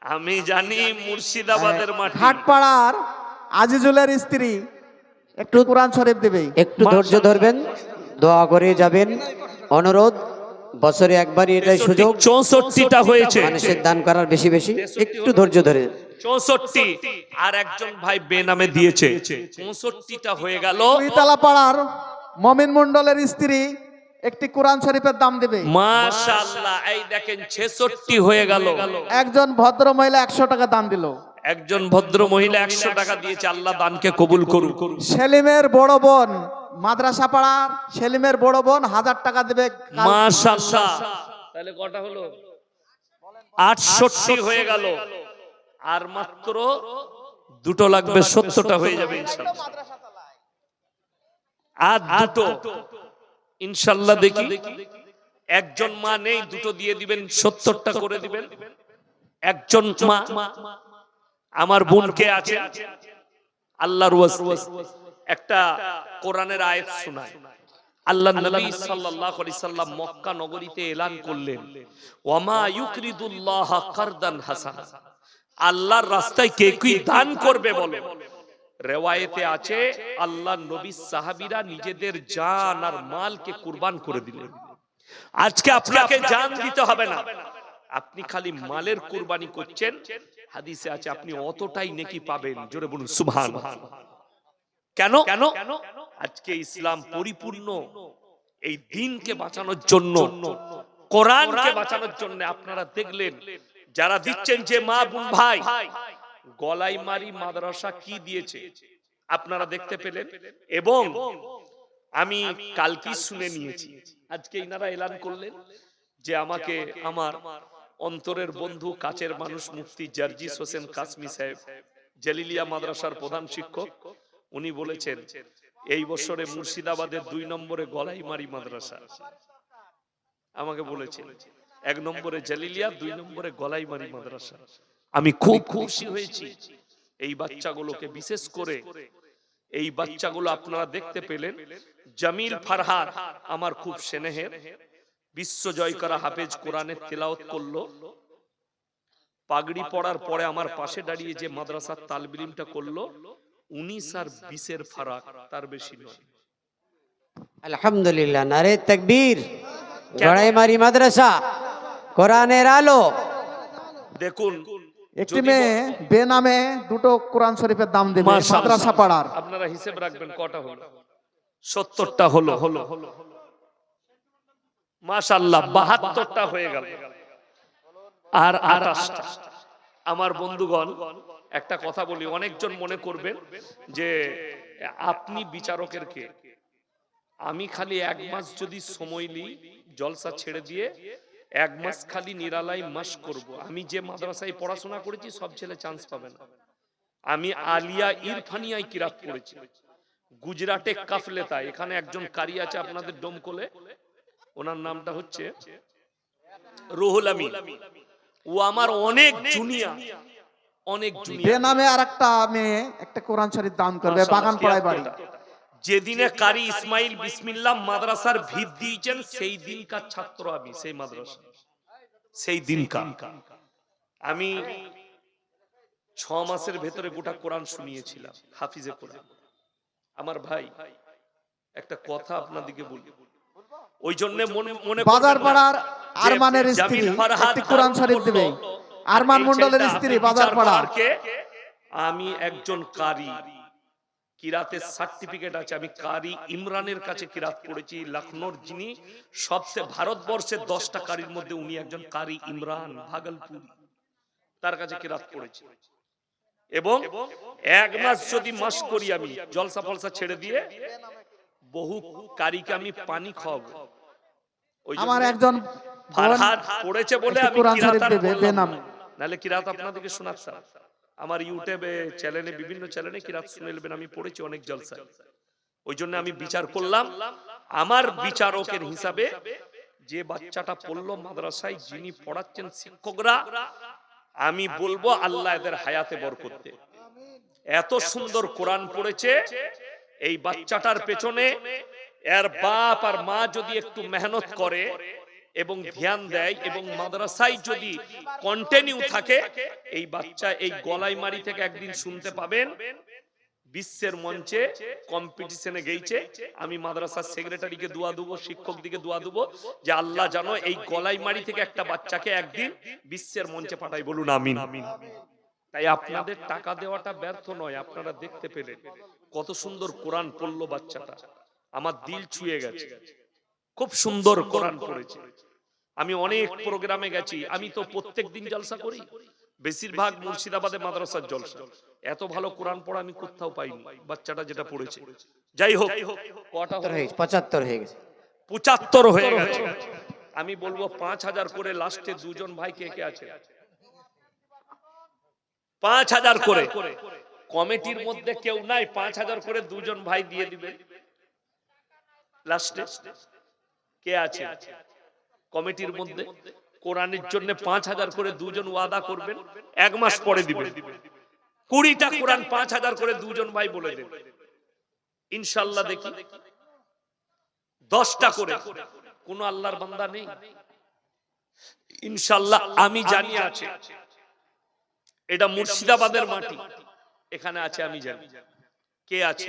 Speaker 1: আমি জানি মুর্শিদাবাদের মাটি।
Speaker 3: ঘাটপাড়ার আজিজুলের স্ত্রী একটু কোরআন শরীফ দেবে।
Speaker 4: একটু ধৈর্য ধরবেন, দোয়া করে যাবেন। অনুরোধ, বছরে একবারই এটাই সুযোগ।
Speaker 1: 64টা হয়েছে।
Speaker 4: মানুষের দান করার বেশি বেশি, একটু ধৈর্য ধরে।
Speaker 1: 64 আর একজন ভাই বেনামে দিয়েছে। 65টা হয়ে গেল।
Speaker 3: দুইতলা পাড়ার মমিন মন্ডলের স্ত্রী একটি কোরআন শরীফের দাম দেবে।
Speaker 1: মাশাআল্লাহ এই দেখেন 66 হয়ে গেল।
Speaker 3: একজন ভদ্র মহিলা 100 টাকা দান দিল।
Speaker 1: একজন ভদ্র মহিলা 100 টাকা দিয়েছে, আল্লাহ দানকে কবুল করুক।
Speaker 3: সেলিমের বড় বোন মাদ্রাসা পাড়ার সেলিমের বড় বোন 1000 টাকা দেবে।
Speaker 1: মাশাআল্লাহ তাহলে কটা হলো? 68 হয়ে গেল। আর মাত্র দুটো লাগবে, 70টা হয়ে যাবে ইনশাআল্লাহ। আর দুটো ইনশাআল্লাহ দেখি। একজন মা নেই, দুটো দিয়ে দিবেন, 70টা করে দিবেন। একজন মা আমার বোনকে আছে, আল্লাহর ওয়াস্তে একটা কোরআনের আয়াত শোনায়। আল্লাহ নবী সাল্লাল্লাহু আলাইহি সাল্লাম মক্কা নগরীতে এলান করলেন, ওয়ামা ইউকরিদুল্লাহ কারদান হাসানা। আল্লাহর রাস্তায় কে কি দান করবে বলো? রিওয়ায়েতে আছে আল্লাহ নবী সাহাবীরা নিজেদের জান আর মালকে কুরবান করে দিলেন। আজকে আপনাকে জান দিতে হবে না, আপনি খালি মালের কুরবানি করছেন। হাদিসে আছে আপনি অতটাই নেকি পাবেন। জোরে বলুন সুবহানাল্লাহ। কেন? আজকে ইসলাম পরিপূর্ণ এই দ্বীনকে বাঁচানোর জন্য, কোরআনকে বাঁচানোর জন্য। আপনারা দেখলেন যারা দিচ্ছেন, যে মা বোন ভাই গলাই মারি মাদ্রাসা কি দিয়েছে আপনারা দেখতে পেলেন। এবং আমি কালকে শুনে নিয়েছি, আজকে ইনারা এলান করলেন যে আমাকে আমার অন্তরের বন্ধু, কাছের মানুষ মুফতি জার্জিস হোসেন কাসমি সাহেব জালিলিয়া মাদ্রাসার প্রধান শিক্ষক, উনি বলেছেন এই বছরে মুর্শিদাবাদের 2 নম্বরে গলাইমারি মাদ্রাসা। আমাকে বলেছেন 1 নম্বরে জালিলিয়া, 2 নম্বরে গলাইমারি মাদ্রাসা। আমি খুব খুশি হয়েছি এই বাচ্চাগুলোকে, বিশেষ করে এই বাচ্চাগুলো আপনারা দেখতে পেলেন। জামিল ফারহান আমার খুব স্নেহের, বিশ্ব জয় করা হাফেজ, কোরআনের তেলাওয়াত করলো। পাগড়ি পড়ার পরে আমার পাশে দাঁড়িয়ে যে মাদ্রাসার তালবিলিমটা করলো, 19 আর 20 এর ফারাক, তার বেশি নয়।
Speaker 4: আলহামদুলিল্লাহ, নারে তাকবীর। গড়াইমারি মাদ্রাসা, কোরআনের আলো।
Speaker 1: দেখুন,
Speaker 3: একটি মেয়ে বেনামে 2টো কোরআন শরীফের দাম দেবে মাদ্রাসা পাড়ার।
Speaker 1: আপনারা হিসেব রাখবেন কটা হলো। 70টা হলো। মাশাআল্লাহ, 72টা হয়ে গেল, আর 28টা। আমার বন্ধুগণ, একটা কথা বলি, অনেকজন মনে করবেন যে আপনি বিচারকের কে। আমি খালি 1 মাস যদি সময় নিই, জলসা ছেড়ে দিয়ে 1 মাস খালি নিরালাই মাস করব। আমি যে মাদ্রাসায় পড়াশোনা করেছি সব ছেলে চান্স পাবে না। আমি আলিয়া ইরফানিয়ায় কিরাত পড়েছি, গুজরাটে কাফলেতা। এখানে একজন কারি আছে আপনাদের ডোমকলে, ওনার নামটা হচ্ছে রুহুল আমিন। ও আমার অনেক জুনিয়র।
Speaker 3: বেনামে আরেকটা মেয়ে একটা কোরআন শরীফ দান করবে, বাগান পাড়ায় বাড়ি।
Speaker 1: যেদিনে কারি ইসমাইল বিসমিল্লাহ মাদ্রাসার ভিত দিয়েছেন, সেই দিনকার ছাত্র আমি, সেই মাদ্রাসা, সেই দিনকার। আমি 6 মাসের ভেতরে গোটা কোরআন শুনিয়েছিলাম, হাফিজে কোরআন। আমার ভাই, একটা কথা আপনাদেরকে বলি, ওই জন্য মনে
Speaker 3: বাজার পাড়ার আরমানের স্ত্রী একটি কোরআন শরীফ দেবে। আরমান মন্ডলের স্ত্রী বাজার পাড়া।
Speaker 1: আমি একজন কারি, কিরাতের সার্টিফিকেট আছে। আমি কারি ইমরানের কাছে কিরাত পড়েছি, লখনৌর, যিনি সবচেয়ে ভারতবর্ষের 10টা কারির মধ্যে উনি একজন কারি ইমরান, ভাগলপুর, তার কাছে কিরাত পড়েছি। এবং 1 মাস যদি মাস করি আমি, জলসা ফলসা ছেড়ে দিয়ে বহু কারিকে আমি পানি খাওয়াবো।
Speaker 3: আমার একজন
Speaker 1: ফারহাদ পড়েছে বলে আমি
Speaker 3: কোরআন
Speaker 1: কিরাত
Speaker 3: শরীফ দেবে বেনাম।
Speaker 1: নালে কিরাত আপনাদেরকে শোনাতাম। আমার ইউটিউবে চ্যানেলে, বিভিন্ন চ্যানেলে কিরাত শুনে নেবেন, আমি পড়েছি অনেক জলসায়। ওই জন্য আমি বিচার করলাম, আমার বিচারকের হিসাবে যে বাচ্চাটা পড়লো মাদ্রাসায়, যিনি পড়াচ্ছেন শিক্ষকরা, আমি বলবো আল্লাহ এদের হায়াতে বরকত দে। এত সুন্দর কোরআন পড়েছে, এই বাচ্চাটার পেছনে এর বাপ আর মা যদি একটু মেহনত করে এবং ধ্যান দেয় এবং মাদ্রাসায় যদি কন্টিনিউ থাকে, এই বাচ্চা এই গলাইমারি থেকে একদিন শুনতে পাবেন বিশ্বের মঞ্চে কম্পিটিশনে গেইছে। আমি মাদ্রাসার সেক্রেটারিকে দোয়া দেবো, শিক্ষক দিকে দোয়া দেবো যে আল্লাহ জানো এই গলাইমারি থেকে একটা বাচ্চাকে একদিন বিশ্বের মঞ্চে পাঠাই, বলুন আমিন। তাই আপনাদের টাকা দেওয়াটা ব্যর্থ নয়। আপনারা দেখতে পেলেন কত সুন্দর কোরআন পড়লো বাচ্চাটা, আমার দিল ছুঁয়ে গেছে। খুব সুন্দর কোরআন পড়েছে। আমি অনেক প্রোগ্রামে গেছি, আমি তো প্রত্যেক দিন জলসা করি, বেশিরভাগ মুর্শিদাবাদে মাদ্রাসার জলসা। এত ভালো কোরআন পড়া আমি কোথাও পাইনি, বাচ্চাটা যেটা পড়েছে। যাই হোক, কটা হয়েছে?
Speaker 4: 75 হয়ে গেছে।
Speaker 1: 75 হয়ে গেছে। আমি বলবো 5000 করে লাস্টে 2 জন ভাই কে কে আছে? 5000 করে। কমিটির মধ্যে কেউ নাই? 5000 করে 2 জন ভাই দিয়ে দিবে লাস্টে। কে আছে কমিটির মধ্যে? কোরআনের জন্য 5000 করে 2 জন ওয়াদা করবেন, 1 মাস পরে দিবেন। 20টা কোরআন 5000 করে 2 জন ভাই বলে দেন, ইনশাআল্লাহ দেখি 10টা করে। কোন আল্লাহর বান্দা নেই? ইনশাআল্লাহ আমি জানি আছে। এটা মুর্শিদাবাদের মাটি, এখানে আছে আমি জানি। কে আছে?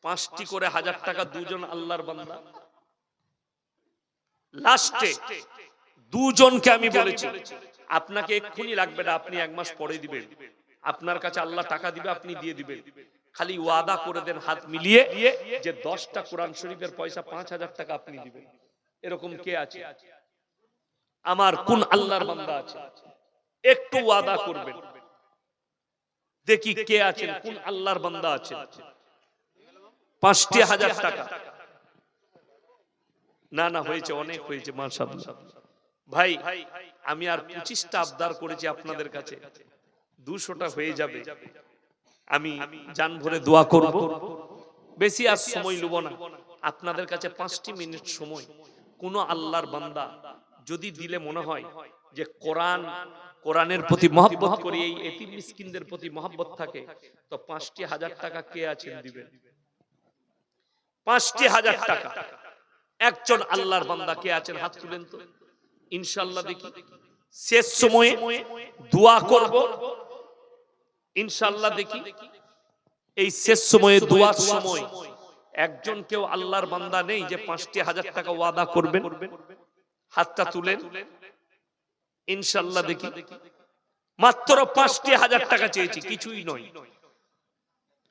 Speaker 1: 5টি করে 1000 টাকা 2 জন আল্লাহর বান্দা। লাস্টে 2 জনকে আমি বলেছি, আপনাকে এক্ষুনি লাগবে না, আপনি 1 মাস পরে দিবেন। আপনার কাছে আল্লাহ টাকা দিবে, আপনি দিয়ে দিবেন। খালি ওয়াদা করে দেন হাত মিলিয়ে যে 10টা কোরআন শরীফের পয়সা 5000 টাকা আপনি দিবেন। এরকম কে আছে? আমার কোন আল্লাহর বান্দা আছে? একটু ওয়াদা করবেন, দেখি কে আছেন, কোন আল্লাহর বান্দা আছে। 5000 টাকা না না হয়েছে, অনেক হয়েছে মাশাআল্লাহ। ভাই আমি আর 25টা আবদার করেছি আপনাদের কাছে, 200টা হয়ে যাবে। আমি জান ভরে দোয়া করব, বেশি আর সময় লব না। আপনাদের কাছে 5টি মিনিট সময়। কোন আল্লাহর বান্দা যদি দিলে মনে হয় যে কোরআনের প্রতি মহব্বত করি, এই এতিম মিসকিনদের প্রতি মহব্বত থাকে, তো 5টি হাজার টাকা কে আছেন দিবেন? 5টি হাজার টাকা একজন আল্লাহর বান্দা কে আছেন? হাত তুলেন তো, ইনশাআল্লাহ দেখি। শেষ সময়ে দোয়া করব, ইনশাআল্লাহ দেখি। এই শেষ সময়ে দোয়ার সময় একজন কেউ আল্লাহর বান্দা নেই যে 5টি হাজার টাকা ওয়াদা করবেন? হাতটা তুলেন, ইনশাআল্লাহ দেখি। মাত্র 5টি হাজার টাকা চেয়েছি, কিছুই নয়।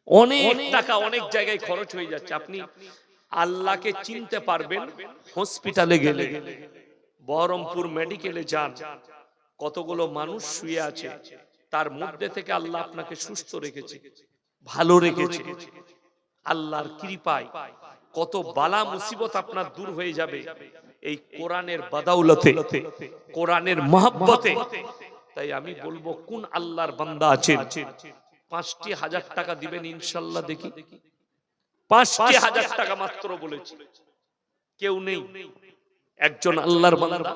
Speaker 1: অনেক টাকা অনেক জায়গায় খরচ হয়ে যাচ্ছে। আপনি আল্লাহকে চিনতে পারবেন হসপিটালে গেলে, বহরমপুর মেডিকেলে যান, কতগুলো মানুষ শুয়ে আছে, তার মধ্যে থেকে আল্লাহ আপনাকে সুস্থ রেখেছে, ভালো রেখেছে। আল্লাহর কৃপায় কত বালা মুসিবত আপনার দূর হয়ে যাবে এই কোরআনের বাদাউলতে, কোরআনের মহব্বতে। তাই আমি বলবো, কোন আল্লাহর বান্দা আছেন 5টি হাজার টাকা দিবেন? ইনশাআল্লাহ দেখি। 5টি হাজার টাকা মাত্র বলেছি, কেউ নেই। একজন আল্লাহর বান্দা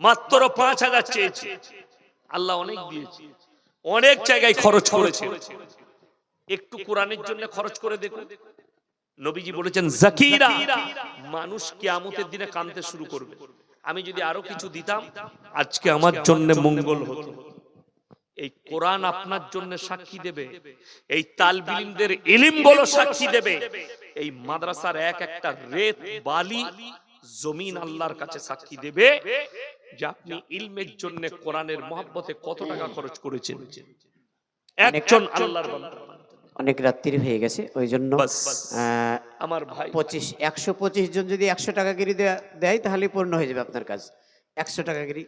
Speaker 1: মাত্র 5,000 চেয়েছে, আল্লাহ অনেক দিয়েছে, অনেক জায়গায় খরচ করেছে। একটু কোরআনের জন্য খরচ করে দেখুন। নবীজি বলেছেন, জাকিরা, মানুষ কিয়ামতের দিনে কাঁদতে শুরু করবে। আমি যদি আরো কিছু দিতাম, আজকে আমার জন্য মঙ্গল হতো। এই কোরআন আপনার জন্য সাক্ষী দেবে, এই তালিবে ইলমদের ইলম বলো সাক্ষী দেবে, এই মাদ্রাসার এক একটা রেত বালি জমিন আল্লাহর কাছে সাক্ষী দেবে যে আপনি ইলমের জন্য কোরআনের মহব্বতে কত টাকা খরচ করেছেন। একজন আল্লাহর বান্দা।
Speaker 2: অনেক রাত্রি হয়ে গেছে, ওই জন্য
Speaker 1: আমার ভাই
Speaker 2: 125 জন যদি 100 টাকা গিরি দেয় তাহলে পূর্ণ হয়ে যাবে আপনার কাজ। 100 টাকা গিরি